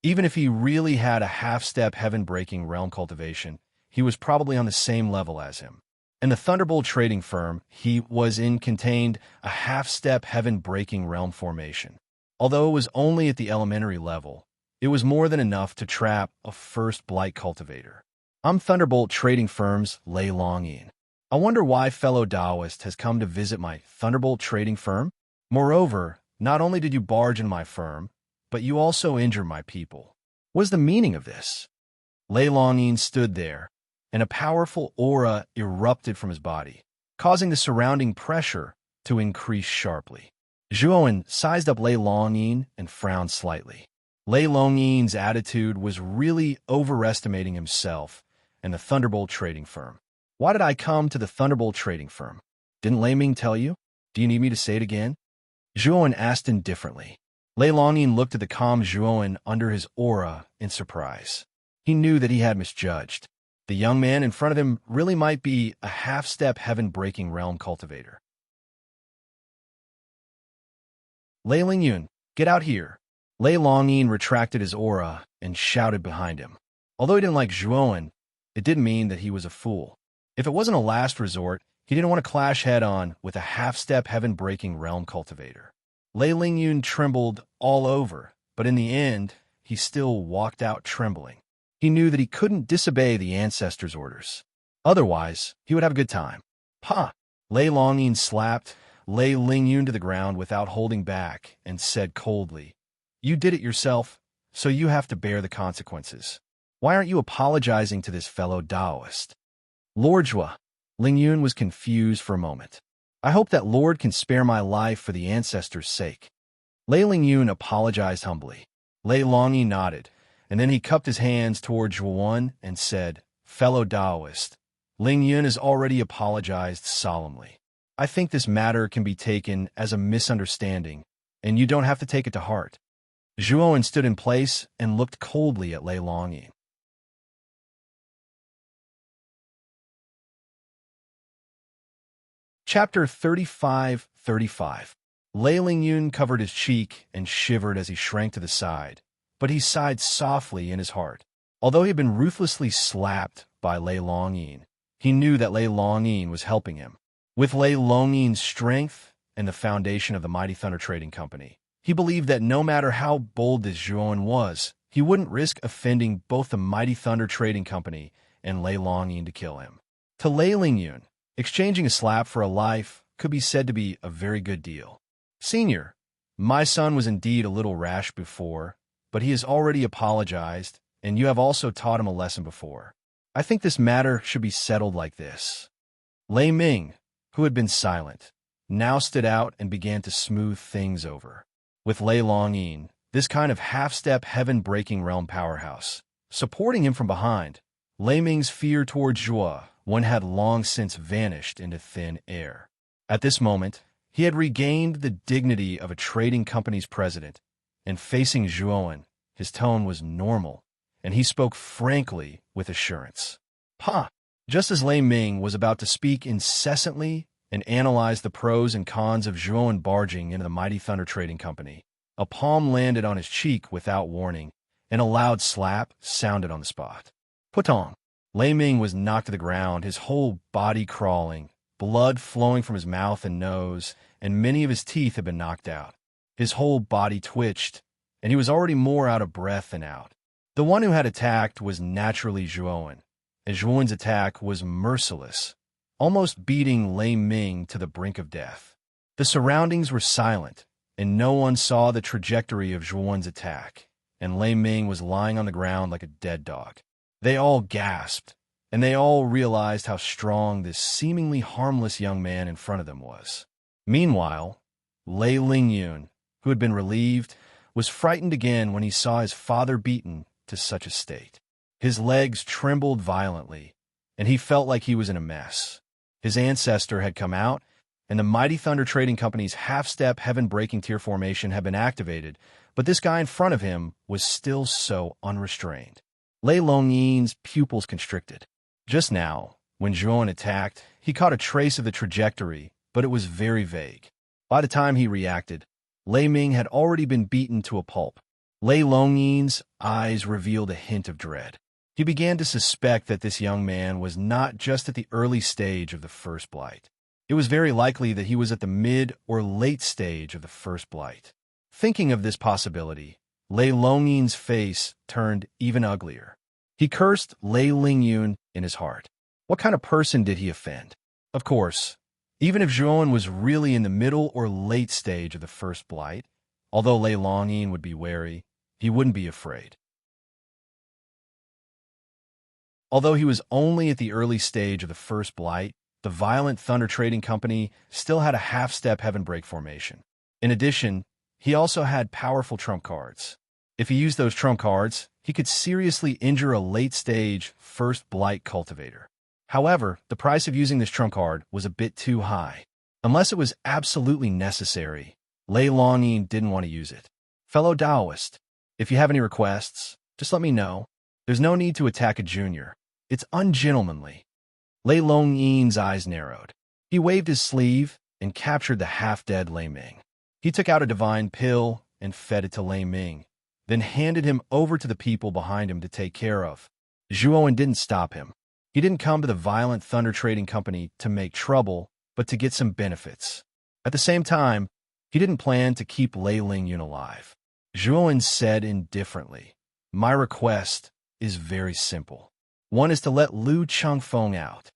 Even if he really had a half-step, heaven-breaking realm cultivation, he was probably on the same level as him. In the Thunderbolt trading firm he was in contained a half-step, heaven-breaking realm formation. Although it was only at the elementary level, it was more than enough to trap a first blight cultivator. I'm Thunderbolt trading firm's Lei Longyin. I wonder why fellow Taoist has come to visit my Thunderbolt trading firm? Moreover, not only did you barge in my firm, but you also injure my people. What is the meaning of this? Lei Longyin stood there, and a powerful aura erupted from his body, causing the surrounding pressure to increase sharply. Zhuan sized up Lei Longyin and frowned slightly. Lei Longyin's attitude was really overestimating himself and the Thunderbolt trading firm. Why did I come to the Thunderbolt trading firm? Didn't Lei Ming tell you? Do you need me to say it again? Zhuan asked indifferently. Lei Longyin looked at the calm Zhuan under his aura in surprise. He knew that he had misjudged. The young man in front of him really might be a half-step, heaven-breaking realm cultivator. Lei Lingyun, get out here. Lei Longyin retracted his aura and shouted behind him. Although he didn't like Zhuan, it didn't mean that he was a fool. If it wasn't a last resort, he didn't want to clash head-on with a half-step, heaven-breaking realm cultivator. Lei Lingyun trembled all over, but in the end, he still walked out trembling. He knew that he couldn't disobey the ancestors' orders. Otherwise, he would have a good time. Ha! Lei Longyin slapped Lei Lingyun to the ground without holding back and said coldly, "You did it yourself, so you have to bear the consequences. Why aren't you apologizing to this fellow Taoist?" Lord Zhua. Lingyun was confused for a moment. I hope that Lord can spare my life for the ancestors' sake. Lei Lingyun apologized humbly. Lei Longyin nodded, and then he cupped his hands toward Zhuan and said, "Fellow Taoist, Lingyun has already apologized solemnly. I think this matter can be taken as a misunderstanding, and you don't have to take it to heart." Zhuan stood in place and looked coldly at Lei Longyin. Chapter 35:35. Lei Lingyun covered his cheek and shivered as he shrank to the side, but he sighed softly in his heart. Although he had been ruthlessly slapped by Lei Longyin, he knew that Lei Longyin was helping him. With Lei Longyin's strength and the foundation of the Mighty Thunder Trading Company, he believed that no matter how bold this Zhuan was, he wouldn't risk offending both the Mighty Thunder Trading Company and Lei Longyin to kill him. To Lei Lingyun, exchanging a slap for a life could be said to be a very good deal. "Senior, my son was indeed a little rash before, but he has already apologized, and you have also taught him a lesson before. I think this matter should be settled like this." Lei Ming, who had been silent, now stood out and began to smooth things over. With Lei Longyin, this kind of half-step, heaven-breaking realm powerhouse, supporting him from behind, Lei Ming's fear towards Zhuo Wen had long since vanished into thin air. At this moment, he had regained the dignity of a trading company's president, and facing Zhuo Wen, his tone was normal, and he spoke frankly with assurance. Ha! Just as Lei Ming was about to speak incessantly and analyze the pros and cons of Zhuo Wen barging into the Mighty Thunder Trading Company, a palm landed on his cheek without warning, and a loud slap sounded on the spot. Putong! Lei Ming was knocked to the ground, his whole body crawling, blood flowing from his mouth and nose, and many of his teeth had been knocked out. His whole body twitched, and he was already more out of breath than out. The one who had attacked was naturally Zhuo Wen, and Zhuo Wen's attack was merciless, almost beating Lei Ming to the brink of death. The surroundings were silent, and no one saw the trajectory of Zhuo Wen's attack, and Lei Ming was lying on the ground like a dead dog. They all gasped, and they all realized how strong this seemingly harmless young man in front of them was. Meanwhile, Lei Lingyun, who had been relieved, was frightened again when he saw his father beaten to such a state. His legs trembled violently, and he felt like he was in a mess. His ancestor had come out, and the Mighty Thunder Trading Company's half-step heaven-breaking tier formation had been activated, but this guy in front of him was still so unrestrained. Lei Longyin's pupils constricted. Just now, when Zhuo Wen attacked, he caught a trace of the trajectory, but it was very vague. By the time he reacted, Lei Ming had already been beaten to a pulp. Lei Longyin's eyes revealed a hint of dread. He began to suspect that this young man was not just at the early stage of the first blight. It was very likely that he was at the mid or late stage of the first blight. Thinking of this possibility, Lei Longyin's face turned even uglier. He cursed Lei Lingyun in his heart. What kind of person did he offend? Of course, even if Zhuo Wen was really in the middle or late stage of the first blight, although Lei Longyin would be wary, he wouldn't be afraid. Although he was only at the early stage of the first blight, the Violent Thunder Trading Company still had a half-step heaven break formation. In addition, he also had powerful trump cards. If he used those trump cards, he could seriously injure a late-stage first blight cultivator. However, the price of using this trump card was a bit too high. Unless it was absolutely necessary, Lei Longyin didn't want to use it. Fellow Taoist, if you have any requests, just let me know. There's no need to attack a junior. It's ungentlemanly. Lei Longyin's eyes narrowed. He waved his sleeve and captured the half-dead Lei Ming. He took out a divine pill and fed it to Lei Ming, then handed him over to the people behind him to take care of. Zhuo Wen didn't stop him. He didn't come to the Violent Thunder Trading Company to make trouble, but to get some benefits. At the same time, he didn't plan to keep Lei Lingyun alive. Zhuo Wen said indifferently, "My request is very simple. One is to let Lu Chengfeng out."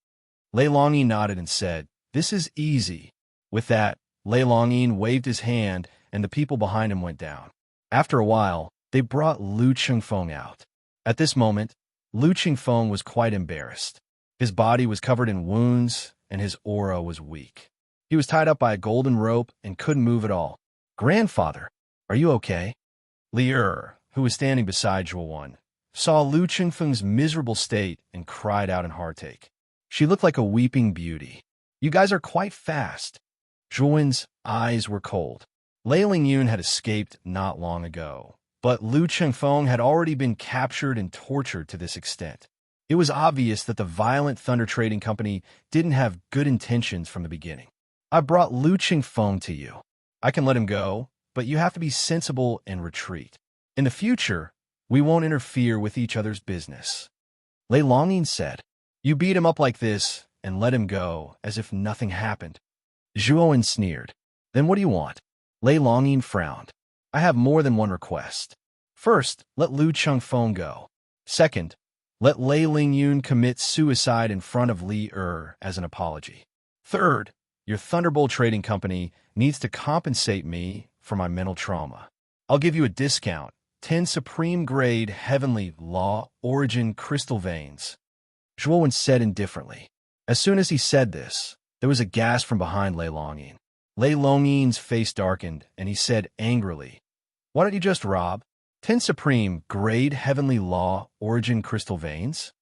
Lei Longyin nodded and said, "This is easy." With that, Lei Longyin waved his hand, and the people behind him went down. After a while, they brought Lu Chengfeng out. At this moment, Lu Chengfeng was quite embarrassed. His body was covered in wounds, and his aura was weak. He was tied up by a golden rope and couldn't move at all. "Grandfather, are you okay?" Li who was standing beside Zhuo Wen, saw Lu Chengfeng's miserable state and cried out in heartache. She looked like a weeping beauty. "You guys are quite fast." Zhuo Wen's eyes were cold. Lei Lingyun had escaped not long ago, but Lu Chengfeng had already been captured and tortured to this extent. It was obvious that the Violent Thunder Trading Company didn't have good intentions from the beginning. "I brought Lu Chengfeng to you. I can let him go, but you have to be sensible and retreat. In the future, we won't interfere with each other's business." Lei Longyin said, "You beat him up like this and let him go as if nothing happened." Zhuo Wen sneered. "Then what do you want?" Lei Longyin frowned. "I have more than one request. First, let Lu Chengfeng go. Second, let Lei Lingyun commit suicide in front of Li as an apology. Third, your Thunderbolt Trading Company needs to compensate me for my mental trauma. I'll give you a discount, 10 Supreme Grade Heavenly Law Origin Crystal Veins." Zhuo Wen said indifferently. As soon as he said this, there was a gasp from behind Lei Longyin. Lei Longyin's face darkened, and he said angrily, "Why don't you just rob 10 Supreme Grade Heavenly Law Origin Crystal Veins?"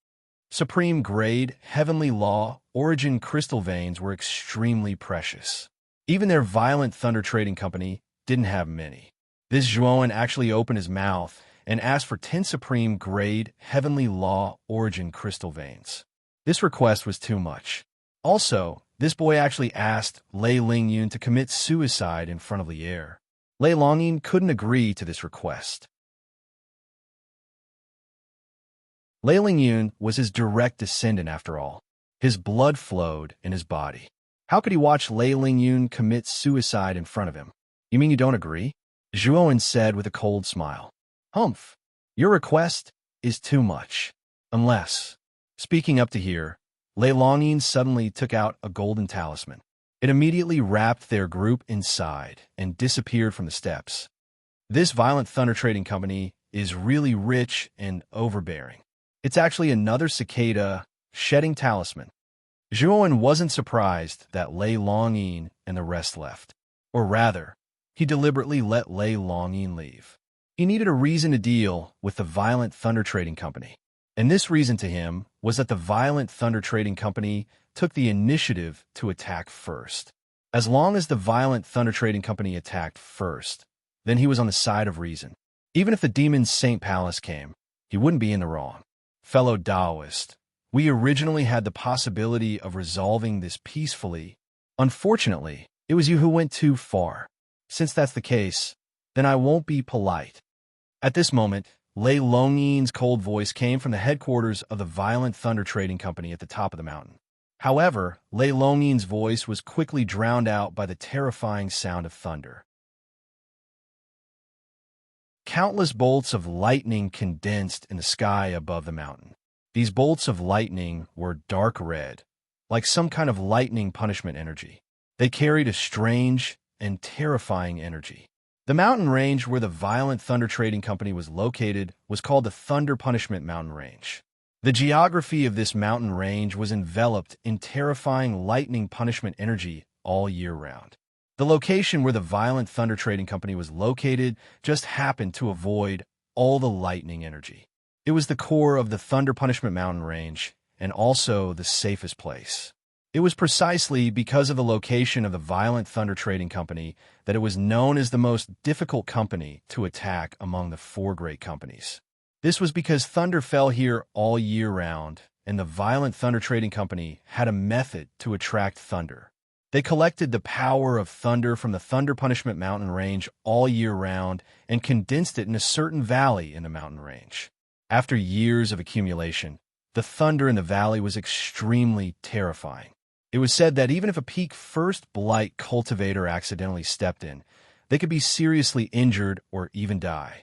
Supreme grade, heavenly law, origin crystal veins were extremely precious. Even their violent thunder trading company didn't have many. This Zhuowen actually opened his mouth and asked for 10 supreme grade, heavenly law, origin crystal veins. This request was too much. Also, this boy actually asked Lei Lingyun to commit suicide in front of the heir. Lei Longyun couldn't agree to this request. Lei Lingyun was his direct descendant after all. His blood flowed in his body. How could he watch Lei Lingyun commit suicide in front of him? You mean you don't agree? Zhuowen said with a cold smile. Humph. Your request is too much. Unless, speaking up to here, Lei Longyun suddenly took out a golden talisman. It immediately wrapped their group inside and disappeared from the steps. This violent thunder trading company is really rich and overbearing. It's actually another cicada shedding talisman. Zhuowen wasn't surprised that Lei Longyun and the rest left. Or rather, he deliberately let Lei Longyun leave. He needed a reason to deal with the violent thunder trading company. And this reason to him was that the violent thunder trading company took the initiative to attack first. As long as the violent thunder trading company attacked first, then he was on the side of reason. Even if the demon's Saint Palace came, he wouldn't be in the wrong. Fellow Taoist, we originally had the possibility of resolving this peacefully. Unfortunately, it was you who went too far. Since that's the case, then I won't be polite. At this moment, Lei Longyun's cold voice came from the headquarters of the violent thunder trading company at the top of the mountain. However, Lei Longyun's voice was quickly drowned out by the terrifying sound of thunder. Countless bolts of lightning condensed in the sky above the mountain. These bolts of lightning were dark red, like some kind of lightning punishment energy. They carried a strange and terrifying energy. The mountain range where the violent thunder trading company was located was called the Thunder Punishment Mountain Range. The geography of this mountain range was enveloped in terrifying lightning punishment energy all year round. The location where the violent thunder trading company was located just happened to avoid all the lightning energy. It was the core of the Thunder Punishment Mountain Range and also the safest place. It was precisely because of the location of the violent thunder trading company that it was known as the most difficult company to attack among the 4 great companies. This was because thunder fell here all year round, and the violent thunder trading company had a method to attract thunder. They collected the power of thunder from the Thunder Punishment Mountain Range all year round and condensed it in a certain valley in the mountain range. After years of accumulation, the thunder in the valley was extremely terrifying. It was said that even if a peak first blight cultivator accidentally stepped in, they could be seriously injured or even die.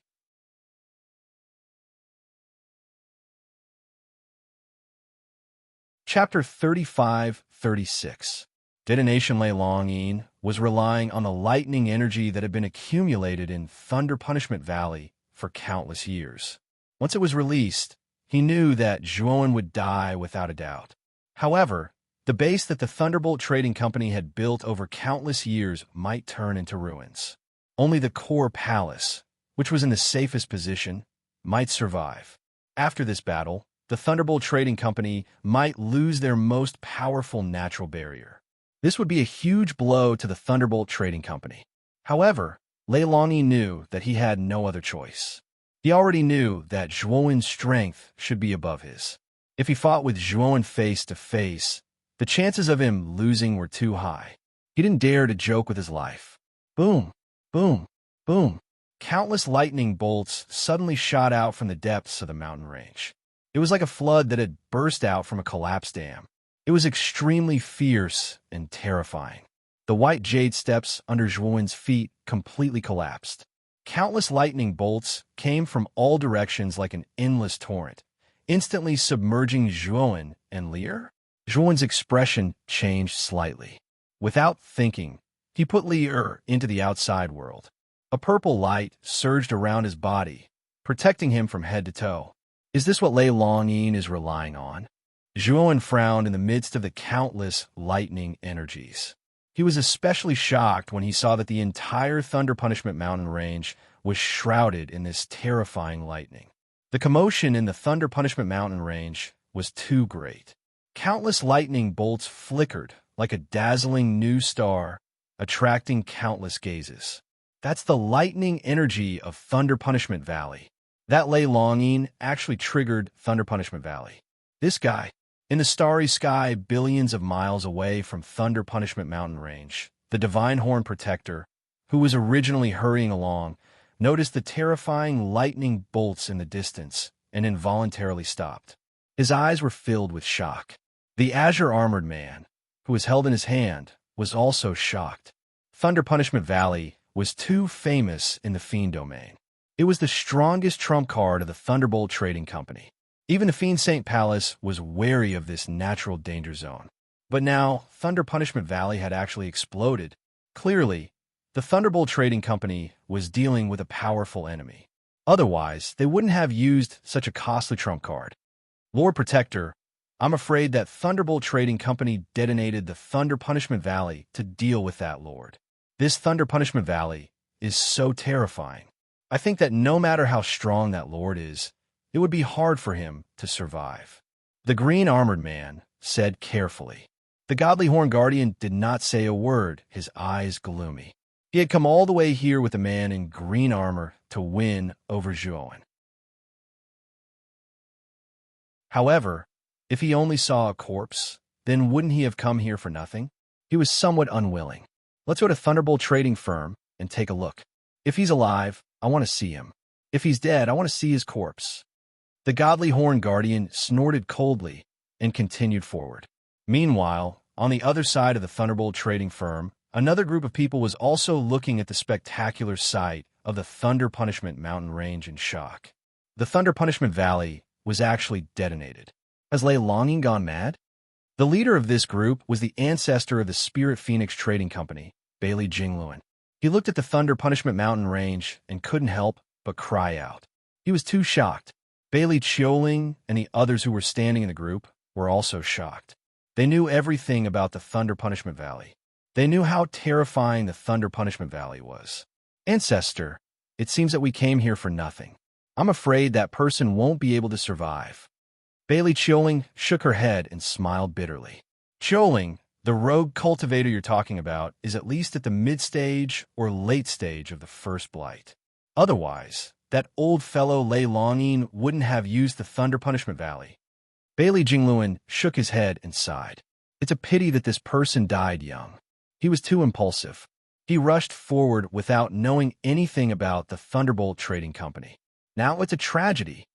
Chapter 35-36. Detonation Lei Longyun was relying on the lightning energy that had been accumulated in Thunder Punishment Valley for countless years. Once it was released, he knew that Zhuowen would die without a doubt. However, the base that the Thunderbolt Trading Company had built over countless years might turn into ruins. Only the core palace, which was in the safest position, might survive. After this battle, the Thunderbolt Trading Company might lose their most powerful natural barrier. This would be a huge blow to the Thunderbolt Trading Company. However, Lei Longyun knew that he had no other choice. He already knew that Zhuowen's strength should be above his. If he fought with Zhuowen face to face, the chances of him losing were too high. He didn't dare to joke with his life. Boom, boom, boom. Countless lightning bolts suddenly shot out from the depths of the mountain range. It was like a flood that had burst out from a collapsed dam. It was extremely fierce and terrifying. The white jade steps under Zhuowen's feet completely collapsed. Countless lightning bolts came from all directions like an endless torrent, instantly submerging Zhuowen and Lear. Zhuowen's expression changed slightly. Without thinking, he put Lear into the outside world. A purple light surged around his body, protecting him from head to toe. Is this what Lei Longyun is relying on? Zhuowen frowned in the midst of the countless lightning energies. He was especially shocked when he saw that the entire Thunder Punishment Mountain Range was shrouded in this terrifying lightning. The commotion in the Thunder Punishment Mountain Range was too great. Countless lightning bolts flickered like a dazzling new star, attracting countless gazes. That's the lightning energy of Thunder Punishment Valley. That ley longing actually triggered Thunder Punishment Valley. This guy, in the starry sky billions of miles away from Thunder Punishment Mountain Range, the Divine Horn Protector, who was originally hurrying along, noticed the terrifying lightning bolts in the distance and involuntarily stopped. His eyes were filled with shock. The azure-armored man, who was held in his hand, was also shocked. Thunder Punishment Valley was too famous in the Fiend domain. It was the strongest trump card of the Thunderbolt Trading Company. Even the Fiend Saint Palace was wary of this natural danger zone. But now, Thunder Punishment Valley had actually exploded. Clearly, the Thunderbolt Trading Company was dealing with a powerful enemy. Otherwise, they wouldn't have used such a costly trump card. Lord Protector, I'm afraid that Thunderbolt Trading Company detonated the Thunder Punishment Valley to deal with that, Lord. This Thunder Punishment Valley is so terrifying. I think that no matter how strong that Lord is, it would be hard for him to survive. The green armored man said carefully. The godly Horn Guardian did not say a word, his eyes gloomy. He had come all the way here with a man in green armor to win over Zhuowen. However, if he only saw a corpse, then wouldn't he have come here for nothing? He was somewhat unwilling. Let's go to Thunderbolt Trading Firm and take a look. If he's alive, I want to see him. If he's dead, I want to see his corpse. The godly Horn Guardian snorted coldly and continued forward. Meanwhile, on the other side of the Thunderbolt Trading Firm, another group of people was also looking at the spectacular sight of the Thunder Punishment Mountain Range in shock. The Thunder Punishment Valley was actually detonated. Has Lei Longing gone mad? The leader of this group was the ancestor of the Spirit Phoenix Trading Company, Bailey Jingluan. He looked at the Thunder Punishment Mountain Range and couldn't help but cry out. He was too shocked. Bailey Chioling and the others who were standing in the group were also shocked. They knew everything about the Thunder Punishment Valley. They knew how terrifying the Thunder Punishment Valley was. Ancestor, it seems that we came here for nothing. I'm afraid that person won't be able to survive. Bailey Chioling shook her head and smiled bitterly. Chioling, the rogue cultivator you're talking about, is at least at the mid-stage or late stage of the first blight. Otherwise, that old fellow Lei Longing wouldn't have used the Thunder Punishment Valley. Bailey Jingluan shook his head and sighed. It's a pity that this person died young. He was too impulsive. He rushed forward without knowing anything about the Thunderbolt Trading Company. Now it's a tragedy.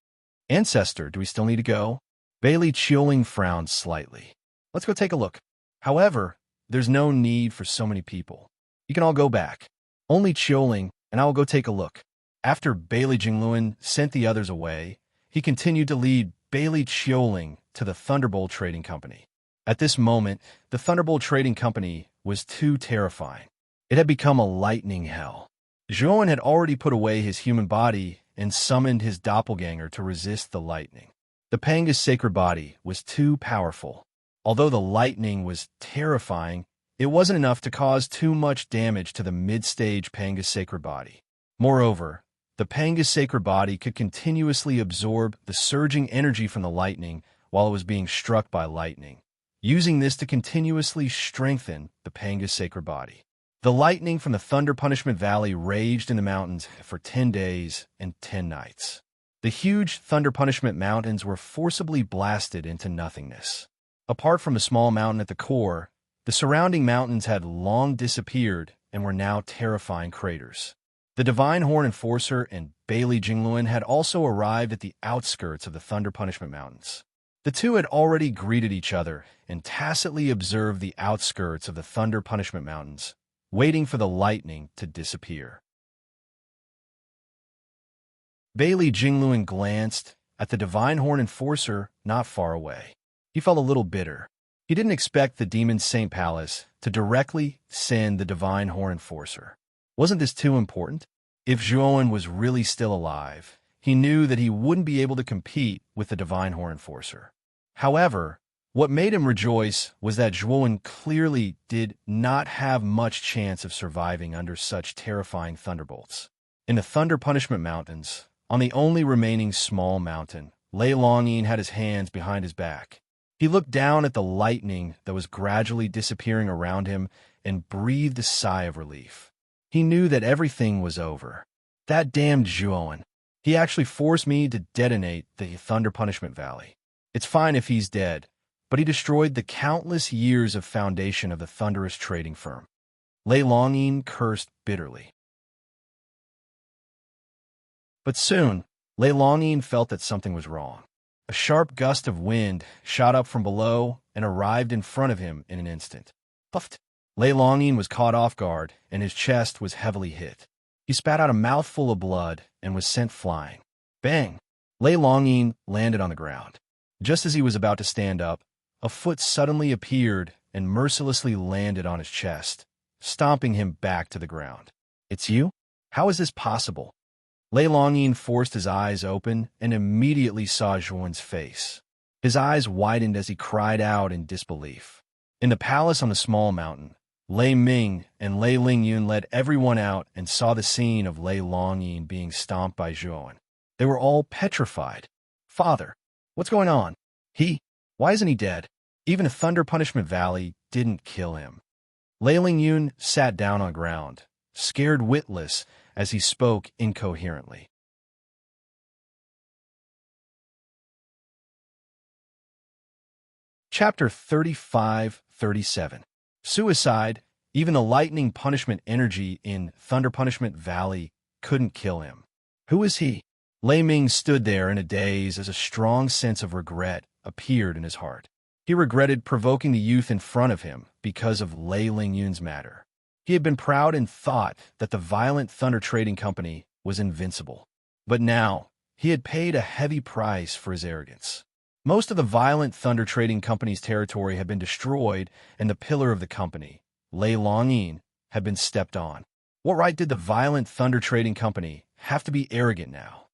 Ancestor, do we still need to go? Bailey Chioling frowned slightly. Let's go take a look. However, there's no need for so many people. You can all go back. Only Chioling, and I will go take a look. After Bailey Jingluan sent the others away, he continued to lead Bailey Chioling to the Thunderbolt Trading Company. At this moment, the Thunderbolt Trading Company was too terrifying. It had become a lightning hell. Zhuowen had already put away his human body and summoned his doppelganger to resist the lightning. The Panga's sacred body was too powerful. Although the lightning was terrifying, it wasn't enough to cause too much damage to the mid-stage Panga's sacred body. Moreover, the Panga's sacred body could continuously absorb the surging energy from the lightning while it was being struck by lightning, using this to continuously strengthen the Panga's sacred body. The lightning from the Thunder Punishment Valley raged in the mountains for 10 days and 10 nights. The huge Thunder Punishment Mountains were forcibly blasted into nothingness. Apart from a small mountain at the core, the surrounding mountains had long disappeared and were now terrifying craters. The Divine Horn Enforcer and Bailey Jingluan had also arrived at the outskirts of the Thunder Punishment Mountains. The two had already greeted each other and tacitly observed the outskirts of the Thunder Punishment Mountains, waiting for the lightning to disappear. Bailey Jingluan glanced at the Divine Horn Enforcer not far away. He felt a little bitter. He didn't expect the Demon Saint Palace to directly send the Divine Horn Enforcer. Wasn't this too important? If Zhuowen was really still alive, he knew that he wouldn't be able to compete with the Divine Horn Enforcer. However, what made him rejoice was that Zhuowen clearly did not have much chance of surviving under such terrifying thunderbolts. In the Thunder Punishment Mountains, on the only remaining small mountain, Lei Longyin had his hands behind his back. He looked down at the lightning that was gradually disappearing around him and breathed a sigh of relief. He knew that everything was over. That damned Zhuowen. He actually forced me to detonate the Thunder Punishment Valley. It's fine if he's dead, but he destroyed the countless years of foundation of the thunderous trading firm. Lei Longyin cursed bitterly. But soon, Lei Longyin felt that something was wrong. A sharp gust of wind shot up from below and arrived in front of him in an instant. Puffed. Lei Longyin was caught off guard, and his chest was heavily hit. He spat out a mouthful of blood and was sent flying. Bang! Lei Longyin landed on the ground. Just as he was about to stand up, a foot suddenly appeared and mercilessly landed on his chest, stomping him back to the ground. It's you? How is this possible? Lei Longyin forced his eyes open and immediately saw Zhuowen's face. His eyes widened as he cried out in disbelief. In the palace on the small mountain, Lei Ming and Lei Lingyun led everyone out and saw the scene of Lei Longyin being stomped by Zhuowen. They were all petrified. Father, what's going on? Why isn't he dead? Even a Thunder Punishment Valley didn't kill him. Lei Lingyun sat down on the ground, scared witless as he spoke incoherently. Chapter 35-37. Suicide. Even the lightning punishment energy in Thunder Punishment Valley couldn't kill him. Who is he? Lei Ming stood there in a daze as a strong sense of regret appeared in his heart. He regretted provoking the youth in front of him because of Lei Lingyun's matter. He had been proud and thought that the violent Thunder Trading Company was invincible. But now, he had paid a heavy price for his arrogance. Most of the violent Thunder Trading Company's territory had been destroyed, and the pillar of the company, Lei Longyin, had been stepped on. What right did the violent Thunder Trading Company have to be arrogant now?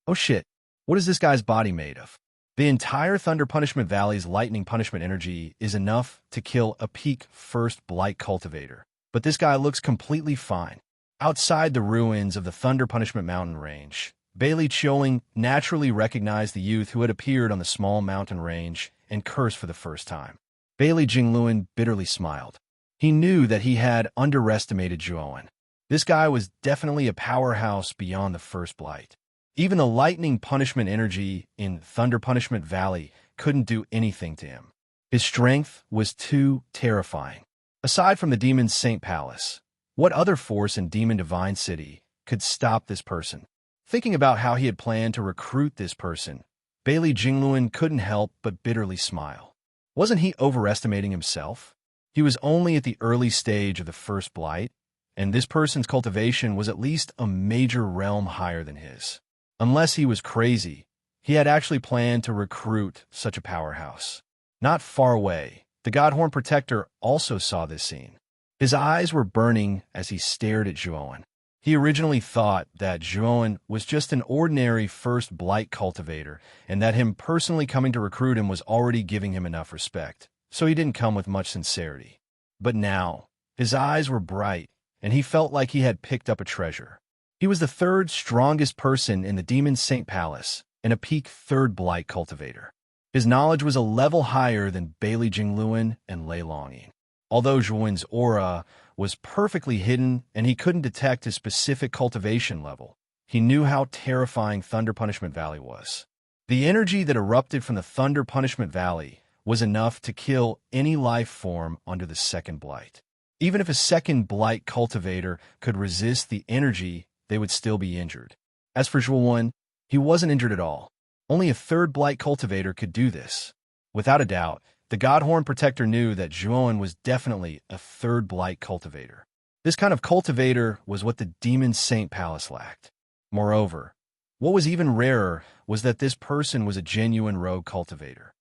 Oh shit, what is this guy's body made of? The entire Thunder Punishment Valley's lightning punishment energy is enough to kill a peak first blight cultivator. But this guy looks completely fine. Outside the ruins of the Thunder Punishment Mountain range, Bailey Chioling naturally recognized the youth who had appeared on the small mountain range and cursed for the first time. Bailey Jingluan bitterly smiled. He knew that he had underestimated Zhuowen. This guy was definitely a powerhouse beyond the first blight. Even the lightning punishment energy in Thunder Punishment Valley couldn't do anything to him. His strength was too terrifying. Aside from the Demon Saint Palace, what other force in Demon Divine City could stop this person? Thinking about how he had planned to recruit this person, Bailey Jingluan couldn't help but bitterly smile. Wasn't he overestimating himself? He was only at the early stage of the first blight, and this person's cultivation was at least a major realm higher than his. Unless he was crazy, he had actually planned to recruit such a powerhouse. Not far away, the Godhorn Protector also saw this scene. His eyes were burning as he stared at Zhuowen. He originally thought that Zhuowen was just an ordinary first blight cultivator, and that him personally coming to recruit him was already giving him enough respect, so he didn't come with much sincerity. But now, his eyes were bright, and he felt like he had picked up a treasure. He was the third strongest person in the Demon Saint Palace, and a peak third blight cultivator. His knowledge was a level higher than Bailey Jingluan and Lei Longyin. Although Zhuowen's aura was perfectly hidden and he couldn't detect his specific cultivation level, he knew how terrifying Thunder Punishment Valley was. The energy that erupted from the Thunder Punishment Valley was enough to kill any life form under the second blight. Even if a second blight cultivator could resist the energy, they would still be injured. As for Zhuowen, he wasn't injured at all. Only a third blight cultivator could do this. Without a doubt, the Godhorn Protector knew that Zhuowen was definitely a third blight cultivator. This kind of cultivator was what the Demon Saint Palace lacked. Moreover, what was even rarer was that this person was a genuine rogue cultivator.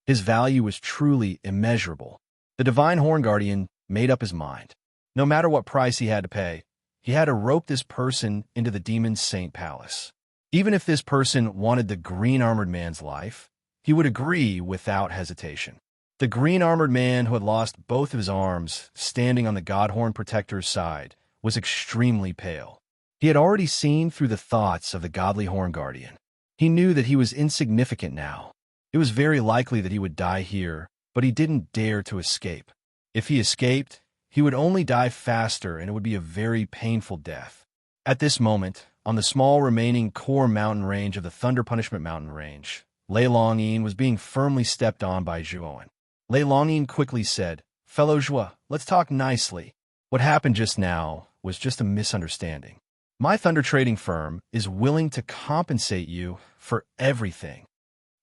His value was truly immeasurable. The Divine Horn Guardian made up his mind. No matter what price he had to pay, he had to rope this person into the Demon Saint Palace. Even if this person wanted the Green Armored Man's life, he would agree without hesitation. The Green Armored Man who had lost both of his arms standing on the Godhorn Protector's side was extremely pale. He had already seen through the thoughts of the godly Horn Guardian. He knew that he was insignificant now. It was very likely that he would die here, but he didn't dare to escape. If he escaped, he would only die faster, and it would be a very painful death. At this moment, on the small remaining core mountain range of the Thunder Punishment Mountain Range, Lei Longyin was being firmly stepped on by Zhuowen. Lei Longyin quickly said, "Fellow Zhuo, let's talk nicely. What happened just now was just a misunderstanding. My thunder trading firm is willing to compensate you for everything."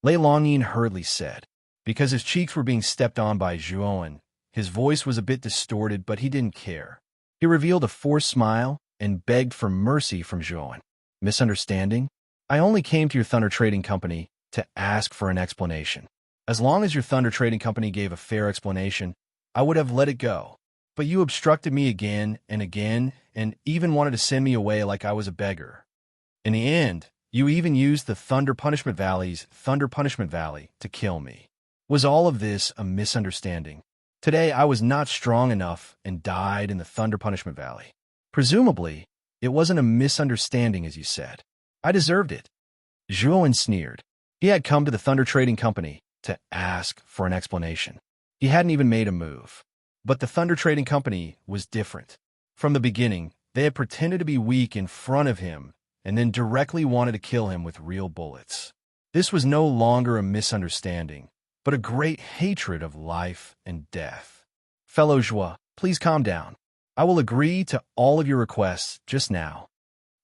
Lei Longyin hurriedly said. Because his cheeks were being stepped on by Zhuowen, his voice was a bit distorted, but he didn't care. He revealed a forced smile and begged for mercy from Zhuowen. "Misunderstanding? I only came to your thunder trading company to ask for an explanation. As long as your thunder trading company gave a fair explanation, I would have let it go. But you obstructed me again, and even wanted to send me away like I was a beggar. In the end, you even used the Thunder Punishment Valley's Thunder Punishment Valley to kill me. Was all of this a misunderstanding? Today I was not strong enough and died in the Thunder Punishment Valley. Presumably, it wasn't a misunderstanding as you said. I deserved it." Zhuowen sneered. He had come to the Thunder Trading Company to ask for an explanation. He hadn't even made a move. But the Thunder Trading Company was different. From the beginning, they had pretended to be weak in front of him and then directly wanted to kill him with real bullets. This was no longer a misunderstanding, but a great hatred of life and death. "Fellow Zhuo, please calm down. I will agree to all of your requests just now."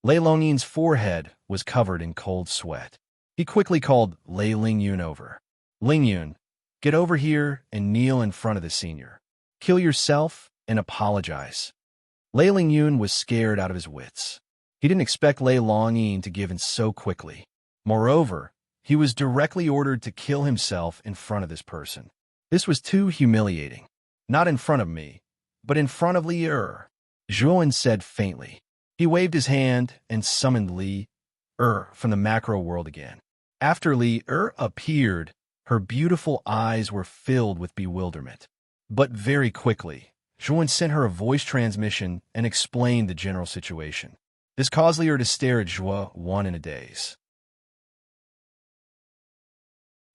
Lei Longyin's forehead was covered in cold sweat. He quickly called Lei Lingyun over. "Lingyun, get over here and kneel in front of the senior. Kill yourself and apologize." Lei Lingyun was scared out of his wits. He didn't expect Lei Longyin to give in so quickly. Moreover, he was directly ordered to kill himself in front of this person. This was too humiliating. "Not in front of me, but in front of Li Er," Zhuowen said faintly. He waved his hand and summoned Li Er from the macro world again. After Li Er appeared, her beautiful eyes were filled with bewilderment. But very quickly, Zhuowen sent her a voice transmission and explained the general situation. This caused Li Er to stare at Zhuo in a daze.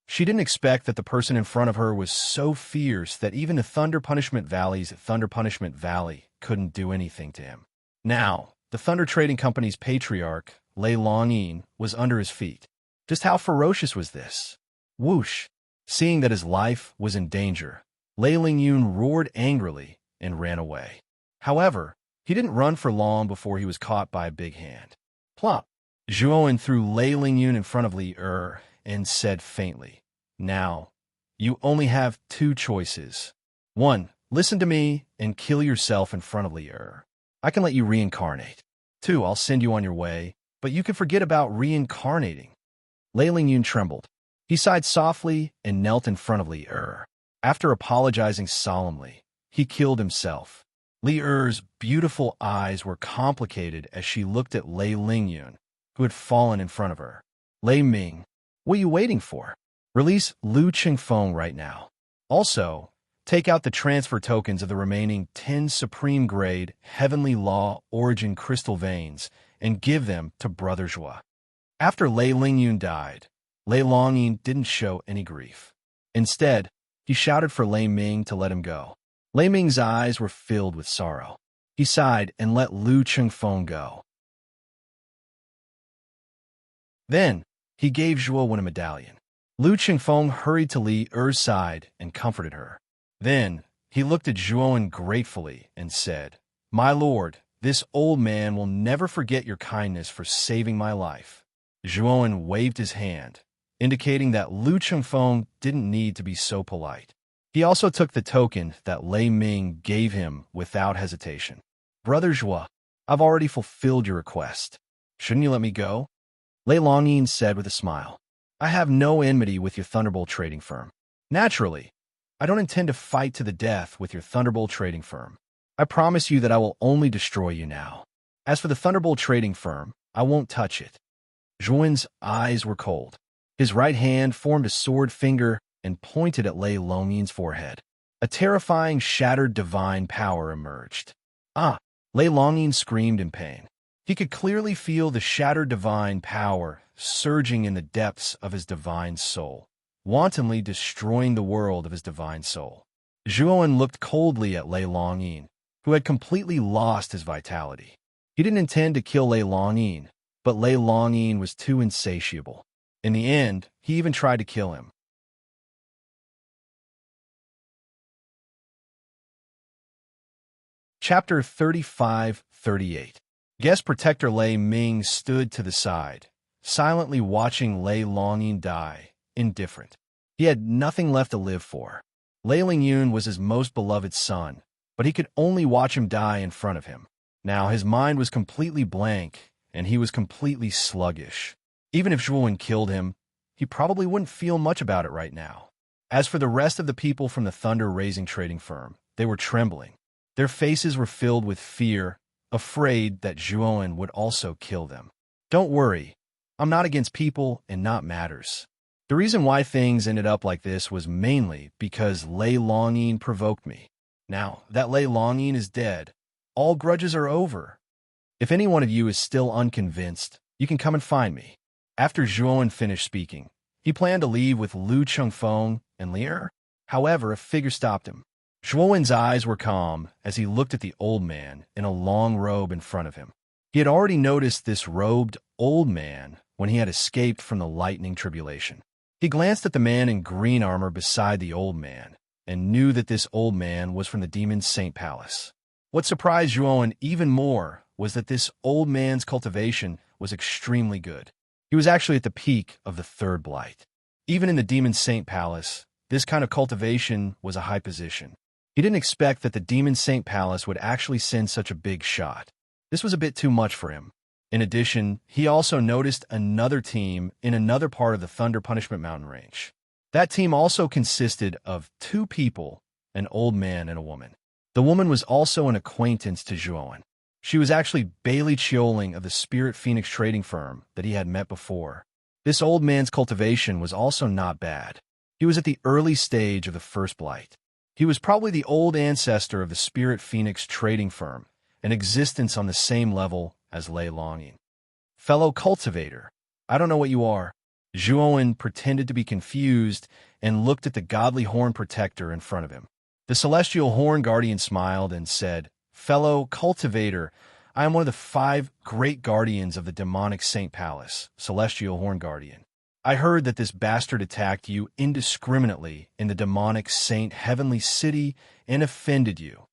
She didn't expect that the person in front of her was so fierce that even the Thunder Punishment Valley's Thunder Punishment Valley couldn't do anything to him. Now, the Thunder Trading Company's patriarch, Lei Longyin, was under his feet. Just how ferocious was this? Whoosh! Seeing that his life was in danger, Lei Lingyun roared angrily and ran away. However, he didn't run for long before he was caught by a big hand. Plop! Zhuowen threw Lei Lingyun in front of Li Er and said faintly, "Now, you only have two choices. 1. Listen to me and kill yourself in front of Li Er. I can let you reincarnate. 2. I'll send you on your way, but you can forget about reincarnating." Lei Lingyun trembled. He sighed softly and knelt in front of Li Er. After apologizing solemnly, he killed himself. Li Er's beautiful eyes were complicated as she looked at Lei Lingyun, who had fallen in front of her. "Lei Ming, what are you waiting for? Release Lu Qingfeng right now. Also, take out the transfer tokens of the remaining 10 Supreme Grade Heavenly Law Origin Crystal Veins and give them to Brother Zhuo." After Lei Lingyun died, Lei Longyin didn't show any grief. Instead, he shouted for Lei Ming to let him go. Lei Ming's eyes were filled with sorrow. He sighed and let Lu Qingfeng go. Then, he gave Zhuo a medallion. Lu Qingfeng hurried to Li Er's side and comforted her. Then, he looked at Zhuo gratefully and said, "My lord, this old man will never forget your kindness for saving my life." Zhuo waved his hand, indicating that Lu Qingfeng didn't need to be so polite. He also took the token that Lei Ming gave him without hesitation. "Brother Zhuo, I've already fulfilled your request. Shouldn't you let me go?" Lei Longyin said with a smile. "I have no enmity with your Thunderbolt trading firm. Naturally, I don't intend to fight to the death with your Thunderbolt trading firm. I promise you that I will only destroy you now. As for the Thunderbolt trading firm, I won't touch it." Zhuowen's eyes were cold. His right hand formed a sword finger and pointed at Lei Longyin's forehead. A terrifying, shattered divine power emerged. "Ah!" Lei Longyin screamed in pain. He could clearly feel the shattered divine power surging in the depths of his divine soul, wantonly destroying the world of his divine soul. Zhuowen looked coldly at Lei Longyin, who had completely lost his vitality. He didn't intend to kill Lei Longyin, but Lei Longyin was too insatiable. In the end, he even tried to kill him. Chapter 35-38. Guest Protector Lei Ming stood to the side, silently watching Lei Longyin die, indifferent. He had nothing left to live for. Lei Lingyun was his most beloved son, but he could only watch him die in front of him. Now his mind was completely blank, and he was completely sluggish. Even if Zhuowen killed him, he probably wouldn't feel much about it right now. As for the rest of the people from the thunder-raising trading firm, they were trembling. Their faces were filled with fear, afraid that Zhuowen would also kill them. Don't worry, I'm not against people and not matters. The reason why things ended up like this was mainly because Lei Longyin provoked me. Now that Lei Longyin is dead, all grudges are over. If any one of you is still unconvinced, you can come and find me. After Zhuowen finished speaking, he planned to leave with Lu Chengfeng and Lier. However, a figure stopped him. Zhuowen's eyes were calm as he looked at the old man in a long robe in front of him. He had already noticed this robed old man when he had escaped from the lightning tribulation. He glanced at the man in green armor beside the old man and knew that this old man was from the Demon Saint Palace. What surprised Zhuowen even more was that this old man's cultivation was extremely good. He was actually at the peak of the third blight. Even in the Demon Saint Palace, this kind of cultivation was a high position. He didn't expect that the Demon Saint Palace would actually send such a big shot. This was a bit too much for him. In addition, he also noticed another team in another part of the Thunder Punishment Mountain Range. That team also consisted of 2 people, an old man and a woman. The woman was also an acquaintance to Zhuowen. She was actually Bailey Chioling of the Spirit Phoenix trading firm that he had met before. This old man's cultivation was also not bad. He was at the early stage of the first blight. He was probably the old ancestor of the Spirit Phoenix trading firm, in existence on the same level as Lei Longyin. Fellow cultivator, I don't know what you are. Zhuowen pretended to be confused and looked at the godly horn protector in front of him. The celestial horn guardian smiled and said, Fellow cultivator, I am one of the 5 great guardians of the demonic Saint Palace, celestial horn guardian. I heard that this bastard attacked you indiscriminately in the demonic Saint Heavenly City and offended you.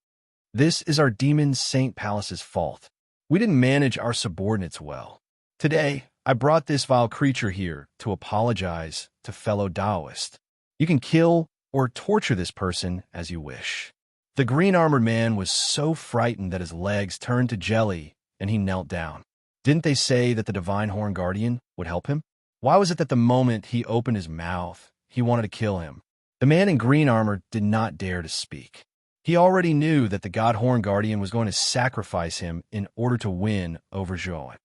This is our demon Saint Palace's fault. We didn't manage our subordinates well. Today, I brought this vile creature here to apologize to fellow Taoist. You can kill or torture this person as you wish. The green-armored man was so frightened that his legs turned to jelly and he knelt down. Didn't they say that the Divine Horn Guardian would help him? Why was it that the moment he opened his mouth, he wanted to kill him? The man in green armor did not dare to speak. He already knew that the God Horn Guardian was going to sacrifice him in order to win over Zhuowen.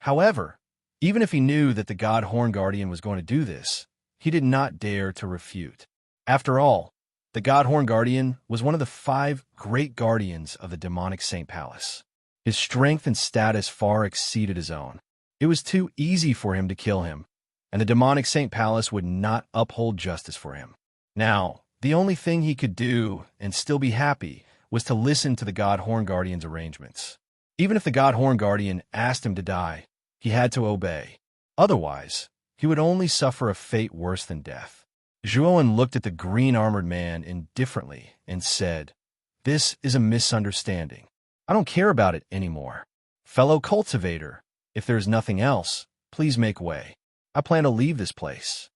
However, even if he knew that the God Horn Guardian was going to do this, he did not dare to refute. After all, the God Horn Guardian was one of the 5 great guardians of the demonic Saint Palace. His strength and status far exceeded his own. It was too easy for him to kill him, and the demonic Saint Palace would not uphold justice for him. Now, the only thing he could do and still be happy was to listen to the God Horn Guardian's arrangements. Even if the God Horn Guardian asked him to die, he had to obey. Otherwise, he would only suffer a fate worse than death. Zhuowen looked at the green-armored man indifferently and said, This is a misunderstanding. I don't care about it anymore. Fellow cultivator, if there is nothing else, please make way. I plan to leave this place.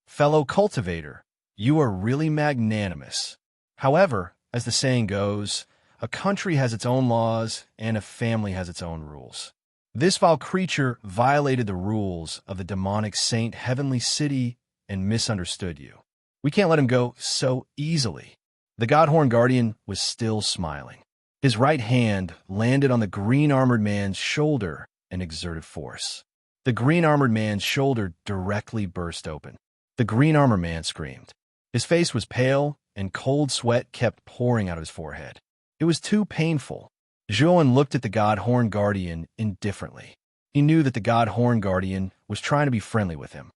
Fellow cultivator, you are really magnanimous. However, as the saying goes, a country has its own laws and a family has its own rules. This vile creature violated the rules of the demonic Saint Heavenly City and misunderstood you. We can't let him go so easily. The God Horn Guardian was still smiling. His right hand landed on the green-armored man's shoulder and exerted force. The green-armored man's shoulder directly burst open. The green-armored man screamed. His face was pale, and cold sweat kept pouring out of his forehead. It was too painful. Zhuan looked at the God Horn Guardian indifferently. He knew that the God Horn Guardian was trying to be friendly with him.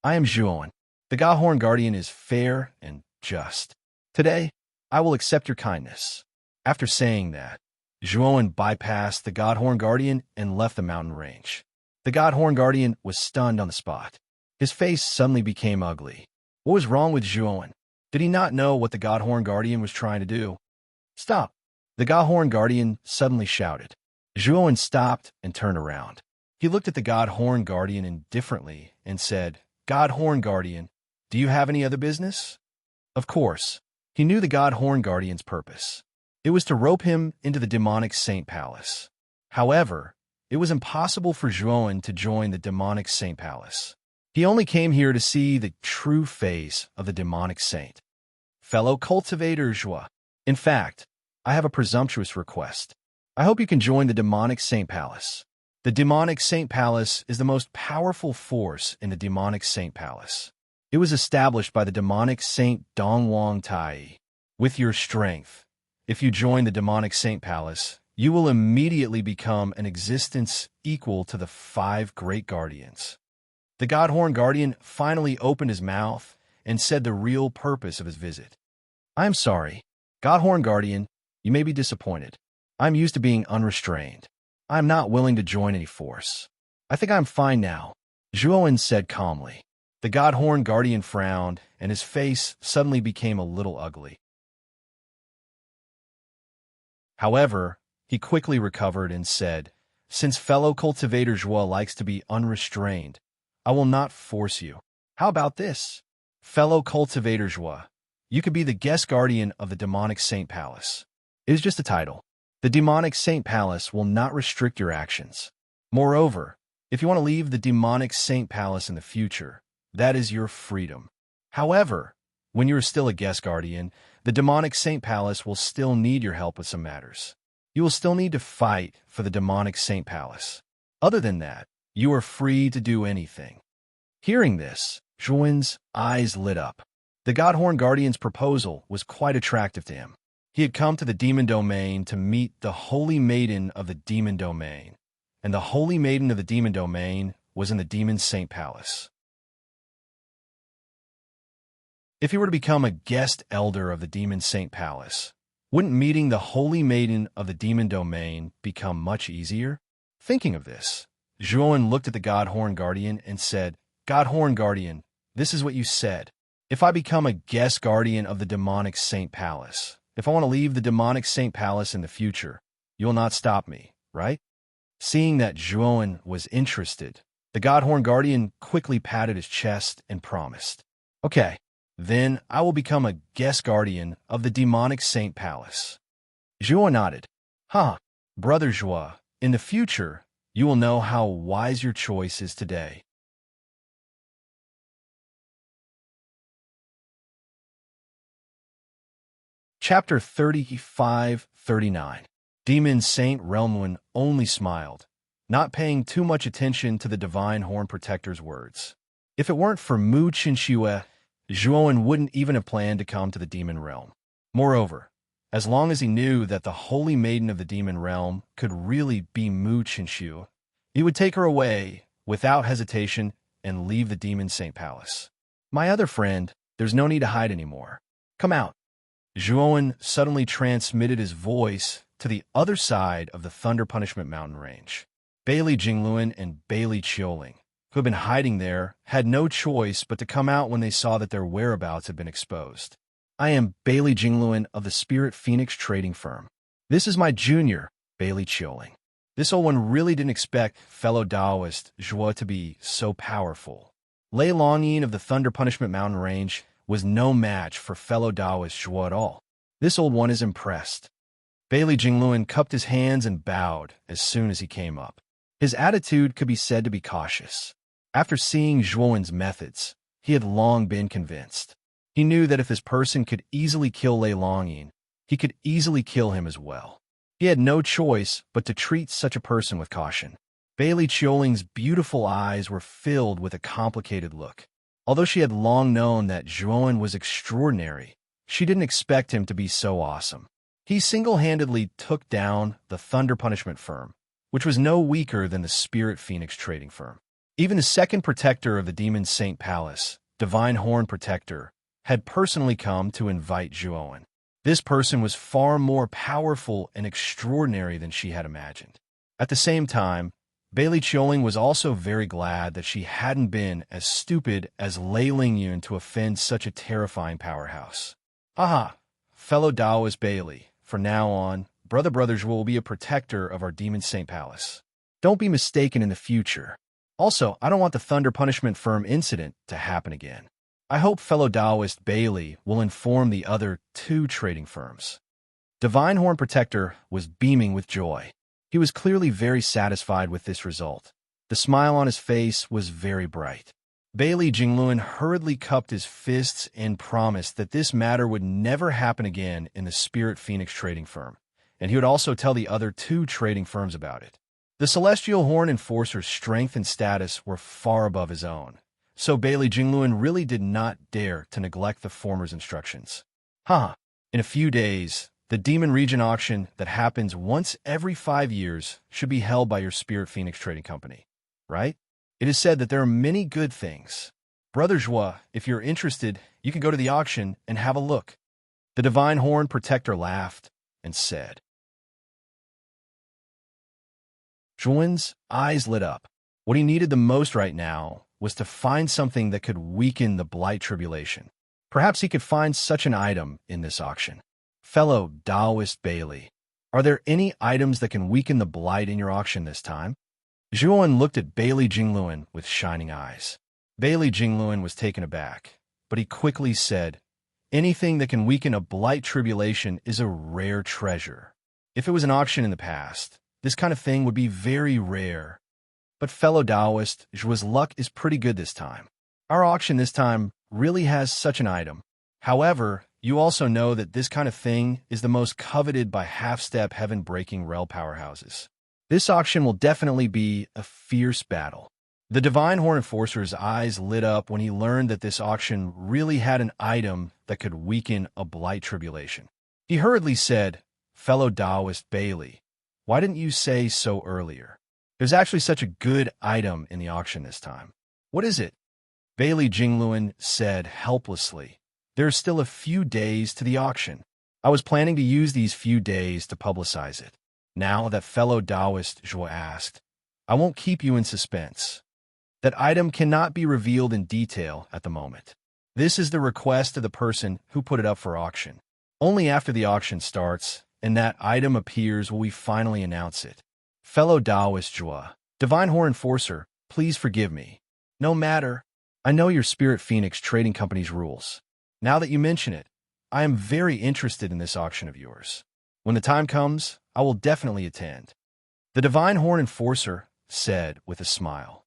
I am Zhuan. The God Horn Guardian is fair and just. Today, I will accept your kindness. After saying that, Zhuan bypassed the God Horn Guardian and left the mountain range. The God Horn Guardian was stunned on the spot. His face suddenly became ugly. What was wrong with Zhuan? Did he not know what the God Horn Guardian was trying to do? Stop! The God Horn Guardian suddenly shouted. Zhuan stopped and turned around. He looked at the God Horn Guardian indifferently and said, God Horn Guardian, do you have any other business? Of course, he knew the God Horn Guardian's purpose. It was to rope him into the demonic Saint Palace. However, it was impossible for Zhuan to join the demonic Saint Palace. He only came here to see the true face of the demonic saint. Fellow cultivator Zhua. In fact, I have a presumptuous request. I hope you can join the demonic Saint Palace. The demonic Saint Palace is the most powerful force in the demonic Saint Palace. It was established by the demonic Saint Dongwang Tai. With your strength, if you join the demonic Saint Palace, you will immediately become an existence equal to the 5 great guardians. The God Horn Guardian finally opened his mouth and said the real purpose of his visit. I am sorry, God Horn Guardian, you may be disappointed. I'm used to being unrestrained. I am not willing to join any force. I think I'm fine now, Zhuan said calmly. The God Horn Guardian frowned, and his face suddenly became a little ugly. However, he quickly recovered and said, since fellow cultivator Zhua likes to be unrestrained, I will not force you. How about this? Fellow cultivator Zhua, you could be the guest guardian of the demonic Saint Palace. It is just a title. The demonic Saint Palace will not restrict your actions. Moreover, if you want to leave the demonic Saint Palace in the future, that is your freedom. However, when you are still a guest guardian, the demonic Saint Palace will still need your help with some matters. You will still need to fight for the demonic Saint Palace. Other than that, you are free to do anything. Hearing this, Zhuan's eyes lit up. The God Horn Guardian's proposal was quite attractive to him. He had come to the demon domain to meet the Holy Maiden of the demon domain, and the Holy Maiden of the demon domain was in the demon Saint Palace. If he were to become a guest elder of the demon Saint Palace, wouldn't meeting the Holy Maiden of the demon domain become much easier? Thinking of this, Zhuan looked at the God Horn Guardian and said, God Horn Guardian, this is what you said. If I become a guest guardian of the demonic Saint Palace, if I want to leave the demonic Saint Palace in the future, you'll not stop me, right? Seeing that Zhuan was interested, the God Horn Guardian quickly patted his chest and promised, okay, then I will become a guest guardian of the demonic Saint Palace. Zhuan nodded. Brother Zhua, in the future, you will know how wise your choice is today. Chapter 35-39. Demon Saint Relmuin only smiled, not paying too much attention to the Divine Horn Protector's words. If it weren't for Mu Qinxue, Zhuan wouldn't even have planned to come to the demon realm. Moreover, as long as he knew that the Holy Maiden of the demon realm could really be Mu Qinxue, he would take her away without hesitation and leave the demon Saint Palace. My other friend, there's no need to hide anymore. Come out. Zhuan suddenly transmitted his voice to the other side of the Thunder Punishment Mountain range. Bailey Jingluan and Bailey Chioling, who had been hiding there, had no choice but to come out when they saw that their whereabouts had been exposed. I am Bailey Jingluan of the Spirit Phoenix Trading Firm. This is my junior, Bailey Chioling. This old one really didn't expect fellow Taoist Zhua to be so powerful. Lei Longyin of the Thunder Punishment Mountain range was no match for fellow Taoist Zhua at all. This old one is impressed. Bailey Jingluan cupped his hands and bowed as soon as he came up. His attitude could be said to be cautious. After seeing Zhuan's methods, he had long been convinced. He knew that if this person could easily kill Lei Longyin, he could easily kill him as well. He had no choice but to treat such a person with caution. Bailey Chioling's beautiful eyes were filled with a complicated look. Although she had long known that Zhuan was extraordinary, she didn't expect him to be so awesome. He single-handedly took down the Thunder Punishment firm, which was no weaker than the Spirit Phoenix trading firm. Even the second protector of the Demon Saint Palace, Divine Horn Protector, had personally come to invite Zhuowen. This person was far more powerful and extraordinary than she had imagined. At the same time, Bailey Chioling was also very glad that she hadn't been as stupid as Lei Lingyun to offend such a terrifying powerhouse. Aha, fellow Taoist Bailey, from now on, Brother Zhuo will be a protector of our Demon Saint Palace. Don't be mistaken in the future. Also, I don't want the Thunder Punishment Firm incident to happen again. I hope fellow Taoist Bailey will inform the other two trading firms. Divine Horn Protector was beaming with joy. He was clearly very satisfied with this result. The smile on his face was very bright. Bailey Jingluan hurriedly cupped his fists and promised that this matter would never happen again in the Spirit Phoenix trading firm, and he would also tell the other two trading firms about it. The Celestial Horn Enforcer's strength and status were far above his own, so Bailey Jingluan really did not dare to neglect the former's instructions. In a few days, the Demon Region auction that happens once every 5 years should be held by your Spirit Phoenix Trading Company, right? It is said that there are many good things. Brother Zhuo, if you're interested, you can go to the auction and have a look. The Divine Horn Protector laughed and said. Zhuowen's eyes lit up. What he needed the most right now was to find something that could weaken the Blight Tribulation. Perhaps he could find such an item in this auction. Fellow Taoist Bailey, are there any items that can weaken the Blight in your auction this time? Zhuowen looked at Bailey Jingluan with shining eyes. Bailey Jingluan was taken aback, but he quickly said, anything that can weaken a Blight Tribulation is a rare treasure. If it was an auction in the past, this kind of thing would be very rare. But fellow Taoist, Zhuo's luck is pretty good this time. Our auction this time really has such an item. However, you also know that this kind of thing is the most coveted by half-step heaven-breaking rel powerhouses. This auction will definitely be a fierce battle. The Divine Horn Enforcer's eyes lit up when he learned that this auction really had an item that could weaken a Blight Tribulation. He hurriedly said, fellow Taoist Bailey, why didn't you say so earlier? There's actually such a good item in the auction this time. What is it? Bailey Jingluan said helplessly. There are still a few days to the auction. I was planning to use these few days to publicize it. Now that fellow Taoist Zhuo asked, I won't keep you in suspense. That item cannot be revealed in detail at the moment. This is the request of the person who put it up for auction. Only after the auction starts and that item appears will we finally announce it. Fellow Taoist Zhuo, Divine Horn Enforcer, please forgive me. No matter, I know your Spirit Phoenix Trading Company's rules. Now that you mention it, I am very interested in this auction of yours. When the time comes, I will definitely attend. The Divine Horn Enforcer said with a smile.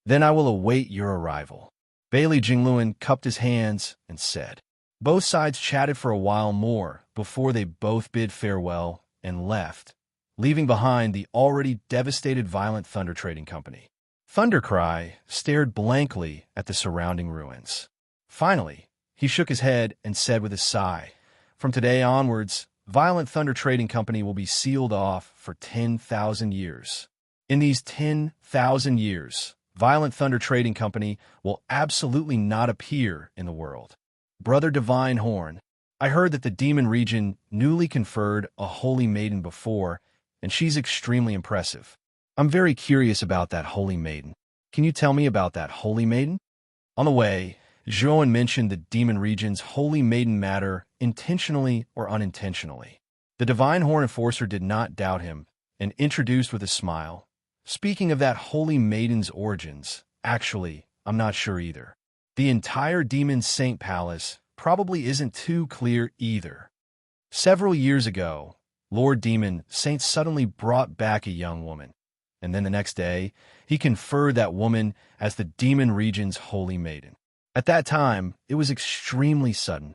Then I will await your arrival. Bailey Jingluan cupped his hands and said. Both sides chatted for a while more before they both bid farewell and left, leaving behind the already devastated Violent Thunder Trading Company. Thundercry stared blankly at the surrounding ruins. Finally, he shook his head and said with a sigh, from today onwards, Violent Thunder Trading Company will be sealed off for 10,000 years. In these 10,000 years, Violent Thunder Trading Company will absolutely not appear in the world. Brother Divine Horn, I heard that the Demon Region newly conferred a Holy Maiden before, and she's extremely impressive. I'm very curious about that Holy Maiden. Can you tell me about that Holy Maiden? On the way, Zhuowen mentioned the Demon Region's Holy Maiden matter intentionally or unintentionally. The Divine Horn Enforcer did not doubt him and introduced with a smile. Speaking of that Holy Maiden's origins, actually, I'm not sure either. The entire Demon Saint Palace probably isn't too clear either. Several years ago, Lord Demon Saint suddenly brought back a young woman, and then the next day, he conferred that woman as the Demon Region's Holy Maiden. At that time, it was extremely sudden.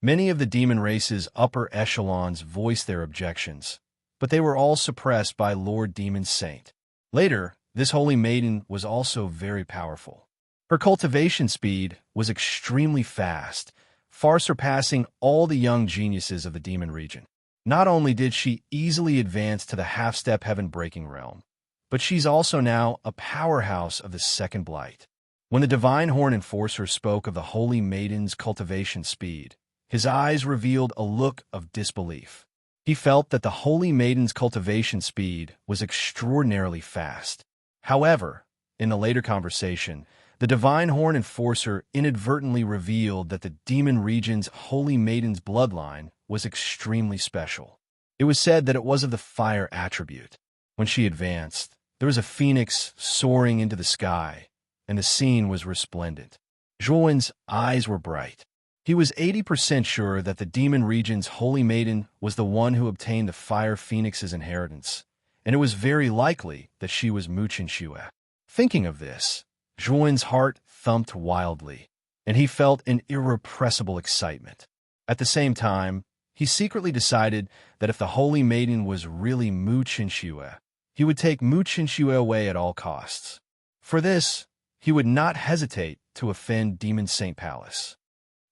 Many of the demon race's upper echelons voiced their objections, but they were all suppressed by Lord Demon Saint. Later, this Holy Maiden was also very powerful. Her cultivation speed was extremely fast, far surpassing all the young geniuses of the demon region. Not only did she easily advance to the half-step heaven-breaking realm, but she's also now a powerhouse of the second blight. When the Divine Horn Enforcer spoke of the Holy Maiden's cultivation speed, his eyes revealed a look of disbelief. He felt that the Holy Maiden's cultivation speed was extraordinarily fast. However, in the later conversation, the Divine Horn Enforcer inadvertently revealed that the demon region's Holy Maiden's bloodline was extremely special. It was said that it was of the fire attribute. When she advanced, there was a phoenix soaring into the sky, and the scene was resplendent. Zhuowen's eyes were bright. He was 80% sure that the demon region's Holy Maiden was the one who obtained the Fire Phoenix's inheritance, and it was very likely that she was Mu Qinxue. Thinking of this, Zhuowen's heart thumped wildly, and he felt an irrepressible excitement. At the same time, he secretly decided that if the Holy Maiden was really Mu Qinxue, he would take Mu Qinxue away at all costs. For this, he would not hesitate to offend Demon Saint Palace.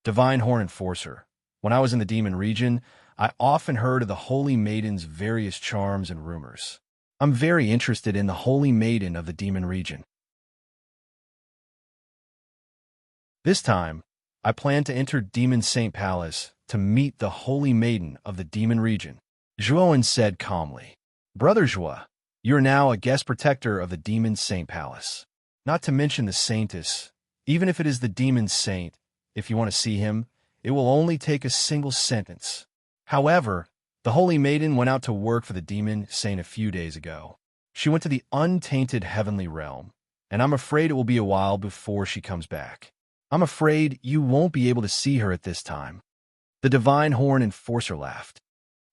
Divine Horn Enforcer. When I was in the demon region, I often heard of the Holy Maiden's various charms and rumors. I'm very interested in the Holy Maiden of the demon region. This time, I plan to enter Demon Saint Palace to meet the Holy Maiden of the demon region. Zhuowen said calmly, Brother Zhuo, you are now a guest protector of the Demon Saint Palace. Not to mention the Saintess, even if it is the demon saint, if you want to see him, it will only take a single sentence. However, the Holy Maiden went out to work for the demon saint a few days ago. She went to the untainted heavenly realm, and I'm afraid it will be a while before she comes back. I'm afraid you won't be able to see her at this time. The Divine Horn Enforcer laughed.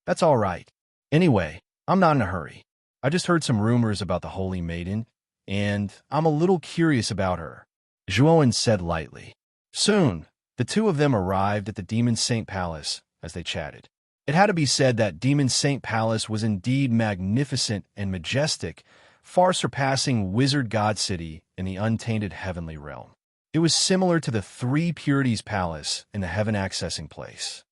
That's all right. Anyway, I'm not in a hurry. I just heard some rumors about the Holy Maiden, and I'm a little curious about her. Zhuowen said lightly. Soon, the two of them arrived at the Demon Saint Palace as they chatted. It had to be said that Demon Saint Palace was indeed magnificent and majestic, far surpassing Wizard God City in the untainted heavenly realm. It was similar to the Three Purities Palace in the Heaven Accessing Place.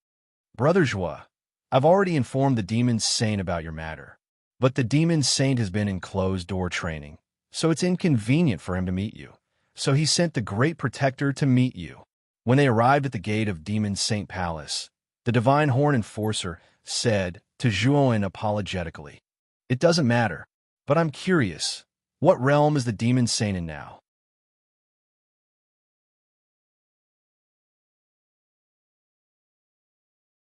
Brother Zhuo, I've already informed the Demon Saint about your matter, but the Demon Saint has been in closed-door training, so it's inconvenient for him to meet you. So he sent the Great Protector to meet you. When they arrived at the gate of Demon Saint Palace, the Divine Horn Enforcer said to Zhuowen apologetically, It doesn't matter, but I'm curious. What realm is the Demon Saint in now?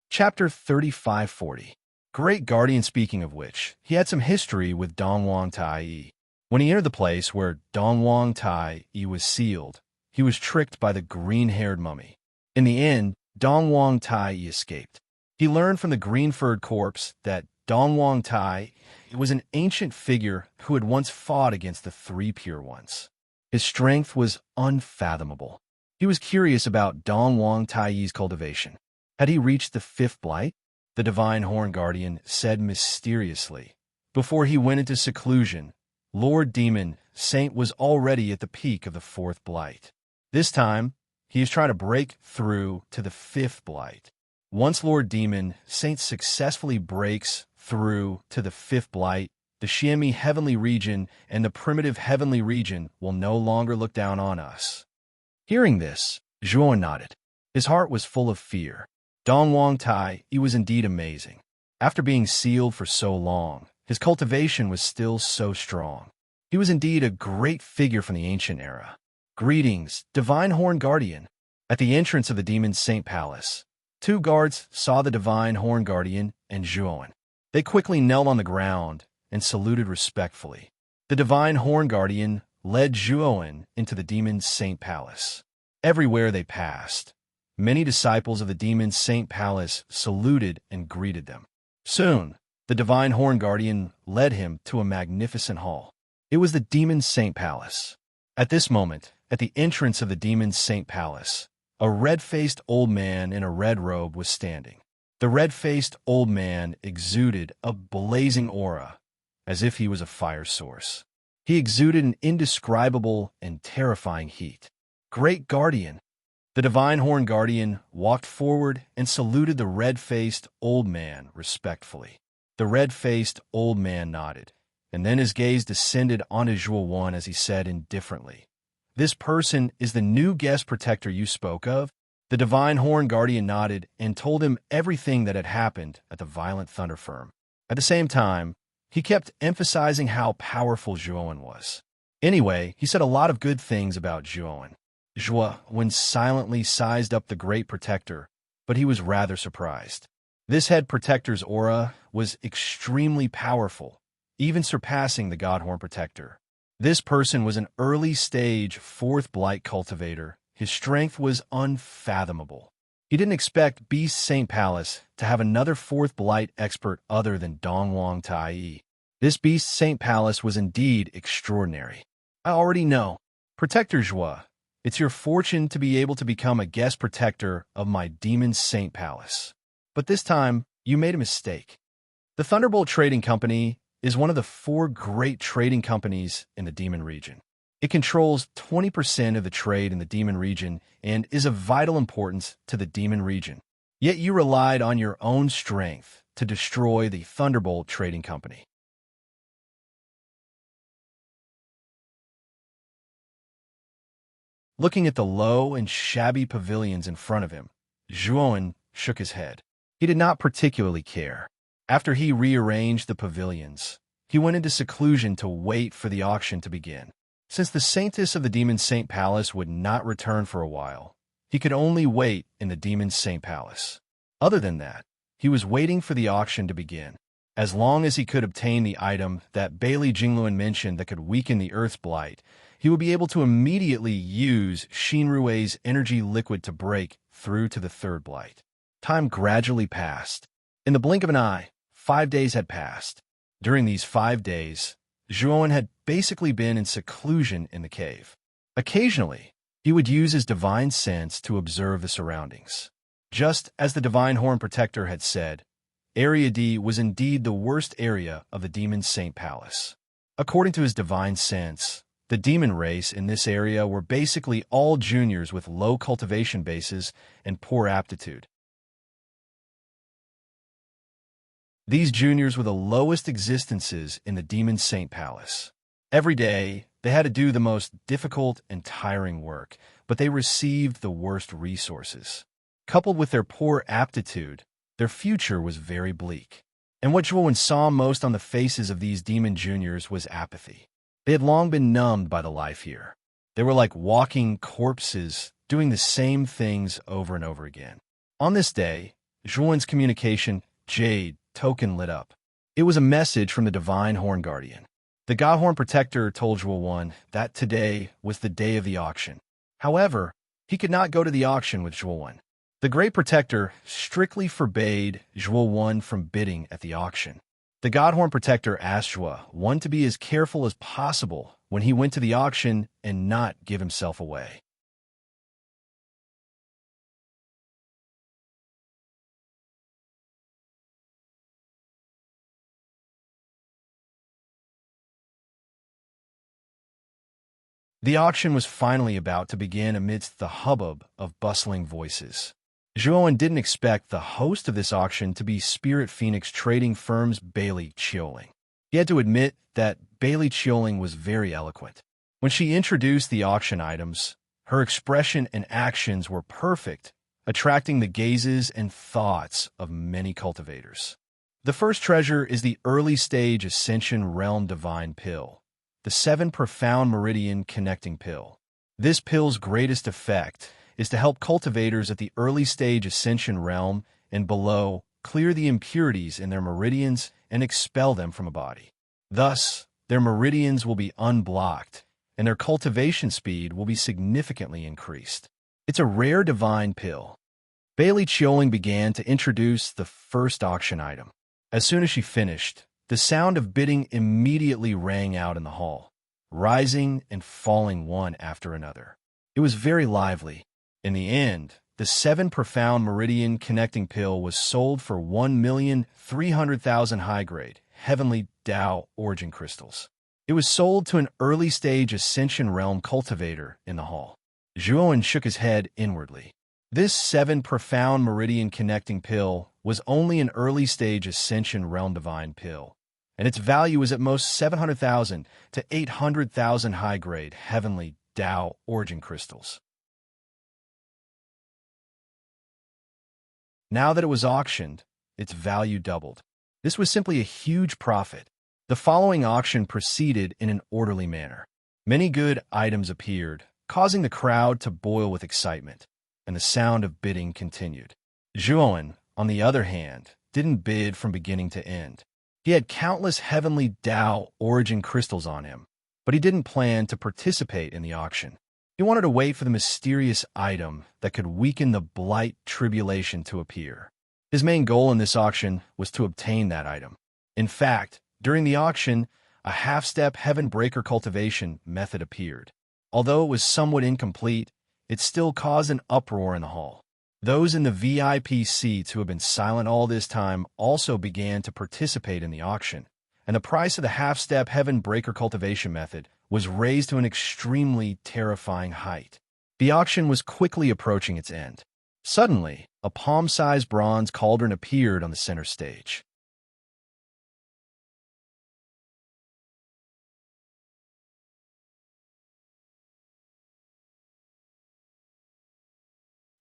Chapter 3540. Great Guardian. Speaking of which, he had some history with Dongwang Tai. When he entered the place where Dongwang Tai was sealed, he was tricked by the green-haired mummy. In the end, Dongwang Tai escaped. He learned from the green-furred corpse that Dongwang Tai was an ancient figure who had once fought against the Three Pure Ones. His strength was unfathomable. He was curious about Dongwang Tai's cultivation. Had he reached the fifth blight? The Divine Horn Guardian said mysteriously. Before he went into seclusion, Lord Demon Saint was already at the peak of the fourth blight. This time, he is trying to break through to the fifth blight. Once Lord Demon Saint successfully breaks through to the fifth blight, the Xianmi heavenly region and the primitive heavenly region will no longer look down on us. Hearing this, Zhuo nodded. His heart was full of fear. Dongwang Tai, he was indeed amazing. After being sealed for so long, his cultivation was still so strong. He was indeed a great figure from the ancient era. Greetings, Divine Horn Guardian. At the entrance of the Demon Saint Palace, two guards saw the Divine Horn Guardian and Zhuowen. They quickly knelt on the ground and saluted respectfully. The Divine Horn Guardian led Zhuowen into the Demon Saint Palace. Everywhere they passed, many disciples of the Demon Saint Palace saluted and greeted them. Soon, the Divine Horn Guardian led him to a magnificent hall. It was the Demon Saint Palace. At this moment, at the entrance of the Demon Saint Palace, a red-faced old man in a red robe was standing. The red-faced old man exuded a blazing aura, as if he was a fire source. He exuded an indescribable and terrifying heat. Great Guardian, The divine horn guardian walked forward and saluted the red-faced old man respectfully. The red-faced old man nodded, and then his gaze descended onto Zhuo Wan as he said indifferently, "This person is the new guest protector you spoke of?" The divine horn guardian nodded and told him everything that had happened at the violent thunder firm. At the same time, he kept emphasizing how powerful Zhuowen was. Anyway, he said a lot of good things about Zhuowen. Zhuowen silently sized up the great protector, but he was rather surprised. This head protector's aura was extremely powerful, even surpassing the Godhorn protector. This person was an early-stage fourth blight cultivator. His strength was unfathomable. He didn't expect Beast St. Palace to have another fourth blight expert other than Dongwang Tai. This Beast St. Palace was indeed extraordinary. I already know. Protector Zhuo, it's your fortune to be able to become a guest protector of my Demon Saint Palace. But this time, you made a mistake. The Thunderbolt Trading Company is one of the 4 great trading companies in the Demon region. It controls 20% of the trade in the Demon region and is of vital importance to the Demon region. Yet you relied on your own strength to destroy the Thunderbolt Trading Company. Looking at the low and shabby pavilions in front of him, Zhuowen shook his head. He did not particularly care. After he rearranged the pavilions, he went into seclusion to wait for the auction to begin. Since the Saintess of the Demon Saint Palace would not return for a while, he could only wait in the Demon Saint Palace. Other than that, he was waiting for the auction to begin. As long as he could obtain the item that Bailey Jingluan mentioned that could weaken the Earth's blight, he would be able to immediately use Shinrue's energy liquid to break through to the third blight. Time gradually passed. In the blink of an eye, 5 days had passed. During these 5 days, Zhuowen had basically been in seclusion in the cave. Occasionally, he would use his divine sense to observe the surroundings. Just as the Divine Horn Protector had said, Area D was indeed the worst area of the Demon Saint Palace. According to his divine sense, the demon race in this area were basically all juniors with low cultivation bases and poor aptitude. These juniors were the lowest existences in the Demon Saint Palace. Every day, they had to do the most difficult and tiring work, but they received the worst resources. Coupled with their poor aptitude, their future was very bleak. And what Zhuowen saw most on the faces of these demon juniors was apathy. They had long been numbed by the life here. They were like walking corpses, doing the same things over and over again. On this day, Zhuowen's communication, Jade, token lit up. It was a message from the Divine Horn Guardian. The Godhorn Protector told Zhuowen that today was the day of the auction. However, he could not go to the auction with Zhuowen. The Great Protector strictly forbade Zhuowen from bidding at the auction. The Godhorn Protector asked Zhuowen to be as careful as possible when he went to the auction and not give himself away. The auction was finally about to begin amidst the hubbub of bustling voices. Zhuowen didn't expect the host of this auction to be Spirit Phoenix trading firm's Bailey Chioling. He had to admit that Bailey Chioling was very eloquent. When she introduced the auction items, her expression and actions were perfect, attracting the gazes and thoughts of many cultivators. The first treasure is the early-stage Ascension Realm Divine Pill, the 7 Profound Meridian Connecting Pill. This pill's greatest effect is to help cultivators at the early-stage Ascension Realm and below clear the impurities in their meridians and expel them from a body. Thus, their meridians will be unblocked, and their cultivation speed will be significantly increased. It's a rare divine pill. Bailey Chioling began to introduce the first auction item. As soon as she finished, the sound of bidding immediately rang out in the hall, rising and falling one after another. It was very lively. In the end, the 7 Profound Meridian Connecting Pill was sold for 1,300,000 high-grade, heavenly Tao origin crystals. It was sold to an early-stage Ascension Realm cultivator in the hall. Zhuowen shook his head inwardly. This 7 profound meridian connecting pill was only an early-stage Ascension Realm Divine pill, and its value was at most 700,000 to 800,000 high-grade heavenly Tao origin crystals. Now that it was auctioned, its value doubled. This was simply a huge profit. The following auction proceeded in an orderly manner. Many good items appeared, causing the crowd to boil with excitement, and the sound of bidding continued. Zhuowen, on the other hand, didn't bid from beginning to end. He had countless heavenly Tao origin crystals on him, but he didn't plan to participate in the auction. He wanted to wait for the mysterious item that could weaken the blight tribulation to appear. His main goal in this auction was to obtain that item. In fact, during the auction, a half-step heaven breaker cultivation method appeared. Although it was somewhat incomplete, it still caused an uproar in the hall. Those in the VIP seats who had been silent all this time also began to participate in the auction, and the price of the half-step heaven breaker cultivation method was raised to an extremely terrifying height. The auction was quickly approaching its end. Suddenly, a palm-sized bronze cauldron appeared on the center stage.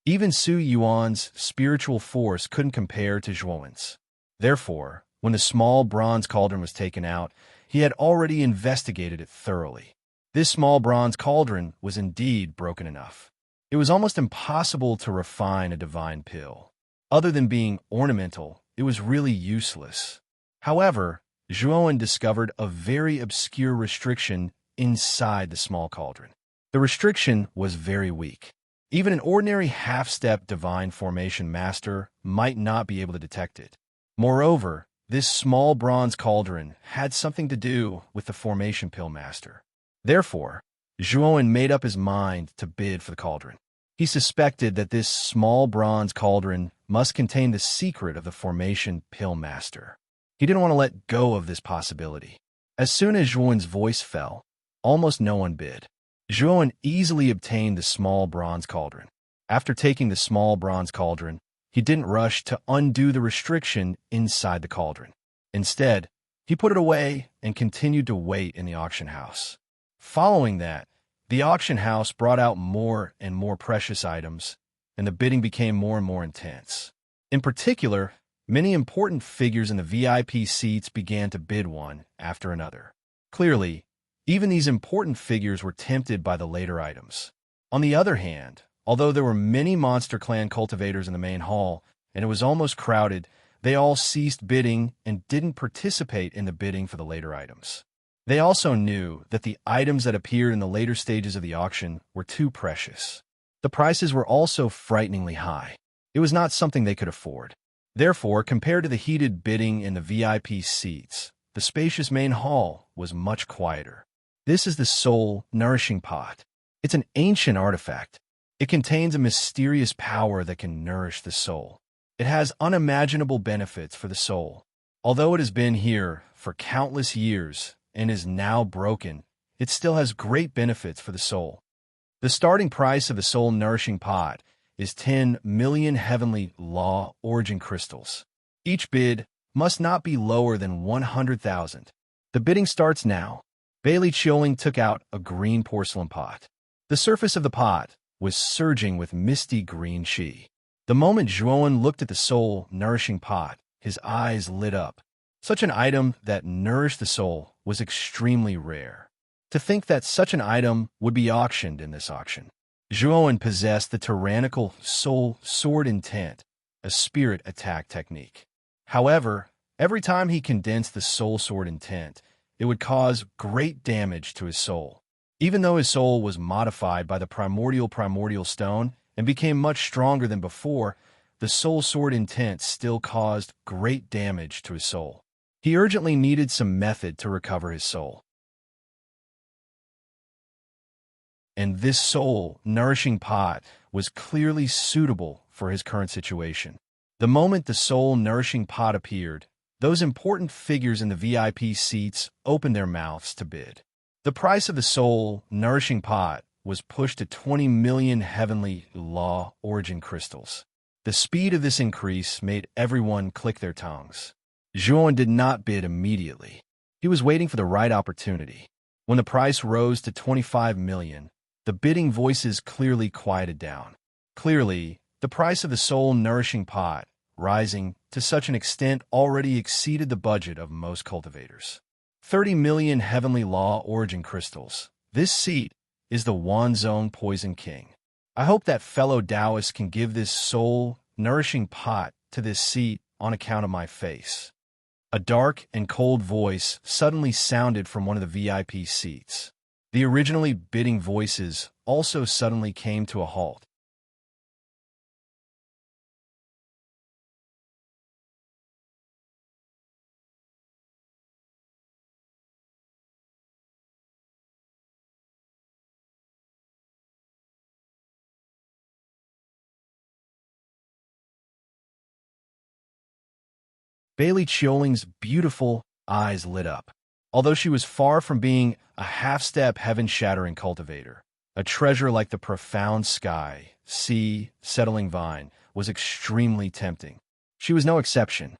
Even Su Yuan's spiritual force couldn't compare to Zhuowen's. Therefore, when the small bronze cauldron was taken out, he had already investigated it thoroughly. This small bronze cauldron was indeed broken enough. It was almost impossible to refine a divine pill. Other than being ornamental, it was really useless. However, Zhuowen discovered a very obscure restriction inside the small cauldron. The restriction was very weak. Even an ordinary half-step divine formation master might not be able to detect it. Moreover, this small bronze cauldron had something to do with the formation pill master. Therefore, Zhuowen made up his mind to bid for the cauldron. He suspected that this small bronze cauldron must contain the secret of the formation pill master. He didn't want to let go of this possibility. As soon as Zhuowen's voice fell, almost no one bid. Zhuowen easily obtained the small bronze cauldron. After taking the small bronze cauldron, he didn't rush to undo the restriction inside the cauldron. Instead, he put it away and continued to wait in the auction house. Following that, the auction house brought out more and more precious items, and the bidding became more and more intense. In particular, many important figures in the VIP seats began to bid one after another. Clearly, even these important figures were tempted by the later items. On the other hand, although there were many Monster Clan cultivators in the main hall, and it was almost crowded, they all ceased bidding and didn't participate in the bidding for the later items. They also knew that the items that appeared in the later stages of the auction were too precious. The prices were also frighteningly high. It was not something they could afford. Therefore, compared to the heated bidding in the VIP seats, the spacious main hall was much quieter. This is the soul nourishing pot. It's an ancient artifact. It contains a mysterious power that can nourish the soul. It has unimaginable benefits for the soul. Although it has been here for countless years and is now broken, it still has great benefits for the soul. The starting price of the soul nourishing pot is 10 million heavenly law origin crystals. Each bid must not be lower than 100,000. The bidding starts now. Bailey Chioling took out a green porcelain pot. The surface of the pot was surging with misty green chi. The moment Zhuowen looked at the soul nourishing pot, his eyes lit up. Such an item that nourished the soul was extremely rare. To think that such an item would be auctioned in this auction. Zhuowen possessed the tyrannical soul sword intent, a spirit attack technique. However, every time he condensed the soul sword intent, it would cause great damage to his soul. Even though his soul was modified by the primordial stone and became much stronger than before, the soul sword intent still caused great damage to his soul. He urgently needed some method to recover his soul. And this soul nourishing pot was clearly suitable for his current situation. The moment the soul nourishing pot appeared, those important figures in the VIP seats opened their mouths to bid. The price of the soul nourishing pot was pushed to 20 million heavenly law origin crystals. The speed of this increase made everyone click their tongues. Juan did not bid immediately. He was waiting for the right opportunity. When the price rose to 25 million, the bidding voices clearly quieted down. Clearly, the price of the soul-nourishing pot, rising to such an extent, already exceeded the budget of most cultivators. 30 million heavenly law origin crystals. This seat is the Wanzhong Poison King. I hope that fellow Taoists can give this soul-nourishing pot to this seat on account of my face. A dark and cold voice suddenly sounded from one of the VIP seats. The originally bidding voices also suddenly came to a halt. Bailey Chioling's beautiful eyes lit up. Although she was far from being a half-step heaven-shattering cultivator, a treasure like the profound sky, sea, settling vine was extremely tempting. She was no exception.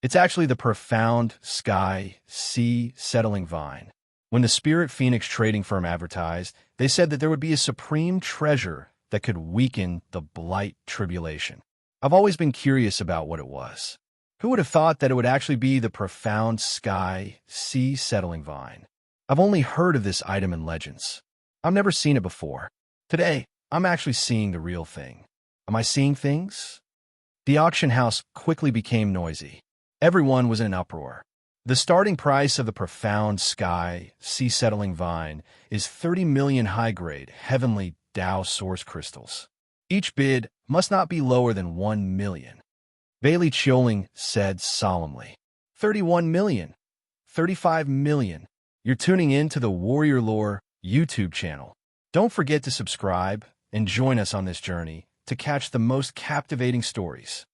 It's actually the profound sky, sea, settling vine. When the Spirit Phoenix trading firm advertised, they said that there would be a supreme treasure that could weaken the blight tribulation. I've always been curious about what it was. Who would have thought that it would actually be the profound sky, sea, settling vine? I've only heard of this item in legends. I've never seen it before. Today, I'm actually seeing the real thing. Am I seeing things? The auction house quickly became noisy. Everyone was in an uproar. The starting price of the profound sky, sea, settling vine is 30 million high-grade, heavenly Tao source crystals. Each bid must not be lower than 1 million. Bailey Chioling said solemnly. 31 million. 35 million. You're tuning in to the Warrior Lore YouTube channel. Don't forget to subscribe and join us on this journey to catch the most captivating stories.